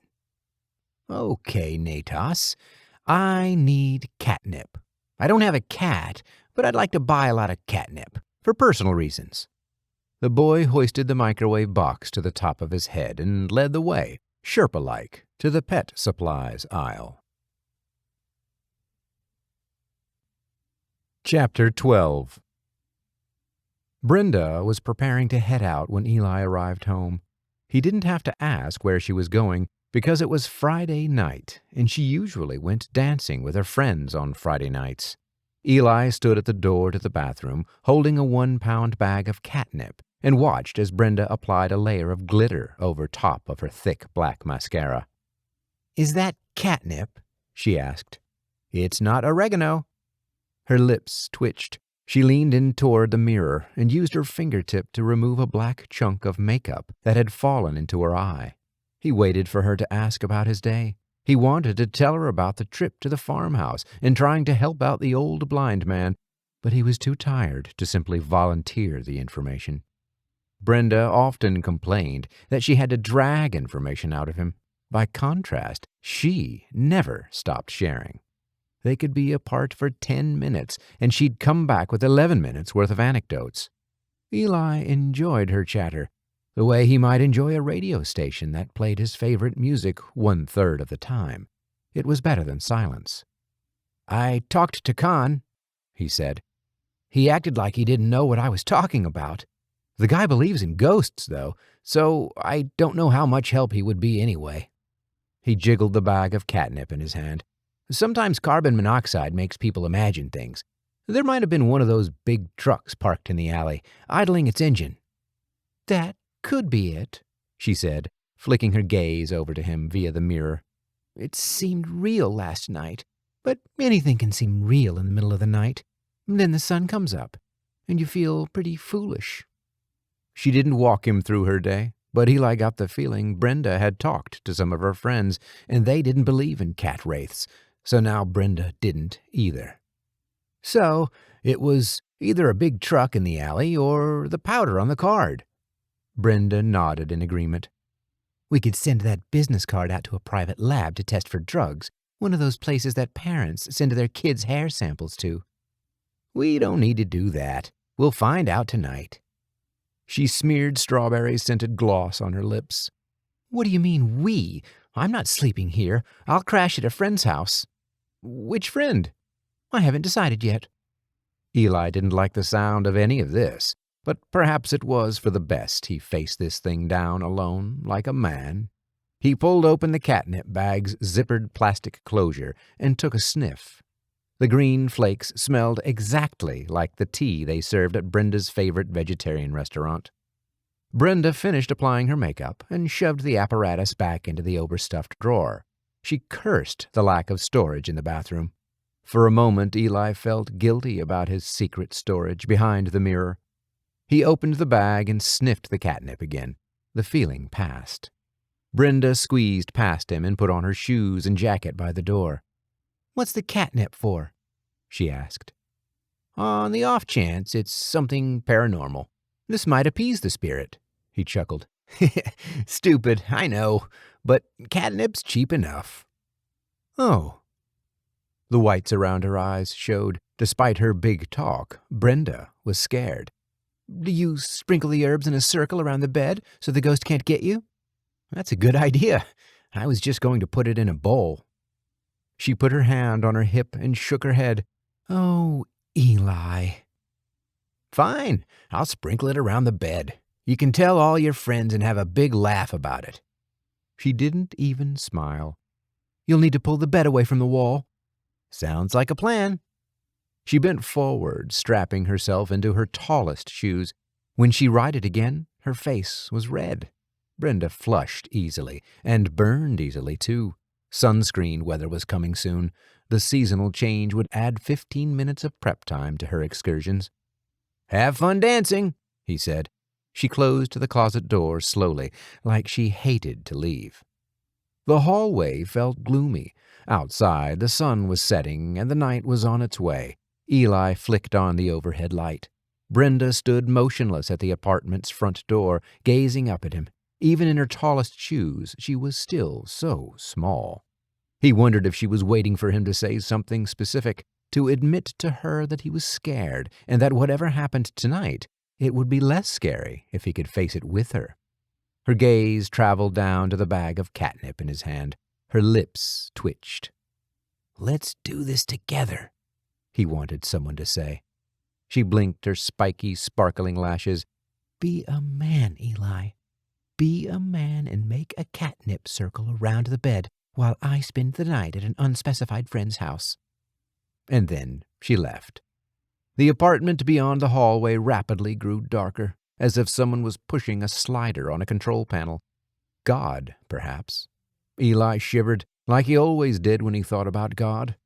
"Okay, Natas. I need catnip. I don't have a cat, but I'd like to buy a lot of catnip, for personal reasons." The boy hoisted the microwave box to the top of his head and led the way, Sherpa-like, to the pet supplies aisle. Chapter 12. Brenda was preparing to head out when Eli arrived home. He didn't have to ask where she was going because it was Friday night, and she usually went dancing with her friends on Friday nights. Eli stood at the door to the bathroom, holding a 1-pound bag of catnip, and watched as Brenda applied a layer of glitter over top of her thick black mascara. "Is that catnip?" she asked. "It's not oregano." Her lips twitched. She leaned in toward the mirror and used her fingertip to remove a black chunk of makeup that had fallen into her eye. He waited for her to ask about his day. He wanted to tell her about the trip to the farmhouse and trying to help out the old blind man, but he was too tired to simply volunteer the information. Brenda often complained that she had to drag information out of him. By contrast, she never stopped sharing. They could be apart for 10 minutes, and she'd come back with 11 minutes worth of anecdotes. Eli enjoyed her chatter, the way he might enjoy a radio station that played his favorite music 1/3 of the time. It was better than silence. "I talked to Khan," he said. "He acted like he didn't know what I was talking about. The guy believes in ghosts, though, so I don't know how much help he would be anyway." He jiggled the bag of catnip in his hand. "Sometimes carbon monoxide makes people imagine things. There might have been one of those big trucks parked in the alley, idling its engine." "That could be it," she said, flicking her gaze over to him via the mirror. "It seemed real last night, but anything can seem real in the middle of the night. Then the sun comes up, and you feel pretty foolish." She didn't walk him through her day, But Eli got the feeling Brenda had talked to some of her friends, and they didn't believe in cat wraiths, so now Brenda didn't either. So it was either a big truck in the alley or the powder on the card. Brenda nodded in agreement. We could send that business card out to a private lab to test for drugs, one of those places that parents send their kids' hair samples to. We don't need to do that. We'll find out tonight. She smeared strawberry-scented gloss on her lips. What do you mean, we? I'm not sleeping here. I'll crash at a friend's house. Which friend? I haven't decided yet. Eli didn't like the sound of any of this, but perhaps it was for the best he faced this thing down alone, like a man. He pulled open the catnip bag's zippered plastic closure and took a sniff. The green flakes smelled exactly like the tea they served at Brenda's favorite vegetarian restaurant. Brenda finished applying her makeup and shoved the apparatus back into the overstuffed drawer. She cursed the lack of storage in the bathroom. For a moment, Eli felt guilty about his secret storage behind the mirror. He opened the bag and sniffed the catnip again. The feeling passed. Brenda squeezed past him and put on her shoes and jacket by the door. What's the catnip for? She asked. On the off chance it's something paranormal. This might appease the spirit, he chuckled. Stupid, I know, but catnip's cheap enough. Oh. The whites around her eyes showed. Despite her big talk, Brenda was scared. Do you sprinkle the herbs in a circle around the bed so the ghost can't get you? That's a good idea. I was just going to put it in a bowl. She put her hand on her hip and shook her head. Oh, Eli. Fine, I'll sprinkle it around the bed. You can tell all your friends and have a big laugh about it. She didn't even smile. You'll need to pull the bed away from the wall. Sounds like a plan. She bent forward, strapping herself into her tallest shoes. When she righted again, her face was red. Brenda flushed easily, and burned easily, too. Sunscreen weather was coming soon. The seasonal change would add 15 minutes of prep time to her excursions. Have fun dancing, he said. She closed the closet door slowly, like she hated to leave. The hallway felt gloomy. Outside, the sun was setting, and the night was on its way. Eli flicked on the overhead light. Brenda stood motionless at the apartment's front door, gazing up at him. Even in her tallest shoes, she was still so small. He wondered if she was waiting for him to say something specific, to admit to her that he was scared, and that whatever happened tonight, it would be less scary if he could face it with her. Her gaze traveled down to the bag of catnip in his hand. Her lips twitched. Let's do this together, he wanted someone to say. She blinked her spiky, sparkling lashes. Be a man, Eli. Be a man and make a catnip circle around the bed while I spend the night at an unspecified friend's house. And then she left. The apartment beyond the hallway rapidly grew darker, as if someone was pushing a slider on a control panel. God, perhaps. Eli shivered, like he always did when he thought about God.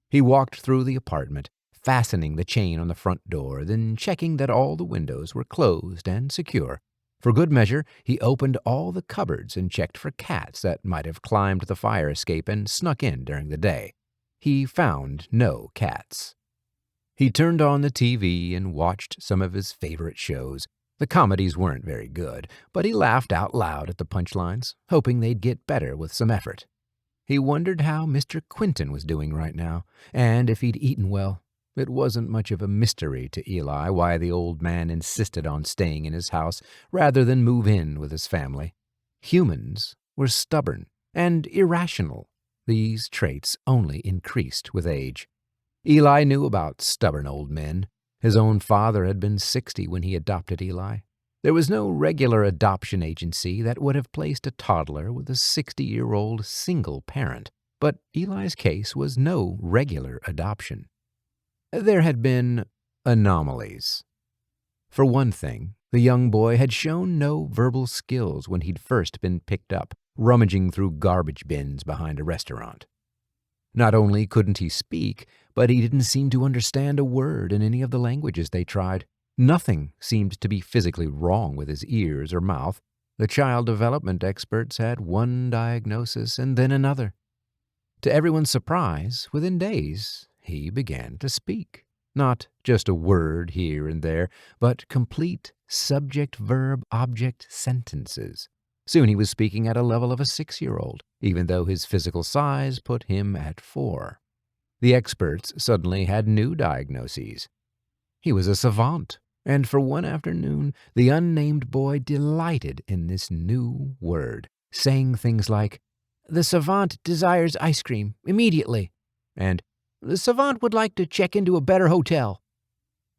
He walked through the apartment, fastening the chain on the front door, then checking that all the windows were closed and secure. For good measure, he opened all the cupboards and checked for cats that might have climbed the fire escape and snuck in during the day. He found no cats. He turned on the TV and watched some of his favorite shows. The comedies weren't very good, but he laughed out loud at the punchlines, hoping they'd get better with some effort. He wondered how Mr. Quentin was doing right now, and if he'd eaten well. It wasn't much of a mystery to Eli why the old man insisted on staying in his house rather than move in with his family. Humans were stubborn and irrational. These traits only increased with age. Eli knew about stubborn old men. His own father had been 60 when he adopted Eli. There was no regular adoption agency that would have placed a toddler with a 60-year-old single parent, but Eli's case was no regular adoption. There had been anomalies. For one thing, the young boy had shown no verbal skills when he'd first been picked up, rummaging through garbage bins behind a restaurant. Not only couldn't he speak, but he didn't seem to understand a word in any of the languages they tried. Nothing seemed to be physically wrong with his ears or mouth. The child development experts had one diagnosis and then another. To everyone's surprise, within days, he began to speak. Not just a word here and there, but complete subject-verb-object sentences. Soon he was speaking at a level of a 6-year-old, even though his physical size put him at 4. The experts suddenly had new diagnoses. He was a savant, and for one afternoon the unnamed boy delighted in this new word, saying things like, "The savant desires ice cream, immediately," and "The savant would like to check into a better hotel."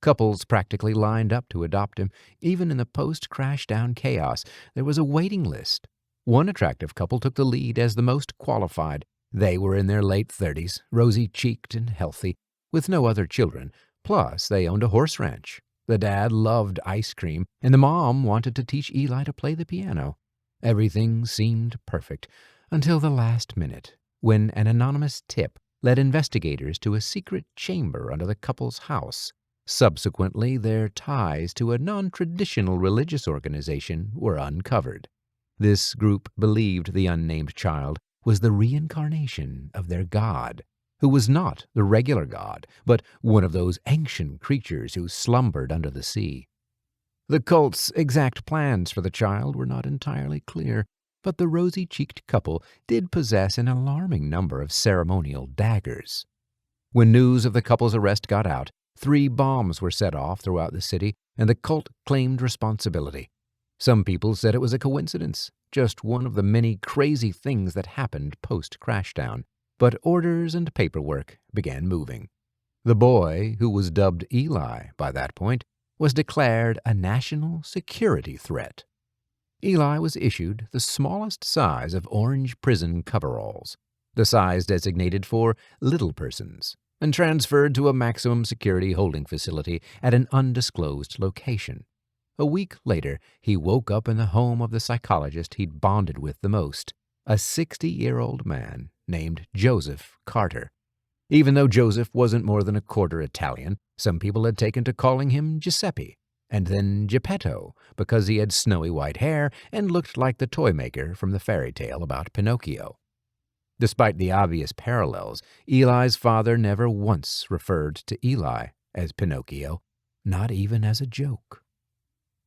Couples practically lined up to adopt him. Even in the post-crash-down chaos, there was a waiting list. One attractive couple took the lead as the most qualified. They were in their late 30s, rosy-cheeked and healthy, with no other children. Plus, they owned a horse ranch. The dad loved ice cream, and the mom wanted to teach Eli to play the piano. Everything seemed perfect, until the last minute, when an anonymous tip led investigators to a secret chamber under the couple's house. Subsequently, their ties to a non-traditional religious organization were uncovered. This group believed the unnamed child was the reincarnation of their god, who was not the regular god, but one of those ancient creatures who slumbered under the sea. The cult's exact plans for the child were not entirely clear, but the rosy-cheeked couple did possess an alarming number of ceremonial daggers. When news of the couple's arrest got out, 3 bombs were set off throughout the city, and the cult claimed responsibility. Some people said it was a coincidence, just one of the many crazy things that happened post-crashdown, but orders and paperwork began moving. The boy, who was dubbed Eli by that point, was declared a national security threat. Eli was issued the smallest size of orange prison coveralls, the size designated for little persons, and transferred to a maximum security holding facility at an undisclosed location. A week later, he woke up in the home of the psychologist he'd bonded with the most, a 60-year-old man named Joseph Carter. Even though Joseph wasn't more than a quarter Italian, some people had taken to calling him Giuseppe, and then Geppetto, because he had snowy white hair and looked like the toy maker from the fairy tale about Pinocchio. Despite the obvious parallels, Eli's father never once referred to Eli as Pinocchio, not even as a joke.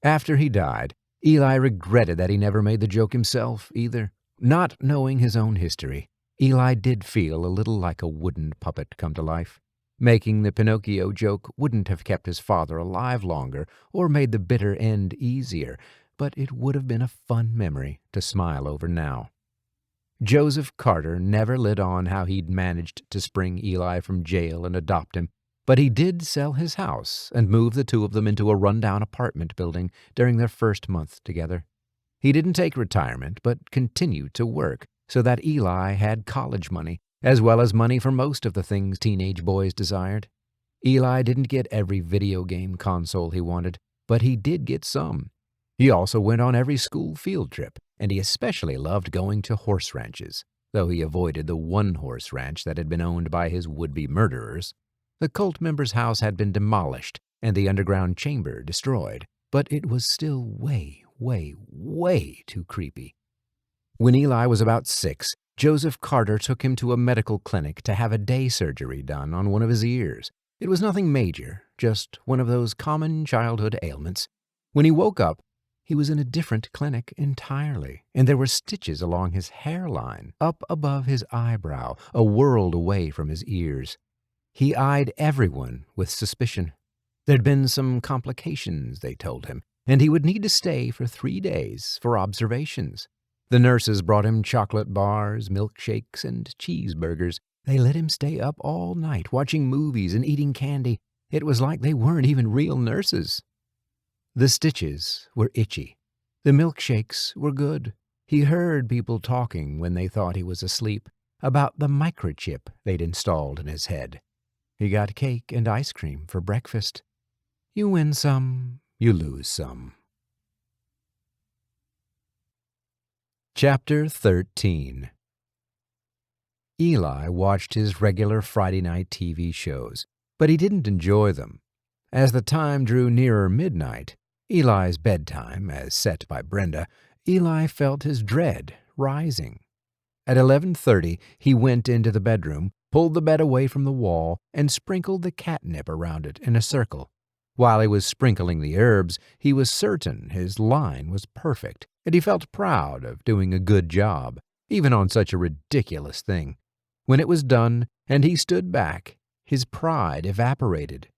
After he died, Eli regretted that he never made the joke himself either. Not knowing his own history, Eli did feel a little like a wooden puppet come to life. Making the Pinocchio joke wouldn't have kept his father alive longer or made the bitter end easier, but it would have been a fun memory to smile over now. Joseph Carter never lit on how he'd managed to spring Eli from jail and adopt him, but he did sell his house and move the two of them into a rundown apartment building during their first month together. He didn't take retirement, but continued to work so that Eli had college money, as well as money for most of the things teenage boys desired. Eli didn't get every video game console he wanted, but he did get some. He also went on every school field trip, and he especially loved going to horse ranches, though he avoided the one horse ranch that had been owned by his would-be murderers. The cult member's house had been demolished and the underground chamber destroyed, but it was still way, way too creepy. When Eli was about 6, Joseph Carter took him to a medical clinic to have a day surgery done on one of his ears. It was nothing major, just one of those common childhood ailments. When he woke up, he was in a different clinic entirely, and there were stitches along his hairline, up above his eyebrow, a world away from his ears. He eyed everyone with suspicion. There'd been some complications, they told him, and he would need to stay for 3 days for observations. The nurses brought him chocolate bars, milkshakes, and cheeseburgers. They let him stay up all night watching movies and eating candy. It was like they weren't even real nurses. The stitches were itchy. The milkshakes were good. He heard people talking when they thought he was asleep about the microchip they'd installed in his head. He got cake and ice cream for breakfast. You win some, you lose some. Chapter 13. Eli watched his regular Friday night TV shows, but he didn't enjoy them. As the time drew nearer midnight, Eli's bedtime, as set by Brenda, Eli felt his dread rising. At 11:30, he went into the bedroom, pulled the bed away from the wall, and sprinkled the catnip around it in a circle. While he was sprinkling the herbs, he was certain his line was perfect, and he felt proud of doing a good job, even on such a ridiculous thing. When it was done, and he stood back, his pride evaporated.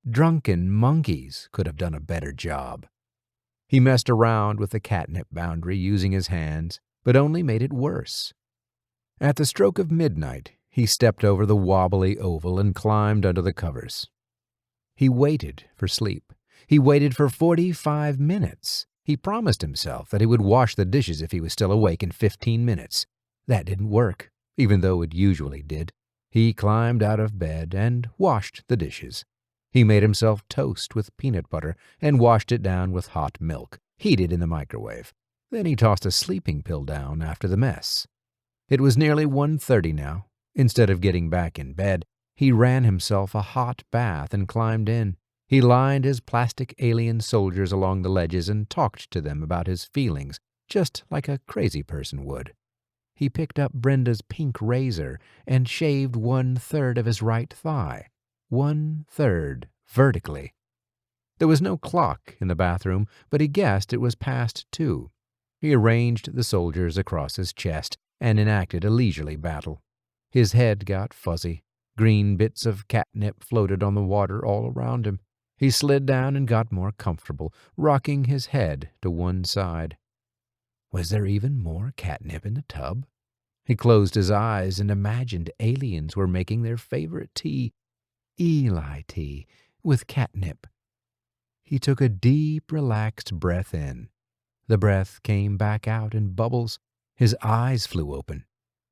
Drunken monkeys could have done a better job. He messed around with the catnip boundary using his hands, but only made it worse. At the stroke of midnight, he stepped over the wobbly oval and climbed under the covers. He waited for sleep. He waited for 45 minutes. He promised himself that he would wash the dishes if he was still awake in 15 minutes. That didn't work, even though it usually did. He climbed out of bed and washed the dishes. He made himself toast with peanut butter and washed it down with hot milk, heated in the microwave. Then he tossed a sleeping pill down after the mess. It was nearly 1:30 now. Instead of getting back in bed, he ran himself a hot bath and climbed in. He lined his plastic alien soldiers along the ledges and talked to them about his feelings, just like a crazy person would. He picked up Brenda's pink razor and shaved 1/3 of his right thigh, 1/3 vertically. There was no clock in the bathroom, but he guessed it was past 2. He arranged the soldiers across his chest and enacted a leisurely battle. His head got fuzzy. Green bits of catnip floated on the water all around him. He slid down and got more comfortable, rocking his head to one side. Was there even more catnip in the tub? He closed his eyes and imagined aliens were making their favorite tea, Eli tea, with catnip. He took a deep, relaxed breath in. The breath came back out in bubbles. His eyes flew open.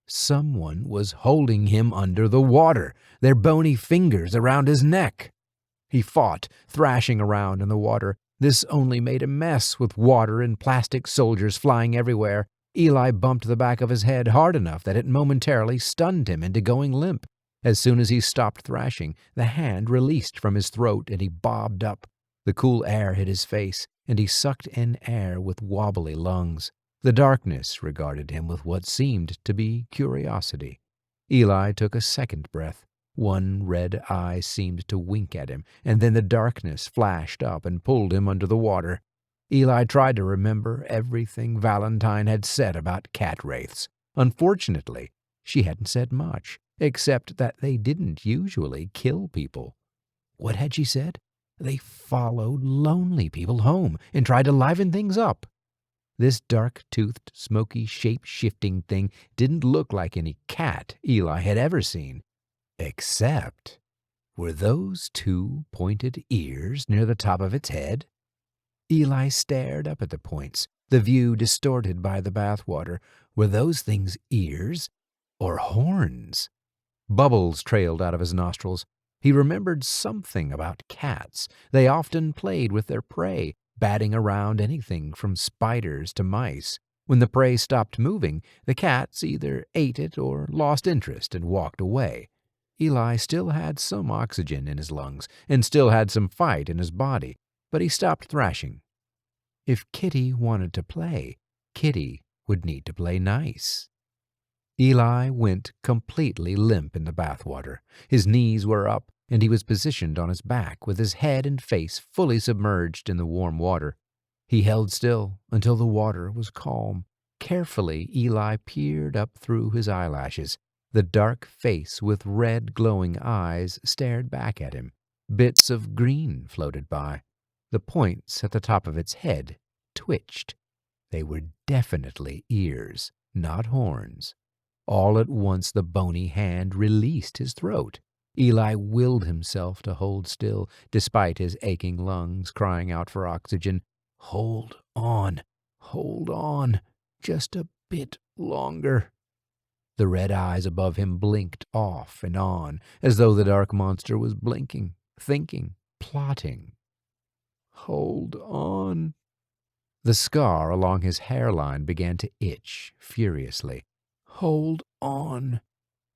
Someone was holding him under the water, their bony fingers around his neck. He fought, thrashing around in the water. This only made a mess, with water and plastic soldiers flying everywhere. Eli bumped the back of his head hard enough that it momentarily stunned him into going limp. As soon as he stopped thrashing, the hand released from his throat and he bobbed up. The cool air hit his face, and he sucked in air with wobbly lungs. The darkness regarded him with what seemed to be curiosity. Eli took a second breath. One red eye seemed to wink at him, and then the darkness flashed up and pulled him under the water. Eli tried to remember everything Valentine had said about cat wraiths. Unfortunately, she hadn't said much, except that they didn't usually kill people. What had she said? They followed lonely people home and tried to liven things up. This dark-toothed, smoky, shape-shifting thing didn't look like any cat Eli had ever seen. Except, were those 2 pointed ears near the top of its head? Eli stared up at the points, the view distorted by the bathwater. Were those things ears or horns? Bubbles trailed out of his nostrils. He remembered something about cats. They often played with their prey, batting around anything from spiders to mice. When the prey stopped moving, the cats either ate it or lost interest and walked away. Eli still had some oxygen in his lungs and still had some fight in his body, but he stopped thrashing. If Kitty wanted to play, Kitty would need to play nice. Eli went completely limp in the bathwater. His knees were up, and he was positioned on his back with his head and face fully submerged in the warm water. He held still until the water was calm. Carefully, Eli peered up through his eyelashes. The dark face with red glowing eyes stared back at him. Bits of green floated by. The points at the top of its head twitched. They were definitely ears, not horns. All at once the bony hand released his throat. Eli willed himself to hold still, despite his aching lungs crying out for oxygen. Hold on, just a bit longer. The red eyes above him blinked off and on, as though the dark monster was blinking, thinking, plotting. Hold on. The scar along his hairline began to itch furiously. Hold on.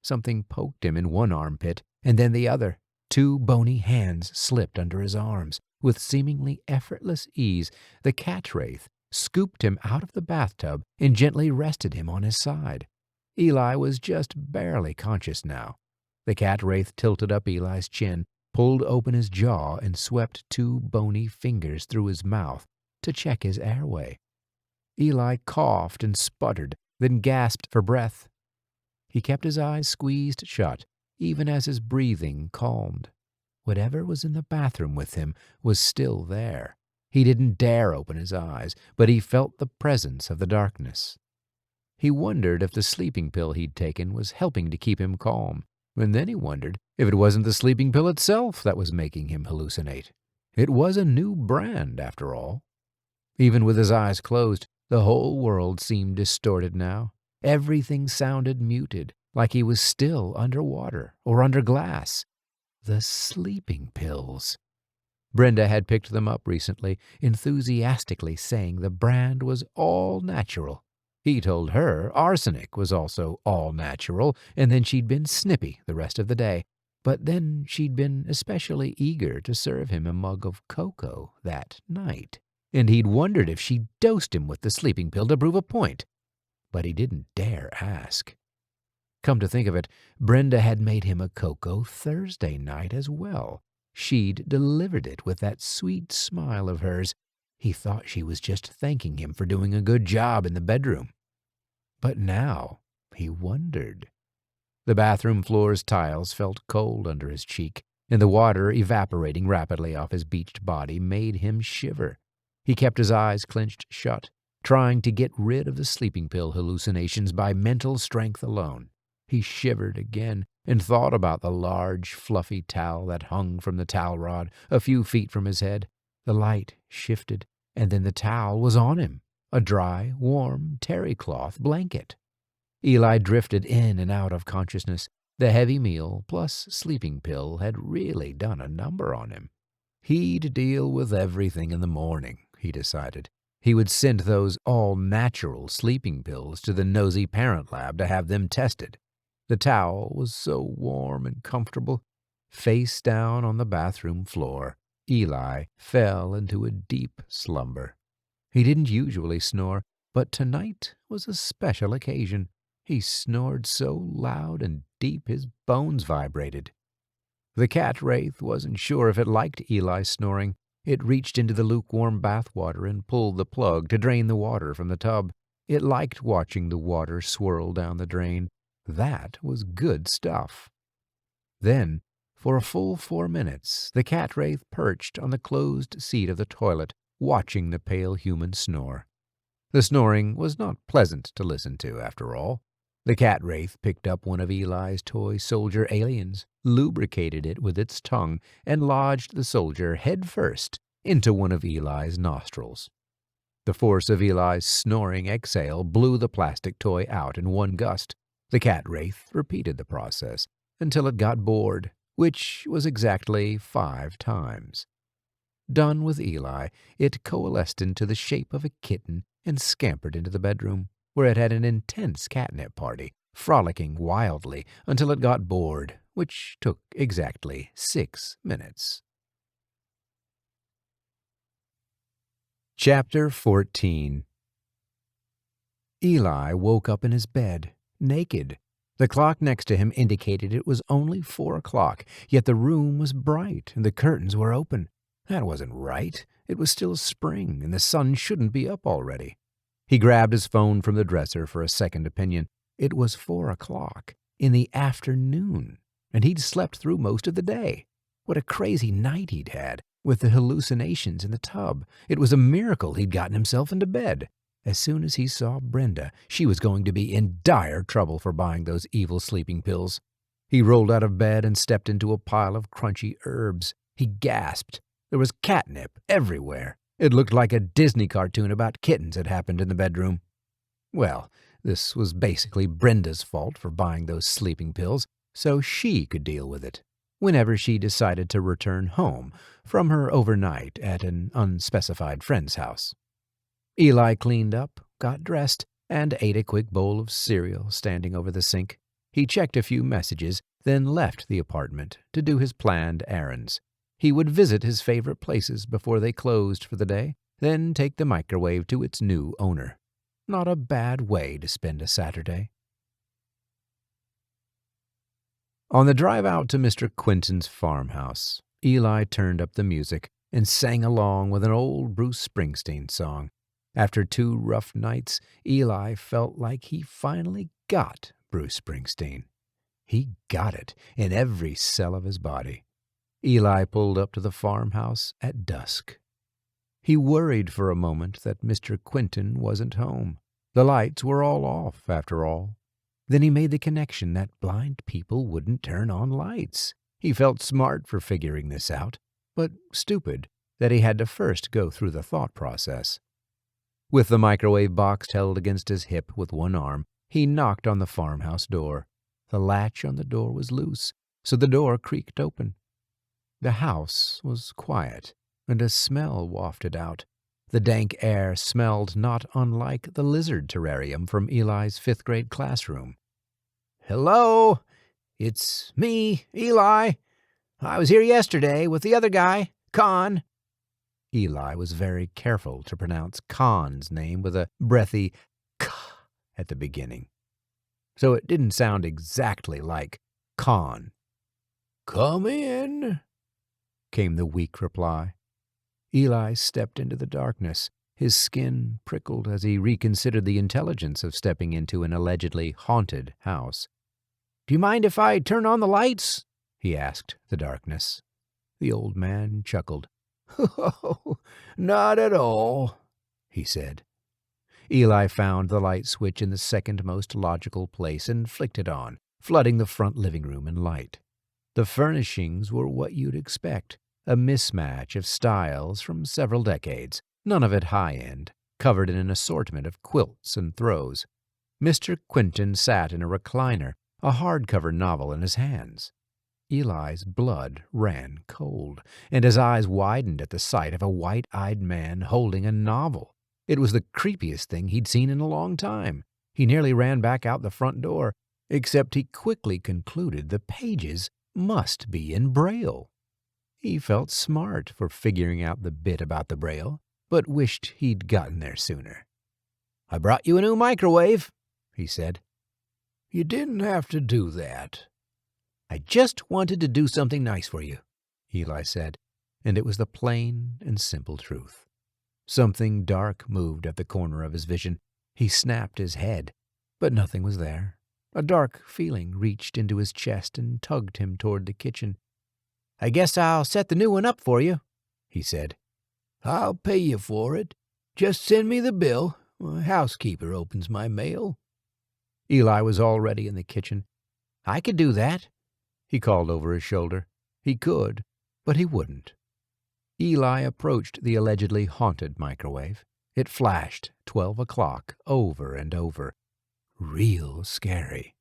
Something poked him in one armpit, and then the other. 2 bony hands slipped under his arms. With seemingly effortless ease, the cat wraith scooped him out of the bathtub, and gently rested him on his side. Eli was just barely conscious now. The cat wraith tilted up Eli's chin, pulled open his jaw, and swept 2 bony fingers through his mouth to check his airway. Eli coughed and sputtered, then gasped for breath. He kept his eyes squeezed shut, even as his breathing calmed. Whatever was in the bathroom with him was still there. He didn't dare open his eyes, but he felt the presence of the darkness. He wondered if the sleeping pill he'd taken was helping to keep him calm, and then he wondered if it wasn't the sleeping pill itself that was making him hallucinate. It was a new brand, after all. Even with his eyes closed, the whole world seemed distorted now. Everything sounded muted, like he was still underwater or under glass. The sleeping pills. Brenda had picked them up recently, enthusiastically saying the brand was all natural. He told her arsenic was also all natural, and then she'd been snippy the rest of the day. But then she'd been especially eager to serve him a mug of cocoa that night, and he'd wondered if she dosed him with the sleeping pill to prove a point. But he didn't dare ask. Come to think of it, Brenda had made him a cocoa Thursday night as well. She'd delivered it with that sweet smile of hers. He thought she was just thanking him for doing a good job in the bedroom. But now he wondered. The bathroom floor's tiles felt cold under his cheek, and the water evaporating rapidly off his beached body made him shiver. He kept his eyes clenched shut, trying to get rid of the sleeping pill hallucinations by mental strength alone. He shivered again and thought about the large, fluffy towel that hung from the towel rod a few feet from his head. The light shifted, and then the towel was on him, a dry, warm terry cloth blanket. Eli drifted in and out of consciousness. The heavy meal plus sleeping pill had really done a number on him. He'd deal with everything in the morning, he decided. He would send those all-natural sleeping pills to the nosy parent lab to have them tested. The towel was so warm and comfortable. Face down on the bathroom floor, Eli fell into a deep slumber. He didn't usually snore, but tonight was a special occasion. He snored so loud and deep his bones vibrated. The cat wraith wasn't sure if it liked Eli's snoring. It reached into the lukewarm bath water and pulled the plug to drain the water from the tub. It liked watching the water swirl down the drain. That was good stuff. Then, for a full 4 minutes, the cat wraith perched on the closed seat of the toilet, watching the pale human snore. The snoring was not pleasant to listen to, after all. The cat wraith picked up one of Eli's toy soldier aliens, lubricated it with its tongue, and lodged the soldier head first into one of Eli's nostrils. The force of Eli's snoring exhale blew the plastic toy out in one gust. The cat wraith repeated the process until it got bored, which was exactly 5 times. Done with Eli, it coalesced into the shape of a kitten and scampered into the bedroom, where it had an intense catnip party, frolicking wildly until it got bored, which took exactly 6 minutes. Chapter 14. Eli woke up in his bed, naked. The clock next to him indicated it was only 4 o'clock, yet the room was bright and the curtains were open. That wasn't right. It was still spring, and the sun shouldn't be up already. He grabbed his phone from the dresser for a second opinion. It was 4 o'clock in the afternoon, and he'd slept through most of the day. What a crazy night he'd had, with the hallucinations in the tub. It was a miracle he'd gotten himself into bed. As soon as he saw Brenda, she was going to be in dire trouble for buying those evil sleeping pills. He rolled out of bed and stepped into a pile of crunchy herbs. He gasped. There was catnip everywhere. It looked like a Disney cartoon about kittens had happened in the bedroom. Well, this was basically Brenda's fault for buying those sleeping pills, so she could deal with it whenever she decided to return home from her overnight at an unspecified friend's house. Eli cleaned up, got dressed, and ate a quick bowl of cereal standing over the sink. He checked a few messages, then left the apartment to do his planned errands. He would visit his favorite places before they closed for the day, then take the microwave to its new owner. Not a bad way to spend a Saturday. On the drive out to Mr. Quinton's farmhouse, Eli turned up the music and sang along with an old Bruce Springsteen song. After 2 rough nights, Eli felt like he finally got Bruce Springsteen. He got it in every cell of his body. Eli pulled up to the farmhouse at dusk. He worried for a moment that Mr. Quinton wasn't home. The lights were all off, after all. Then he made the connection that blind people wouldn't turn on lights. He felt smart for figuring this out, but stupid that he had to first go through the thought process. With the microwave box held against his hip with one arm, he knocked on the farmhouse door. The latch on the door was loose, so the door creaked open. The house was quiet, and a smell wafted out. The dank air smelled not unlike the lizard terrarium from Eli's 5th grade classroom. "Hello, it's me, Eli. I was here yesterday with the other guy, Con." Eli was very careful to pronounce Con's name with a breathy k at the beginning, so it didn't sound exactly like Con. "Come in," came the weak reply. Eli stepped into the darkness. His skin prickled as he reconsidered the intelligence of stepping into an allegedly haunted house. "Do you mind if I turn on the lights?" he asked the darkness. The old man chuckled. "Oh, not at all," he said. Eli found the light switch in the second most logical place and flicked it on, flooding the front living room in light. The furnishings were what you'd expect, a mismatch of styles from several decades, none of it high-end, covered in an assortment of quilts and throws. Mr. Quinton sat in a recliner, a hardcover novel in his hands. Eli's blood ran cold, and his eyes widened at the sight of a white-eyed man holding a novel. It was the creepiest thing he'd seen in a long time. He nearly ran back out the front door, except he quickly concluded the pages must be in Braille. He felt smart for figuring out the bit about the Braille, but wished he'd gotten there sooner. "I brought you a new microwave," he said. "You didn't have to do that." "I just wanted to do something nice for you," Eli said, and it was the plain and simple truth. Something dark moved at the corner of his vision. He snapped his head, but nothing was there. A dark feeling reached into his chest and tugged him toward the kitchen. "I guess I'll set the new one up for you," he said. "I'll pay you for it. Just send me the bill. A housekeeper opens my mail." Eli was already in the kitchen. "I could do that," he called over his shoulder. He could, but he wouldn't. Eli approached the allegedly haunted microwave. It flashed 12 o'clock over and over. Real scary.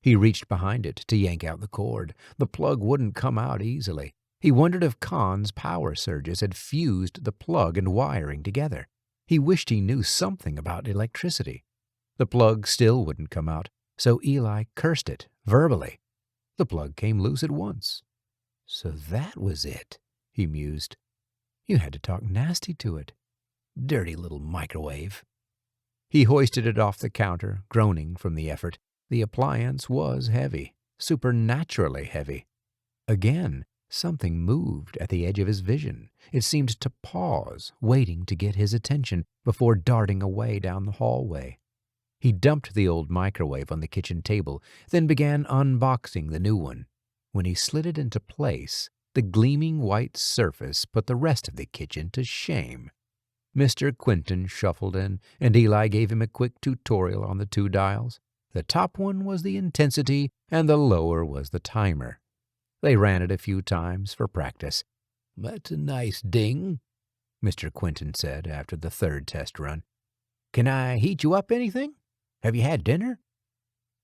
He reached behind it to yank out the cord. The plug wouldn't come out easily. He wondered if Con's power surges had fused the plug and wiring together. He wished he knew something about electricity. The plug still wouldn't come out, so Eli cursed it verbally. The plug came loose at once. So that was it, he mused. You had to talk nasty to it. Dirty little microwave. He hoisted it off the counter, groaning from the effort. The appliance was heavy, supernaturally heavy. Again, something moved at the edge of his vision. It seemed to pause, waiting to get his attention before darting away down the hallway. He dumped the old microwave on the kitchen table, then began unboxing the new one. When he slid it into place, the gleaming white surface put the rest of the kitchen to shame. Mr. Quinton shuffled in, and Eli gave him a quick tutorial on the 2 dials. The top one was the intensity, and the lower was the timer. They ran it a few times for practice. "That's a nice ding," Mr. Quinton said after the 3rd test run. "Can I heat you up anything? Have you had dinner?"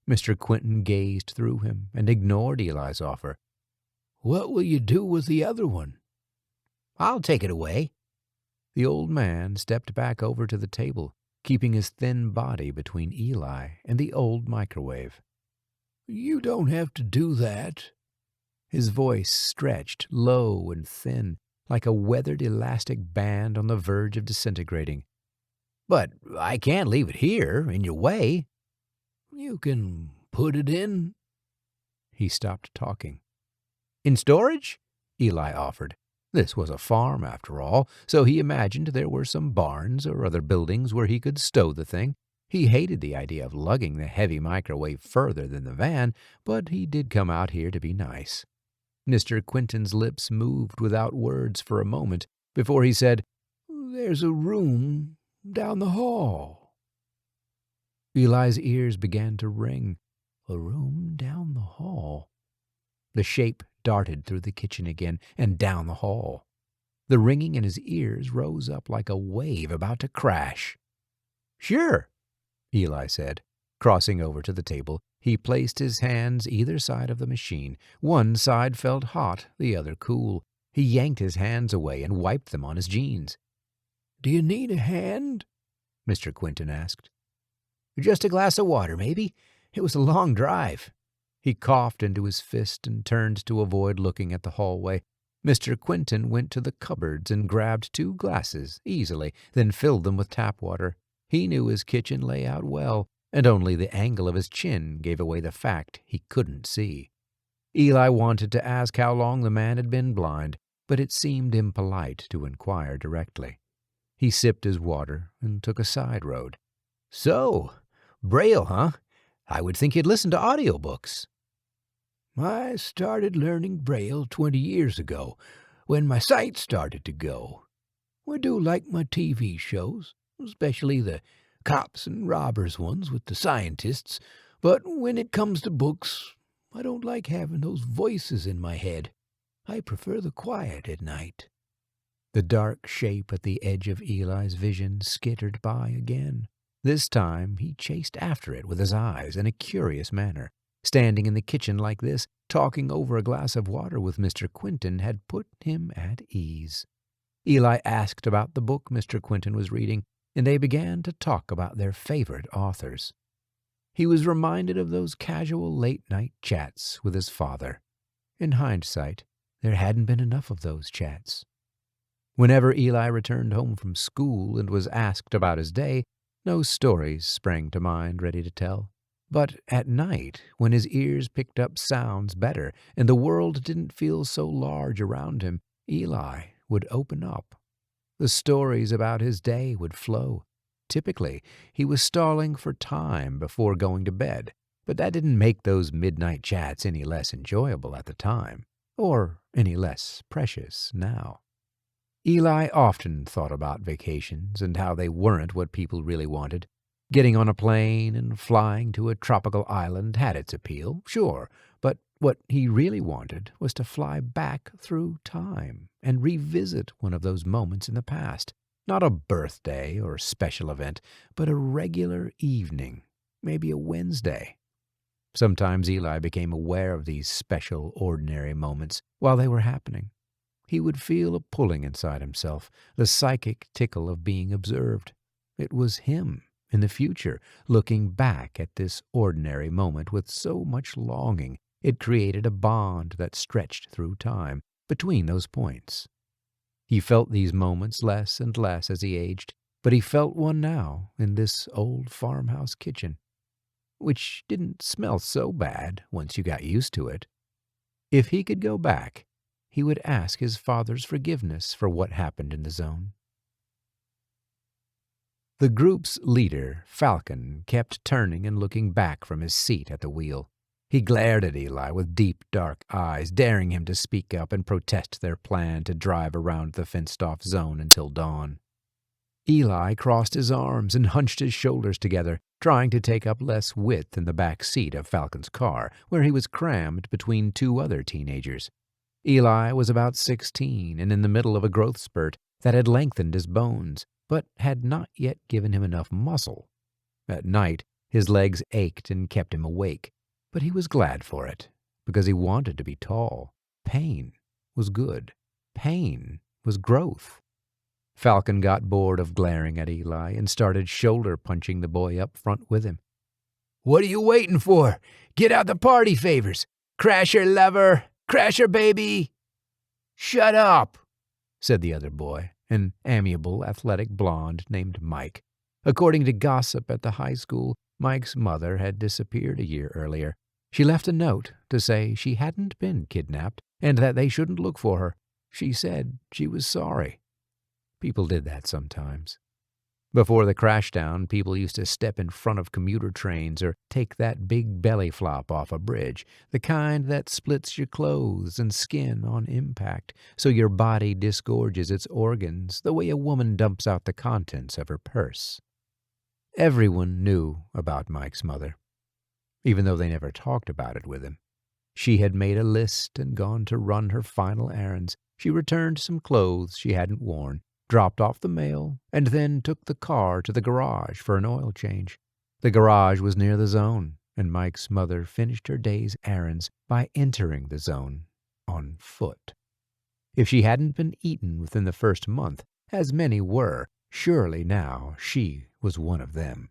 Mr. Quinton gazed through him and ignored Eli's offer. "What will you do with the other one?" "I'll take it away." The old man stepped back over to the table, keeping his thin body between Eli and the old microwave. "You don't have to do that." His voice stretched low and thin. like a weathered elastic band on the verge of disintegrating. "But I can't leave it here, in your way." "You can put it in." He stopped talking. "In storage?" Eli offered. This was a farm, after all, so he imagined there were some barns or other buildings where he could stow the thing. He hated the idea of lugging the heavy microwave further than the van, but he did come out here to be nice. Mr. Quinton's lips moved without words for a moment before he said, "There's a room down the hall." Eli's ears began to ring. A room down the hall. The shape darted through the kitchen again and down the hall. The ringing in his ears rose up like a wave about to crash. "Sure," Eli said. Crossing over to the table, he placed his hands either side of the machine. One side felt hot, the other cool. He yanked his hands away and wiped them on his jeans. "Do you need a hand?" Mr. Quinton asked. "Just a glass of water, maybe. It was a long drive." He coughed into his fist and turned to avoid looking at the hallway. Mr. Quinton went to the cupboards and grabbed 2 glasses easily, then filled them with tap water. He knew his kitchen layout well, and only the angle of his chin gave away the fact he couldn't see. Eli wanted to ask how long the man had been blind, but it seemed impolite to inquire directly. He sipped his water and took a side road. "So, Braille, huh? I would think you'd listen to audiobooks." "I started learning Braille 20 years ago, when my sight started to go. I do like my TV shows, especially the cops and robbers ones with the scientists, but when it comes to books, I don't like having those voices in my head. I prefer the quiet at night." The dark shape at the edge of Eli's vision skittered by again. This time he chased after it with his eyes in a curious manner. Standing in the kitchen like this, talking over a glass of water with Mr. Quinton had put him at ease. Eli asked about the book Mr. Quinton was reading, and they began to talk about their favorite authors. He was reminded of those casual late-night chats with his father. In hindsight, there hadn't been enough of those chats. Whenever Eli returned home from school and was asked about his day, no stories sprang to mind ready to tell. But at night, when his ears picked up sounds better and the world didn't feel so large around him, Eli would open up. The stories about his day would flow. Typically, he was stalling for time before going to bed, but that didn't make those midnight chats any less enjoyable at the time, or any less precious now. Eli often thought about vacations and how they weren't what people really wanted. Getting on a plane and flying to a tropical island had its appeal, sure, but what he really wanted was to fly back through time and revisit one of those moments in the past. Not a birthday or special event, but a regular evening, maybe a Wednesday. Sometimes Eli became aware of these special, ordinary moments while they were happening. He would feel a pulling inside himself, the psychic tickle of being observed. It was him, in the future, looking back at this ordinary moment with so much longing, it created a bond that stretched through time between those points. He felt these moments less and less as he aged, but he felt one now in this old farmhouse kitchen, which didn't smell so bad once you got used to it. If he could go back, he would ask his father's forgiveness for what happened in the zone. The group's leader, Falcon, kept turning and looking back from his seat at the wheel. He glared at Eli with deep, dark eyes, daring him to speak up and protest their plan to drive around the fenced-off zone until dawn. Eli crossed his arms and hunched his shoulders together, trying to take up less width in the back seat of Falcon's car, where he was crammed between 2 other teenagers. Eli was about 16 and in the middle of a growth spurt that had lengthened his bones, but had not yet given him enough muscle. At night, his legs ached and kept him awake, but he was glad for it, because he wanted to be tall. Pain was good. Pain was growth. Falcon got bored of glaring at Eli and started shoulder-punching the boy up front with him. "What are you waiting for? Get out the party favors! Crasher lover! Crasher baby!" "Shut up!" said the other boy, an amiable, athletic blonde named Mike. According to gossip at the high school, Mike's mother had disappeared a year earlier. She left a note to say she hadn't been kidnapped and that they shouldn't look for her. She said she was sorry. People did that sometimes. Before the crashdown, people used to step in front of commuter trains or take that big belly flop off a bridge, the kind that splits your clothes and skin on impact, so your body disgorges its organs the way a woman dumps out the contents of her purse. Everyone knew about Mike's mother, even though they never talked about it with him. She had made a list and gone to run her final errands. She returned some clothes she hadn't worn, dropped off the mail, and then took the car to the garage for an oil change. The garage was near the zone, and Mike's mother finished her day's errands by entering the zone on foot. If she hadn't been eaten within the first month, as many were, surely now she was one of them.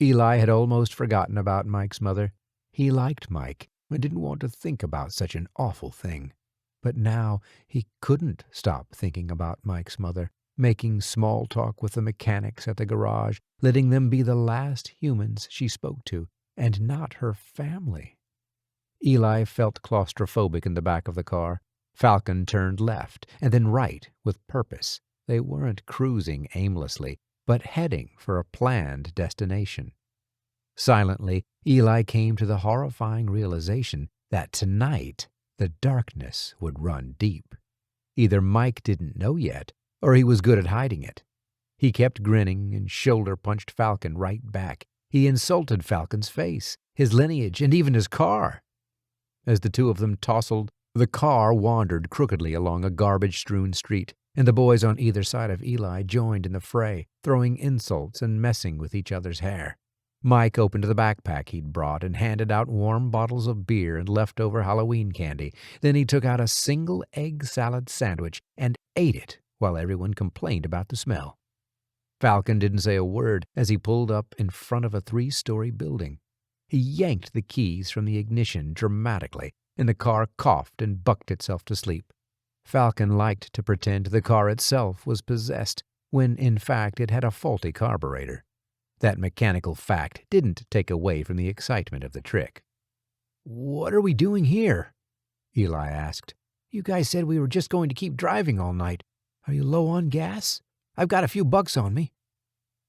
Eli had almost forgotten about Mike's mother. He liked Mike and didn't want to think about such an awful thing. But now he couldn't stop thinking about Mike's mother, making small talk with the mechanics at the garage, letting them be the last humans she spoke to, and not her family. Eli felt claustrophobic in the back of the car. Falcon turned left and then right with purpose. They weren't cruising aimlessly, but heading for a planned destination. Silently, Eli came to the horrifying realization that tonight the darkness would run deep. Either Mike didn't know yet, or he was good at hiding it. He kept grinning and shoulder-punched Falcon right back. He insulted Falcon's face, his lineage, and even his car. As the two of them tousled, the car wandered crookedly along a garbage-strewn street, and the boys on either side of Eli joined in the fray, throwing insults and messing with each other's hair. Mike opened the backpack he'd brought and handed out warm bottles of beer and leftover Halloween candy. Then he took out a single egg salad sandwich and ate it while everyone complained about the smell. Falcon didn't say a word as he pulled up in front of a 3-story building. He yanked the keys from the ignition dramatically, and the car coughed and bucked itself to sleep. Falcon liked to pretend the car itself was possessed, when in fact it had a faulty carburetor. That mechanical fact didn't take away from the excitement of the trick. "What are we doing here?" Eli asked. "You guys said we were just going to keep driving all night. Are you low on gas? I've got a few bucks on me."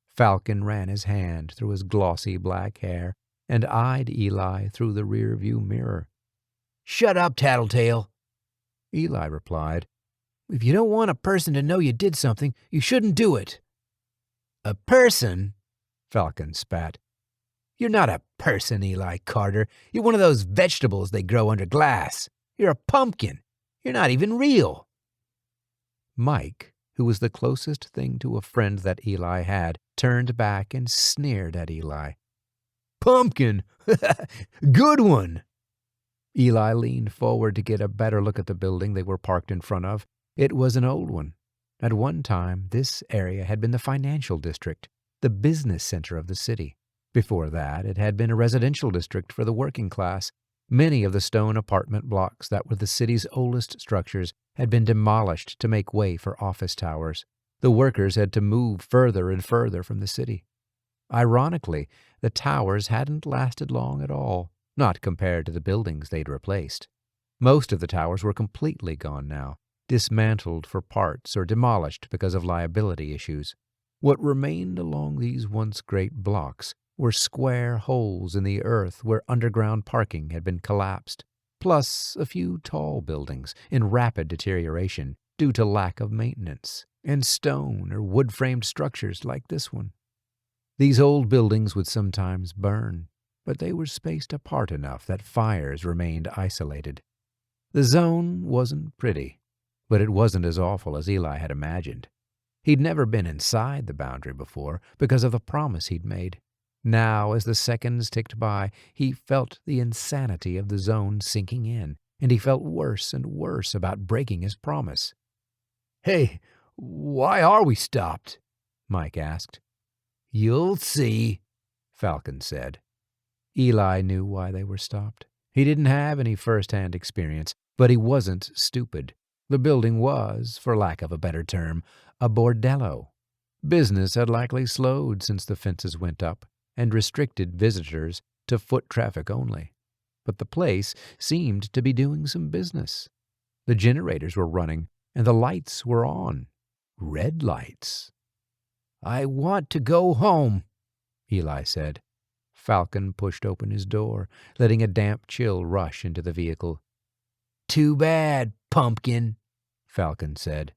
Falcon ran his hand through his glossy black hair and eyed Eli through the rear-view mirror. "Shut up, tattletale," Eli replied. "If you don't want a person to know you did something, you shouldn't do it." "A person?" Falcon spat. "You're not a person, Eli Carter. You're one of those vegetables they grow under glass. You're a pumpkin. You're not even real." Mike, who was the closest thing to a friend that Eli had, turned back and sneered at Eli. "Pumpkin? Good one." Eli leaned forward to get a better look at the building they were parked in front of. It was an old one. At one time, this area had been the financial district, the business center of the city. Before that, it had been a residential district for the working class. Many of the stone apartment blocks that were the city's oldest structures had been demolished to make way for office towers. The workers had to move further and further from the city. Ironically, the towers hadn't lasted long at all, not compared to the buildings they'd replaced. Most of the towers were completely gone now, dismantled for parts or demolished because of liability issues. What remained along these once great blocks were square holes in the earth where underground parking had been collapsed, plus a few tall buildings in rapid deterioration due to lack of maintenance, and stone or wood-framed structures like this one. These old buildings would sometimes burn, but they were spaced apart enough that fires remained isolated. The zone wasn't pretty, but it wasn't as awful as Eli had imagined. He'd never been inside the boundary before because of the promise he'd made. Now, as the seconds ticked by, he felt the insanity of the zone sinking in, and he felt worse and worse about breaking his promise. "Hey, why are we stopped?" Mike asked. "You'll see," Falcon said. Eli knew why they were stopped. He didn't have any first-hand experience, but he wasn't stupid. The building was, for lack of a better term, a bordello. Business had likely slowed since the fences went up and restricted visitors to foot traffic only. But the place seemed to be doing some business. The generators were running, and the lights were on. Red lights. "I want to go home," Eli said. Falcon pushed open his door, letting a damp chill rush into the vehicle. "Too bad, pumpkin," Falcon said.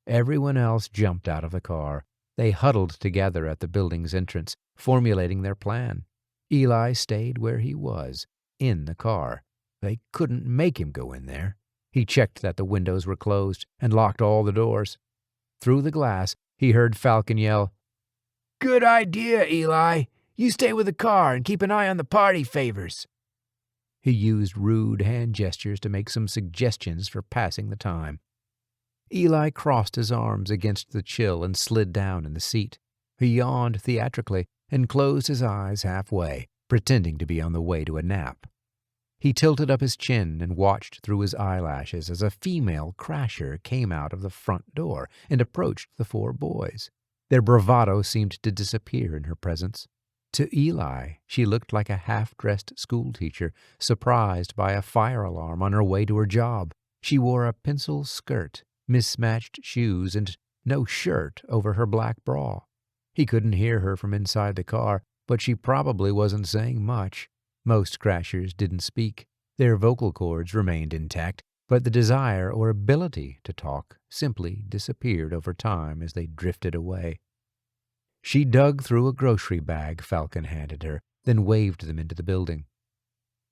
Everyone else jumped out of the car. They huddled together at the building's entrance, formulating their plan. Eli stayed where he was, in the car. They couldn't make him go in there. He checked that the windows were closed and locked all the doors. Through the glass, he heard Falcon yell, "Good idea, Eli. You stay with the car and keep an eye on the party favors." He used rude hand gestures to make some suggestions for passing the time. Eli crossed his arms against the chill and slid down in the seat. He yawned theatrically and closed his eyes halfway, pretending to be on the way to a nap. He tilted up his chin and watched through his eyelashes as a female crasher came out of the front door and approached the four boys. Their bravado seemed to disappear in her presence. To Eli, she looked like a half-dressed schoolteacher, surprised by a fire alarm on her way to her job. She wore a pencil skirt, mismatched shoes, and no shirt over her black bra. He couldn't hear her from inside the car, but she probably wasn't saying much. Most crashers didn't speak. Their vocal cords remained intact, but the desire or ability to talk simply disappeared over time as they drifted away. She dug through a grocery bag Falcon handed her, then waved them into the building.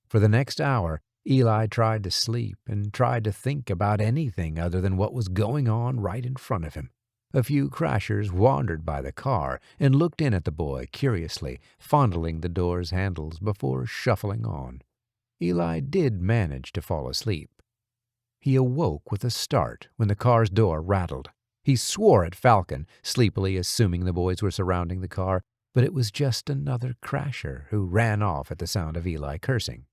For the next hour, Eli tried to sleep and tried to think about anything other than what was going on right in front of him. A few crashers wandered by the car and looked in at the boy curiously, fondling the door's handles before shuffling on. Eli did manage to fall asleep. He awoke with a start when the car's door rattled. He swore at Falcon, sleepily assuming the boys were surrounding the car, but it was just another crasher who ran off at the sound of Eli cursing.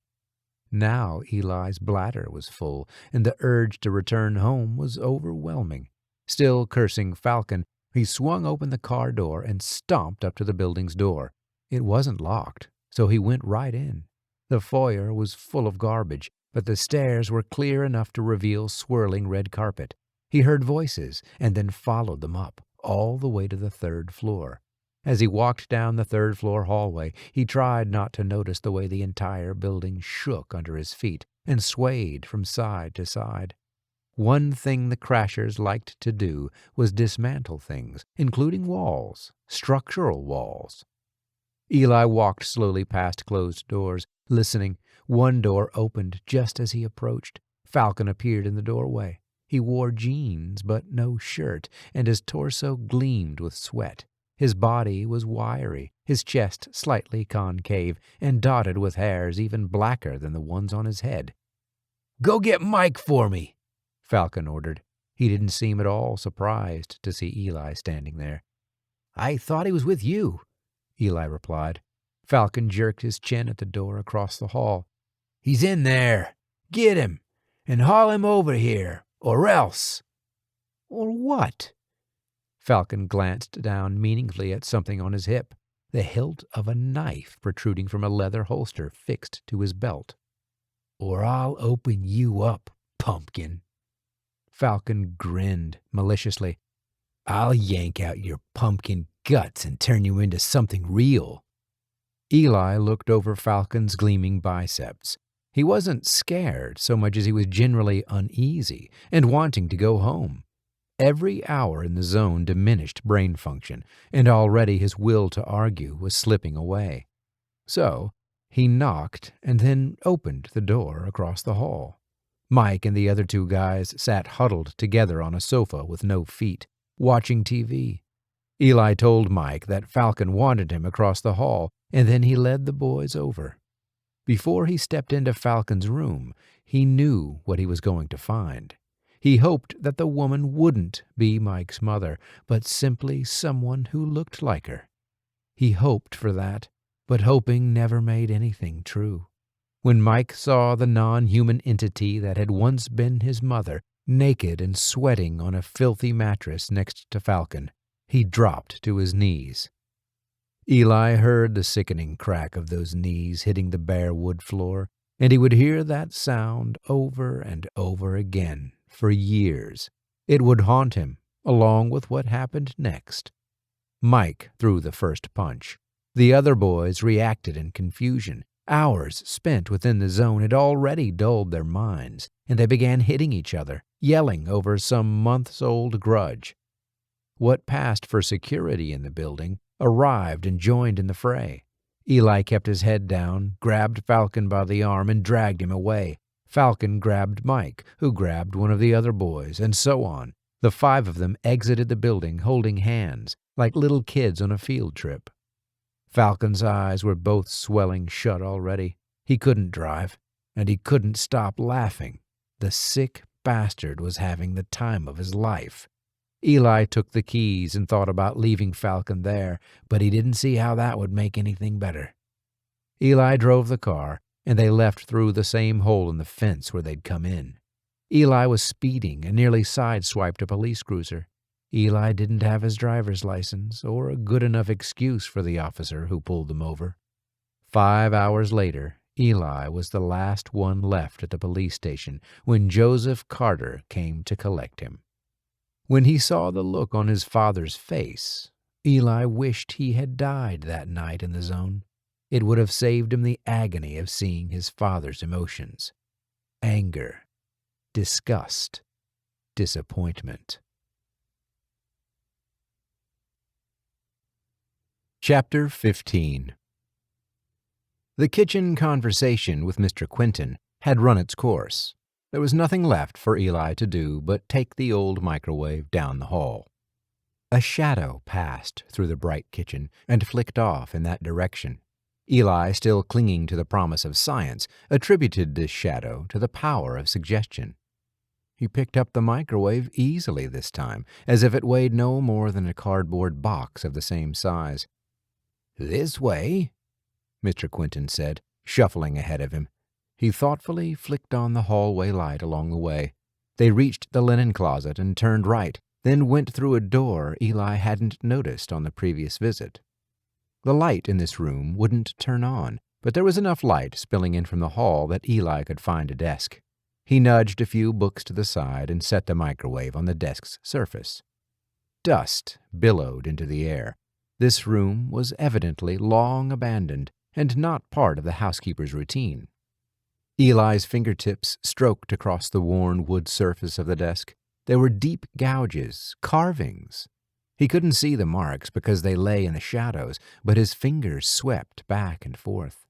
Now Eli's bladder was full, and the urge to return home was overwhelming. Still cursing Falcon, he swung open the car door and stomped up to the building's door. It wasn't locked, so he went right in. The foyer was full of garbage, but the stairs were clear enough to reveal swirling red carpet. He heard voices and then followed them up, all the way to the third floor. As he walked down the third-floor hallway, he tried not to notice the way the entire building shook under his feet and swayed from side to side. One thing the crashers liked to do was dismantle things, including walls, structural walls. Eli walked slowly past closed doors, listening. One door opened just as he approached. Falcon appeared in the doorway. He wore jeans but no shirt, and his torso gleamed with sweat. His body was wiry, his chest slightly concave, and dotted with hairs even blacker than the ones on his head. "Go get Mike for me," Falcon ordered. He didn't seem at all surprised to see Eli standing there. "I thought he was with you," Eli replied. Falcon jerked his chin at the door across the hall. "He's in there. Get him, and haul him over here, or else." "Or what?" Falcon glanced down meaningfully at something on his hip, the hilt of a knife protruding from a leather holster fixed to his belt. "Or I'll open you up, pumpkin." Falcon grinned maliciously. "I'll yank out your pumpkin guts and turn you into something real." Eli looked over Falcon's gleaming biceps. He wasn't scared so much as he was generally uneasy and wanting to go home. Every hour in the zone diminished brain function, and already his will to argue was slipping away. So he knocked and then opened the door across the hall. Mike and the other two guys sat huddled together on a sofa with no feet, watching TV. Eli told Mike that Falcon wanted him across the hall, and then he led the boys over. Before he stepped into Falcon's room, he knew what he was going to find. He hoped that the woman wouldn't be Mike's mother, but simply someone who looked like her. He hoped for that, but hoping never made anything true. When Mike saw the non-human entity that had once been his mother, Naked and sweating on a filthy mattress next to Falcon, he dropped to his knees. Eli heard the sickening crack of those knees hitting the bare wood floor, and he would hear that sound over and over again for years. It would haunt him, along with what happened next. Mike threw the first punch. The other boys reacted in confusion. Hours spent within the zone had already dulled their minds, and they began hitting each other, yelling over some months-old grudge. What passed for security in the building arrived and joined in the fray. Eli kept his head down, grabbed Falcon by the arm, and dragged him away. Falcon grabbed Mike, who grabbed one of the other boys, and so on. The 5 of them exited the building holding hands, like little kids on a field trip. Falcon's eyes were both swelling shut already. He couldn't drive, and he couldn't stop laughing. The sick bastard was having the time of his life. Eli took the keys and thought about leaving Falcon there, but he didn't see how that would make anything better. Eli drove the car, and they left through the same hole in the fence where they'd come in. Eli was speeding and nearly sideswiped a police cruiser. Eli didn't have his driver's license or a good enough excuse for the officer who pulled them over. 5 hours later, Eli was the last one left at the police station when Joseph Carter came to collect him. When he saw the look on his father's face, Eli wished he had died that night in the zone. It would have saved him the agony of seeing his father's emotions. Anger, disgust, disappointment. Chapter 15. The kitchen conversation with Mr. Quentin had run its course. There was nothing left for Eli to do but take the old microwave down the hall. A shadow passed through the bright kitchen and flicked off in that direction. Eli, still clinging to the promise of science, attributed this shadow to the power of suggestion. He picked up the microwave easily this time, as if it weighed no more than a cardboard box of the same size. "This way," Mr. Quentin said, shuffling ahead of him. He thoughtfully flicked on the hallway light along the way. They reached the linen closet and turned right, then went through a door Eli hadn't noticed on the previous visit. The light in this room wouldn't turn on, but there was enough light spilling in from the hall that Eli could find a desk. He nudged a few books to the side and set the microwave on the desk's surface. Dust billowed into the air. This room was evidently long abandoned and not part of the housekeeper's routine. Eli's fingertips stroked across the worn wood surface of the desk. There were deep gouges, carvings. He couldn't see the marks because they lay in the shadows, but his fingers swept back and forth.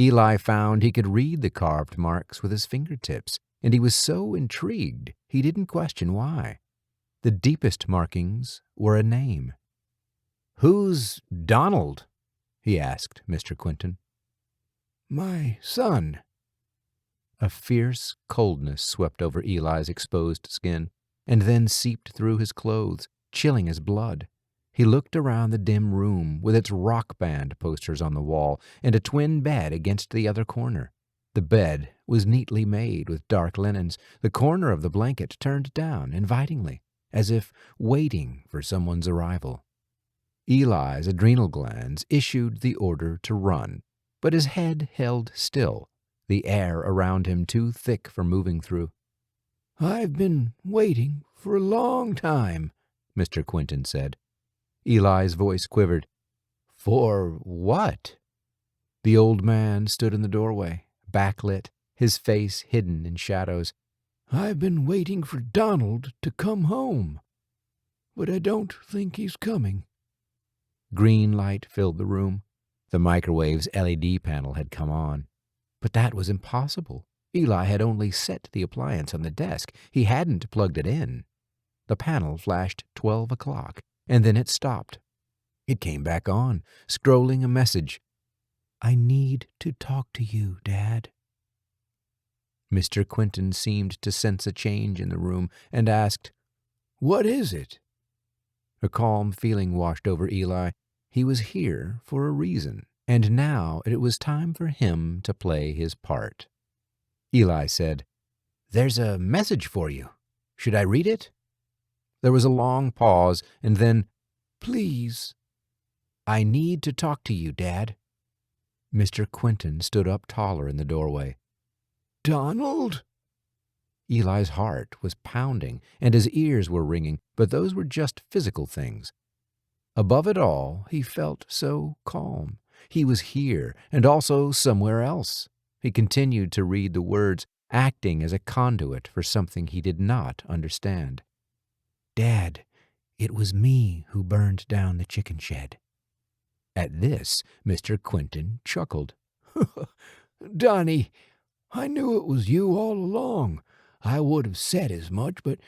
Eli found he could read the carved marks with his fingertips, and he was so intrigued he didn't question why. The deepest markings were a name. "Who's Donald?" he asked Mr. Quentin. "My son." A fierce coldness swept over Eli's exposed skin, and then seeped through his clothes, chilling his blood. He looked around the dim room with its rock band posters on the wall and a twin bed against the other corner. The bed was neatly made with dark linens, the corner of the blanket turned down invitingly, as if waiting for someone's arrival. Eli's adrenal glands issued the order to run, but his head held still, the air around him too thick for moving through. "I've been waiting for a long time," Mr. Quentin said. Eli's voice quivered. "For what?" The old man stood in the doorway, backlit, his face hidden in shadows. "I've been waiting for Donald to come home, but I don't think he's coming." Green light filled the room. The microwave's LED panel had come on. But that was impossible. Eli had only set the appliance on the desk. He hadn't plugged it in. The panel flashed 12 o'clock, and then it stopped. It came back on, scrolling a message. "I need to talk to you, Dad." Mr. Quentin seemed to sense a change in the room and asked, "What is it?" A calm feeling washed over Eli. He was here for a reason, and now it was time for him to play his part. Eli said, "There's a message for you." Should I read it?" There was a long pause, and then, "Please." "I need to talk to you, Dad." Mr. Quentin stood up taller in the doorway. "Donald?" Eli's heart was pounding, and his ears were ringing, but those were just physical things. Above it all, he felt so calm. He was here, and also somewhere else. He continued to read the words, acting as a conduit for something he did not understand. "Dad, it was me who burned down the chicken shed." At this, Mr. Quentin chuckled. "Donnie, I knew it was you all along. I would have said as much, but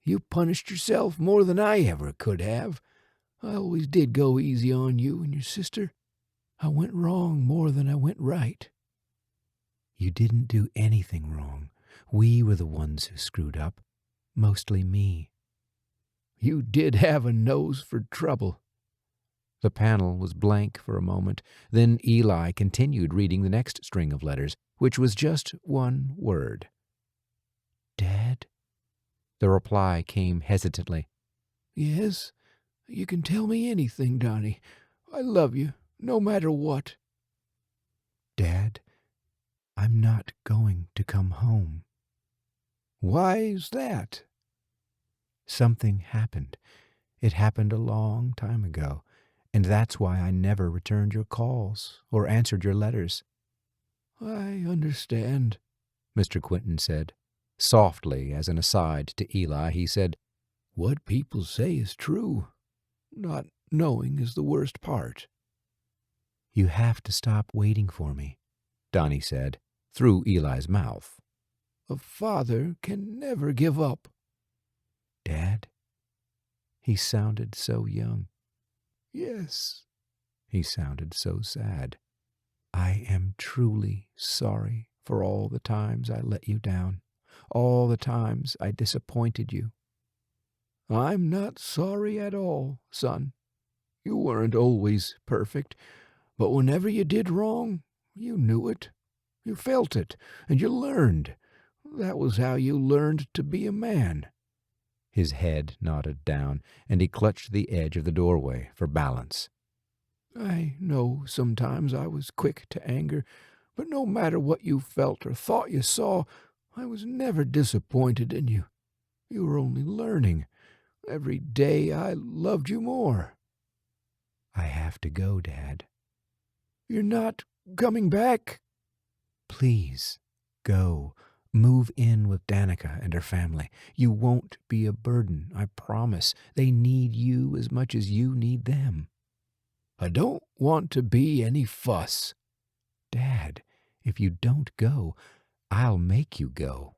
you punished yourself more than I ever could have. I always did go easy on you and your sister. I went wrong more than I went right." "You didn't do anything wrong. We were the ones who screwed up. Mostly me." "You did have a nose for trouble." The panel was blank for a moment. Then Eli continued reading the next string of letters, which was just one word. "Dad?" The reply came hesitantly. "Yes, you can tell me anything, Donnie. I love you, no matter what." "Dad, I'm not going to come home." "Why's that?" "Something happened. It happened a long time ago, and that's why I never returned your calls or answered your letters." "I understand," Mr. Quentin said. Softly, as an aside to Eli, he said, "What people say is true. Not knowing is the worst part." "You have to stop waiting for me," Donnie said, through Eli's mouth. "A father can never give up." "Dad?" He sounded so young. "Yes." He sounded so sad. "I am truly sorry for all the times I let you down, all the times I disappointed you." "I'm not sorry at all, son. You weren't always perfect, but whenever you did wrong, you knew it. You felt it, and you learned. That was how you learned to be a man." His head nodded down, and he clutched the edge of the doorway for balance. "I know sometimes I was quick to anger, but no matter what you felt or thought you saw, I was never disappointed in you. You were only learning. Every day I loved you more." "I have to go, Dad." "You're not coming back?" "Please, go. Move in with Danica and her family. You won't be a burden, I promise. They need you as much as you need them." "I don't want to be any fuss." "Dad, if you don't go, I'll make you go."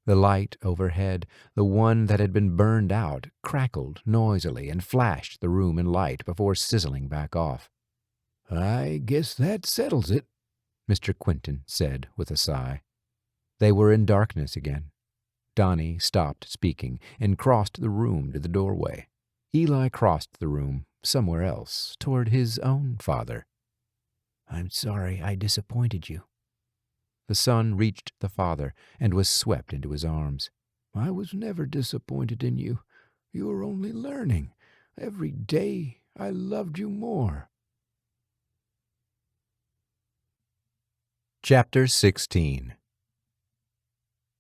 The light overhead, the one that had been burned out, crackled noisily and flashed the room in light before sizzling back off. "I guess that settles it," Mr. Quentin said with a sigh. They were in darkness again. Donnie stopped speaking and crossed the room to the doorway. Eli crossed the room somewhere else, toward his own father. "I'm sorry I disappointed you." The son reached the father and was swept into his arms. "I was never disappointed in you. You were only learning. Every day I loved you more." Chapter 16.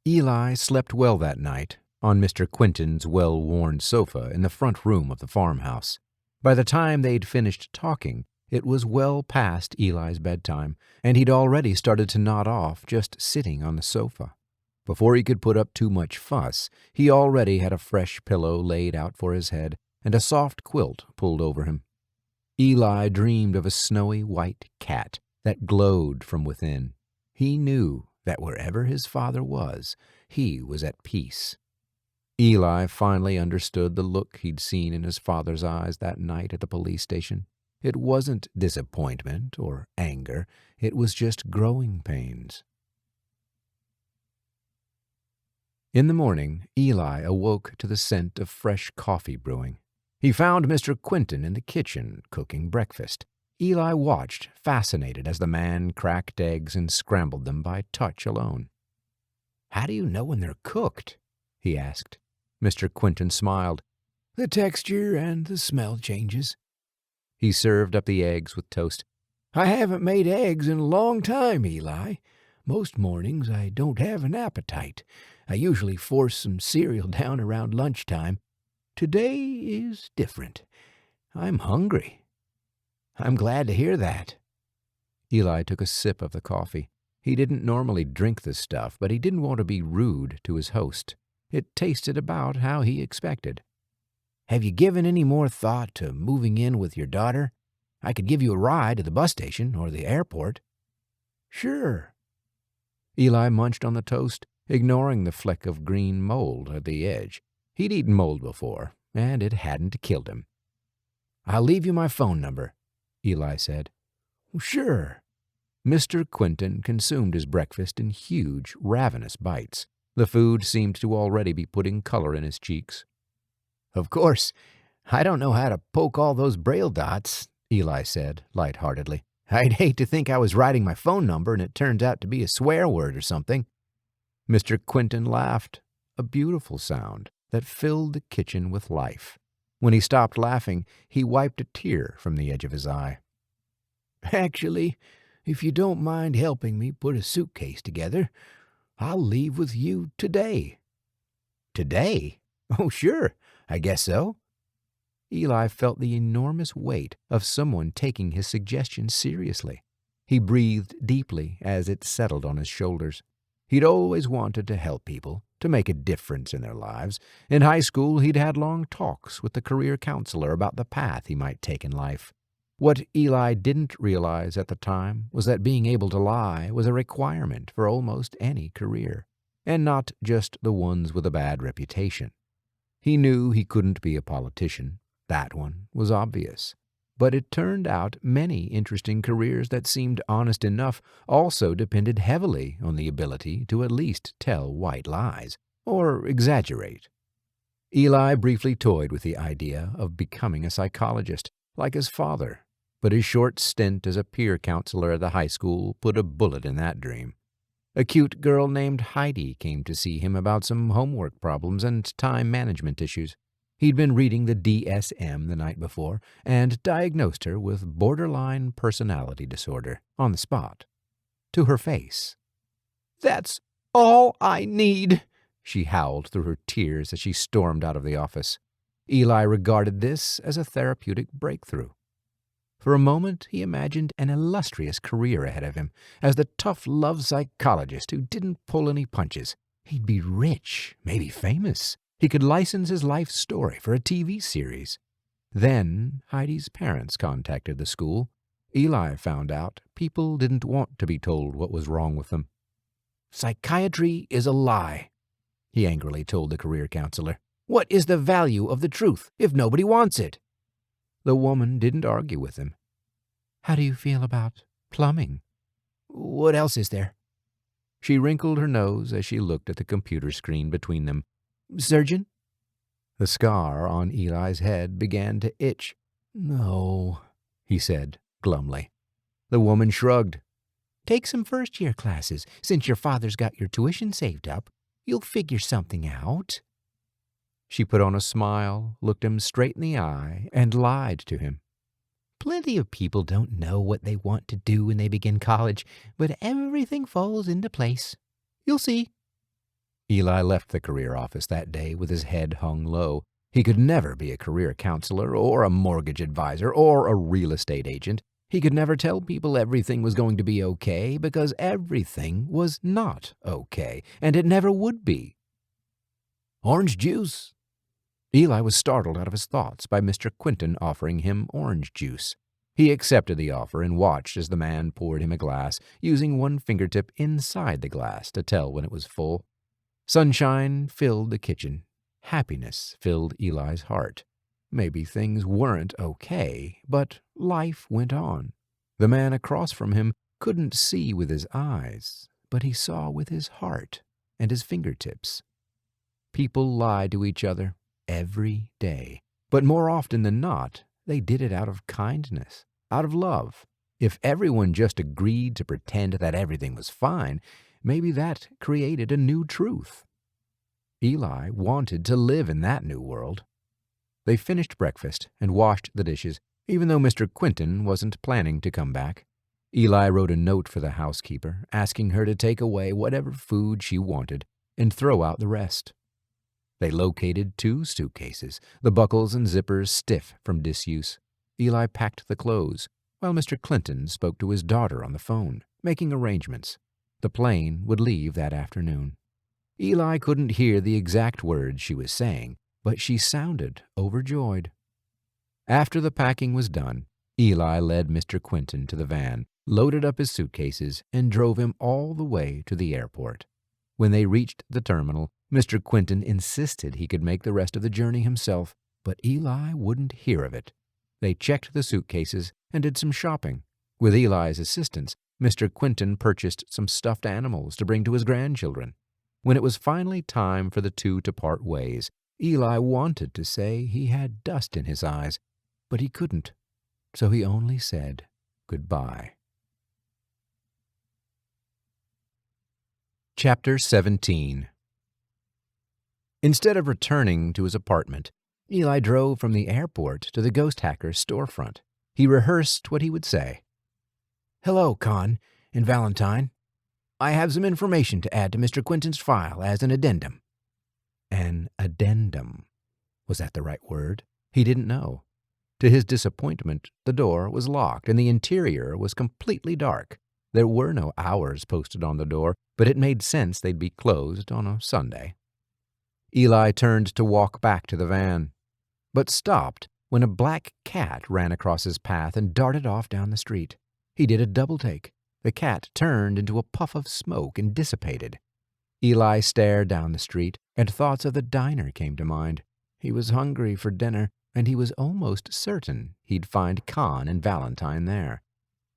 Eli slept well that night, on Mr. Quentin's well-worn sofa in the front room of the farmhouse. By the time they'd finished talking, it was well past Eli's bedtime, and he'd already started to nod off just sitting on the sofa. Before he could put up too much fuss, he already had a fresh pillow laid out for his head and a soft quilt pulled over him. Eli dreamed of a snowy white cat that glowed from within. He knew that wherever his father was, he was at peace. Eli finally understood the look he'd seen in his father's eyes that night at the police station. It wasn't disappointment or anger. It was just growing pains. In the morning, Eli awoke to the scent of fresh coffee brewing. He found Mr. Quentin in the kitchen cooking breakfast. Eli watched, fascinated, as the man cracked eggs and scrambled them by touch alone. "How do you know when they're cooked?" he asked. Mr. Quentin smiled. The texture and the smell changes. He served up the eggs with toast. I haven't made eggs in a long time, Eli. Most mornings I don't have an appetite. I usually force some cereal down around lunchtime. Today is different. I'm hungry. I'm glad to hear that. Eli took a sip of the coffee. He didn't normally drink this stuff, but he didn't want to be rude to his host. It tasted about how he expected. Have you given any more thought to moving in with your daughter? I could give you a ride to the bus station or the airport. Sure. Eli munched on the toast, ignoring the fleck of green mold at the edge. He'd eaten mold before, and it hadn't killed him. I'll leave you my phone number, Eli said. Sure. Mr. Quentin consumed his breakfast in huge, ravenous bites. The food seemed to already be putting color in his cheeks. Of course, I don't know how to poke all those braille dots, Eli said, lightheartedly. I'd hate to think I was writing my phone number and it turns out to be a swear word or something. Mr. Quentin laughed, a beautiful sound that filled the kitchen with life. When he stopped laughing, he wiped a tear from the edge of his eye. Actually, if you don't mind helping me put a suitcase together, I'll leave with you today. Today? Oh, sure, I guess so. Eli felt the enormous weight of someone taking his suggestion seriously. He breathed deeply as it settled on his shoulders. He'd always wanted to help people, to make a difference in their lives. In high school, he'd had long talks with the career counselor about the path he might take in life. What Eli didn't realize at the time was that being able to lie was a requirement for almost any career, and not just the ones with a bad reputation. He knew he couldn't be a politician. That one was obvious. But it turned out many interesting careers that seemed honest enough also depended heavily on the ability to at least tell white lies, or exaggerate. Eli briefly toyed with the idea of becoming a psychologist, like his father, but his short stint as a peer counselor at the high school put a bullet in that dream. A cute girl named Heidi came to see him about some homework problems and time management issues. He'd been reading the DSM the night before and diagnosed her with borderline personality disorder on the spot. To her face. That's all I need, she howled through her tears as she stormed out of the office. Eli regarded this as a therapeutic breakthrough. For a moment, he imagined an illustrious career ahead of him as the tough love psychologist who didn't pull any punches. He'd be rich, maybe famous. He could license his life story for a TV series. Then Heidi's parents contacted the school. Eli found out people didn't want to be told what was wrong with them. Psychiatry is a lie, he angrily told the career counselor. What is the value of the truth if nobody wants it? The woman didn't argue with him. How do you feel about plumbing? What else is there? She wrinkled her nose as she looked at the computer screen between them. Surgeon? The scar on Eli's head began to itch. No, he said glumly. The woman shrugged. Take some first-year classes. Since your father's got your tuition saved up, you'll figure something out. She put on a smile, looked him straight in the eye, and lied to him. Plenty of people don't know what they want to do when they begin college, but everything falls into place. You'll see. Eli left the career office that day with his head hung low. He could never be a career counselor or a mortgage advisor or a real estate agent. He could never tell people everything was going to be okay because everything was not okay, and it never would be. Orange juice. Eli was startled out of his thoughts by Mr. Quentin offering him orange juice. He accepted the offer and watched as the man poured him a glass, using one fingertip inside the glass to tell when it was full. Sunshine filled the kitchen. Happiness filled Eli's heart. Maybe things weren't okay, but life went on. The man across from him couldn't see with his eyes, but he saw with his heart and his fingertips. People lied to each other every day, but more often than not, they did it out of kindness, out of love. If everyone just agreed to pretend that everything was fine, maybe that created a new truth. Eli wanted to live in that new world. They finished breakfast and washed the dishes, even though Mr. Quentin wasn't planning to come back. Eli wrote a note for the housekeeper, asking her to take away whatever food she wanted and throw out the rest. They located 2 suitcases, the buckles and zippers stiff from disuse. Eli packed the clothes, while Mr. Clinton spoke to his daughter on the phone, making arrangements. The plane would leave that afternoon. Eli couldn't hear the exact words she was saying, but she sounded overjoyed. After the packing was done, Eli led Mr. Quentin to the van, loaded up his suitcases, and drove him all the way to the airport. When they reached the terminal, Mr. Quentin insisted he could make the rest of the journey himself, but Eli wouldn't hear of it. They checked the suitcases and did some shopping. With Eli's assistance, Mr. Quentin purchased some stuffed animals to bring to his grandchildren. When it was finally time for the 2 to part ways, Eli wanted to say he had dust in his eyes, but he couldn't, so he only said goodbye. Chapter 17. Instead of returning to his apartment, Eli drove from the airport to the ghost hacker's storefront. He rehearsed what he would say. "Hello, Con and Valentine. I have some information to add to Mr. Quentin's file as an addendum." An addendum. Was that the right word? He didn't know. To his disappointment, the door was locked and the interior was completely dark. There were no hours posted on the door, but it made sense they'd be closed on a Sunday. Eli turned to walk back to the van, but stopped when a black cat ran across his path and darted off down the street. He did a double-take. The cat turned into a puff of smoke and dissipated. Eli stared down the street, and thoughts of the diner came to mind. He was hungry for dinner, and he was almost certain he'd find Con and Valentine there.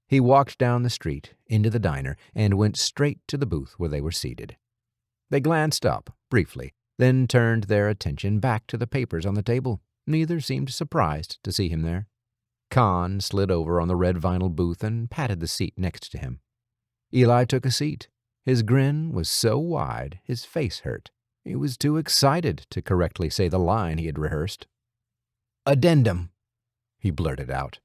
He walked down the street, into the diner, and went straight to the booth where they were seated. They glanced up, briefly, then turned their attention back to the papers on the table. Neither seemed surprised to see him there. Con slid over on the red vinyl booth and patted the seat next to him. Eli took a seat. His grin was so wide, his face hurt. He was too excited to correctly say the line he had rehearsed. "Addendum," he blurted out.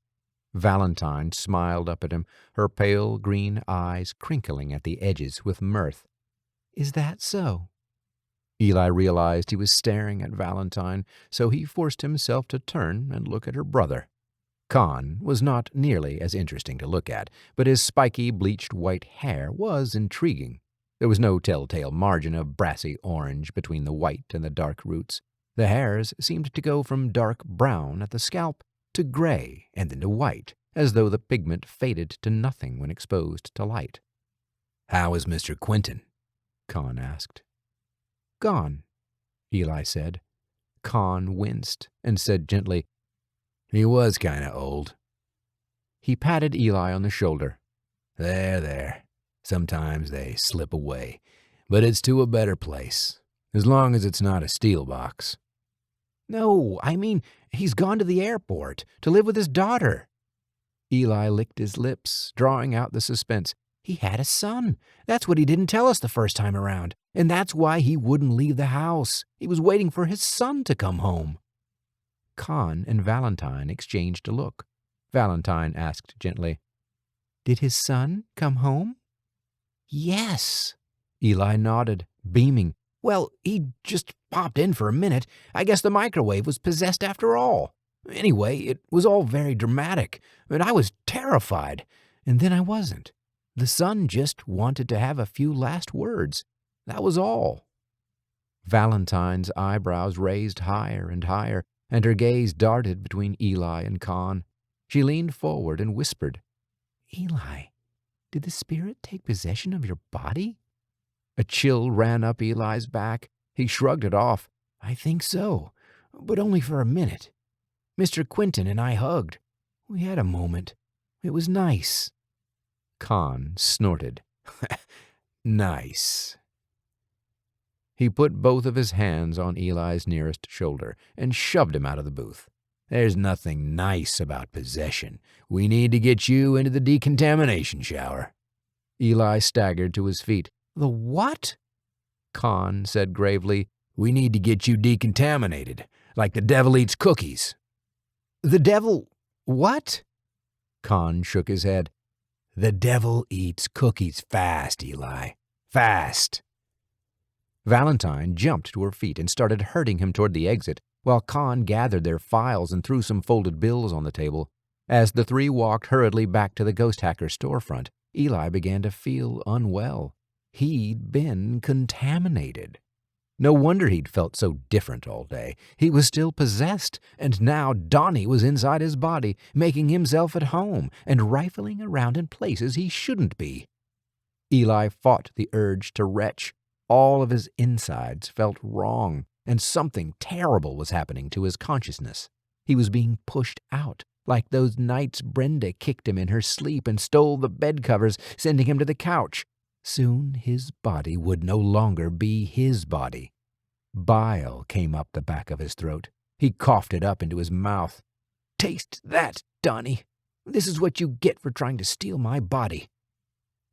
Valentine smiled up at him, her pale green eyes crinkling at the edges with mirth. "Is that so?" Eli realized he was staring at Valentine, so he forced himself to turn and look at her brother. Con was not nearly as interesting to look at, but his spiky, bleached white hair was intriguing. There was no telltale margin of brassy orange between the white and the dark roots. The hairs seemed to go from dark brown at the scalp to gray and then to white, as though the pigment faded to nothing when exposed to light. "How is Mr. Quentin?" Con asked. "Gone," Eli said. Con winced and said gently, "He was kind of old." He patted Eli on the shoulder. There. Sometimes they slip away, but it's to a better place, as long as it's not a steel box." "No, I mean, he's gone to the airport to live with his daughter." Eli licked his lips, drawing out the suspense. "He had a son. That's what he didn't tell us the first time around, and that's why he wouldn't leave the house. He was waiting for his son to come home." Con and Valentine exchanged a look. Valentine asked gently, "Did his son come home?" "Yes." Eli nodded, beaming. "Well, he just popped in for a minute. I guess the microwave was possessed after all. Anyway, it was all very dramatic, but I was terrified. And then I wasn't. The son just wanted to have a few last words. That was all." Valentine's eyebrows raised higher and higher, and her gaze darted between Eli and Con. She leaned forward and whispered, "Eli, did the spirit take possession of your body?" A chill ran up Eli's back. He shrugged it off. "I think so, but only for a minute. Mr. Quentin and I hugged. We had a moment. It was nice." Con snorted. "Nice." He put both of his hands on Eli's nearest shoulder and shoved him out of the booth. "There's nothing nice about possession. We need to get you into the decontamination shower." Eli staggered to his feet. "The what?" Con said gravely, We need to get you decontaminated, like the devil eats cookies." "The devil what?" Con shook his head. "The devil eats cookies fast, Eli. Fast." Valentine jumped to her feet and started herding him toward the exit, while Con gathered their files and threw some folded bills on the table. As the three walked hurriedly back to the ghost hacker's storefront, Eli began to feel unwell. He'd been contaminated. No wonder he'd felt so different all day. He was still possessed, and now Donnie was inside his body, making himself at home and rifling around in places he shouldn't be. Eli fought the urge to retch. All of his insides felt wrong, and something terrible was happening to his consciousness. He was being pushed out, like those nights Brenda kicked him in her sleep and stole the bed covers, sending him to the couch. Soon his body would no longer be his body. Bile came up the back of his throat. He coughed it up into his mouth. "Taste that, Donnie. This is what you get for trying to steal my body."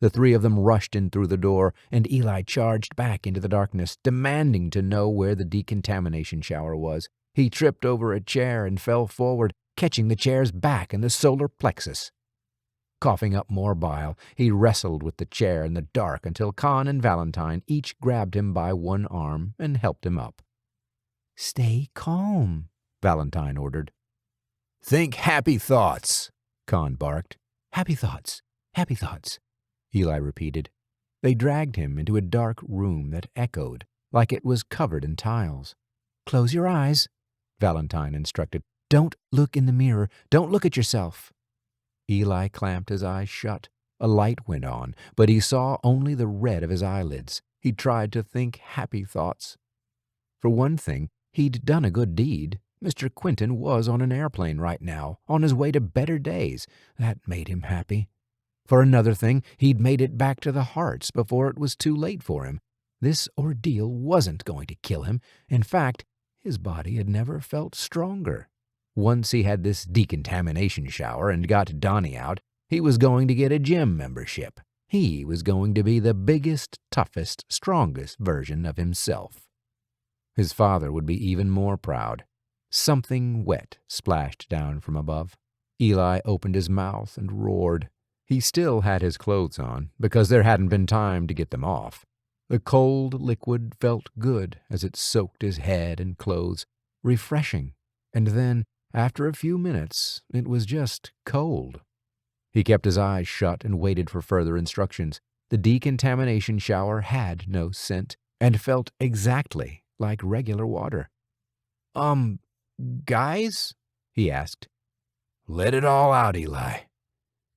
The three of them rushed in through the door, and Eli charged back into the darkness, demanding to know where the decontamination shower was. He tripped over a chair and fell forward, catching the chair's back in the solar plexus. Coughing up more bile, he wrestled with the chair in the dark until Con and Valentine each grabbed him by one arm and helped him up. "Stay calm," Valentine ordered. "Think happy thoughts," Con barked. "Happy thoughts, happy thoughts," Eli repeated. They dragged him into a dark room that echoed, like it was covered in tiles. "Close your eyes," Valentine instructed. "Don't look in the mirror. Don't look at yourself." Eli clamped his eyes shut. A light went on, but he saw only the red of his eyelids. He tried to think happy thoughts. For one thing, he'd done a good deed. Mr. Quentin was on an airplane right now, on his way to better days. That made him happy. For another thing, he'd made it back to the Hearts before it was too late for him. This ordeal wasn't going to kill him. In fact, his body had never felt stronger. Once he had this decontamination shower and got Donnie out, he was going to get a gym membership. He was going to be the biggest, toughest, strongest version of himself. His father would be even more proud. Something wet splashed down from above. Eli opened his mouth and roared. He still had his clothes on, because there hadn't been time to get them off. The cold liquid felt good as it soaked his head and clothes, refreshing, and then, after a few minutes, it was just cold. He kept his eyes shut and waited for further instructions. The decontamination shower had no scent and felt exactly like regular water. Guys?" he asked. "Let it all out, Eli."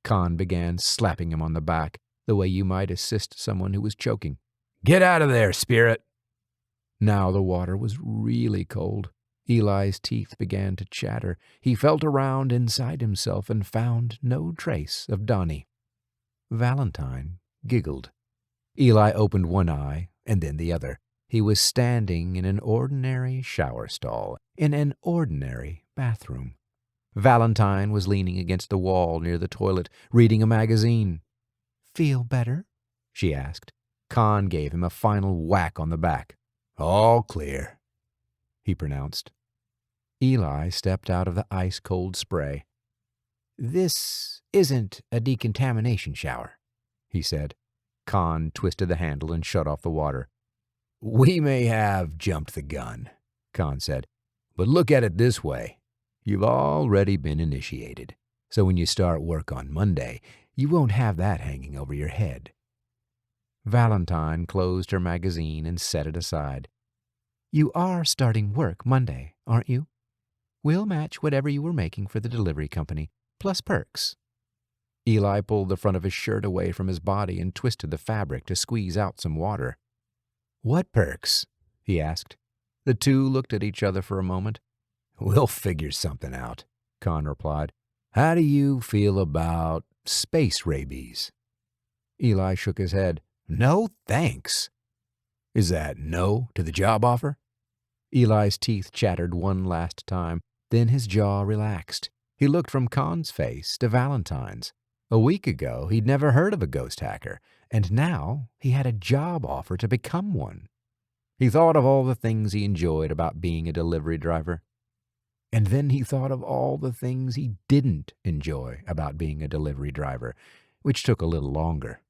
Con began slapping him on the back, the way you might assist someone who was choking. "Get out of there, spirit." Now the water was really cold. Eli's teeth began to chatter. He felt around inside himself and found no trace of Donnie. Valentine giggled. Eli opened one eye and then the other. He was standing in an ordinary shower stall, in an ordinary bathroom. Valentine was leaning against the wall near the toilet, reading a magazine. "Feel better?" she asked. Con gave him a final whack on the back. "All clear," he pronounced. Eli stepped out of the ice-cold spray. "This isn't a decontamination shower," he said. Con twisted the handle and shut off the water. "We may have jumped the gun," Con said, "but look at it this way. You've already been initiated, so when you start work on Monday, you won't have that hanging over your head." Valentine closed her magazine and set it aside. "You are starting work Monday, aren't you? We'll match whatever you were making for the delivery company, plus perks." Eli pulled the front of his shirt away from his body and twisted the fabric to squeeze out some water. "What perks?" he asked. The two looked at each other for a moment. "We'll figure something out," Con replied. "How do you feel about space rabies?" Eli shook his head. "No, thanks." "Is that no to the job offer?" Eli's teeth chattered one last time, then his jaw relaxed. He looked from Con's face to Valentine's. A week ago, he'd never heard of a ghost hacker, and now he had a job offer to become one. He thought of all the things he enjoyed about being a delivery driver. And then he thought of all the things he didn't enjoy about being a delivery driver, which took a little longer.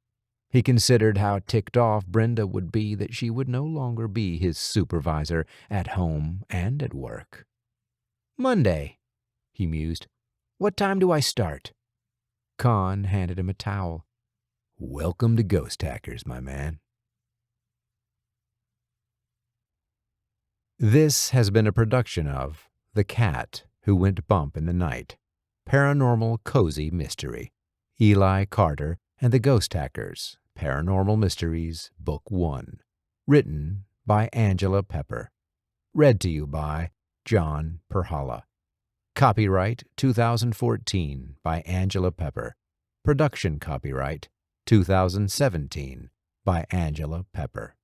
He considered how ticked off Brenda would be that she would no longer be his supervisor at home and at work. "Monday," he mused. "What time do I start?" Con handed him a towel. "Welcome to Ghost Hackers, my man." This has been a production of The Cat Who Went Bump in the Night, Paranormal Cozy Mystery, Eli Carter and the Ghost Hackers, Paranormal Mysteries, Book 1, written by Angie Pepper, read to you by John Perhala. Copyright 2014 by Angie Pepper. Production copyright 2017 by Angie Pepper.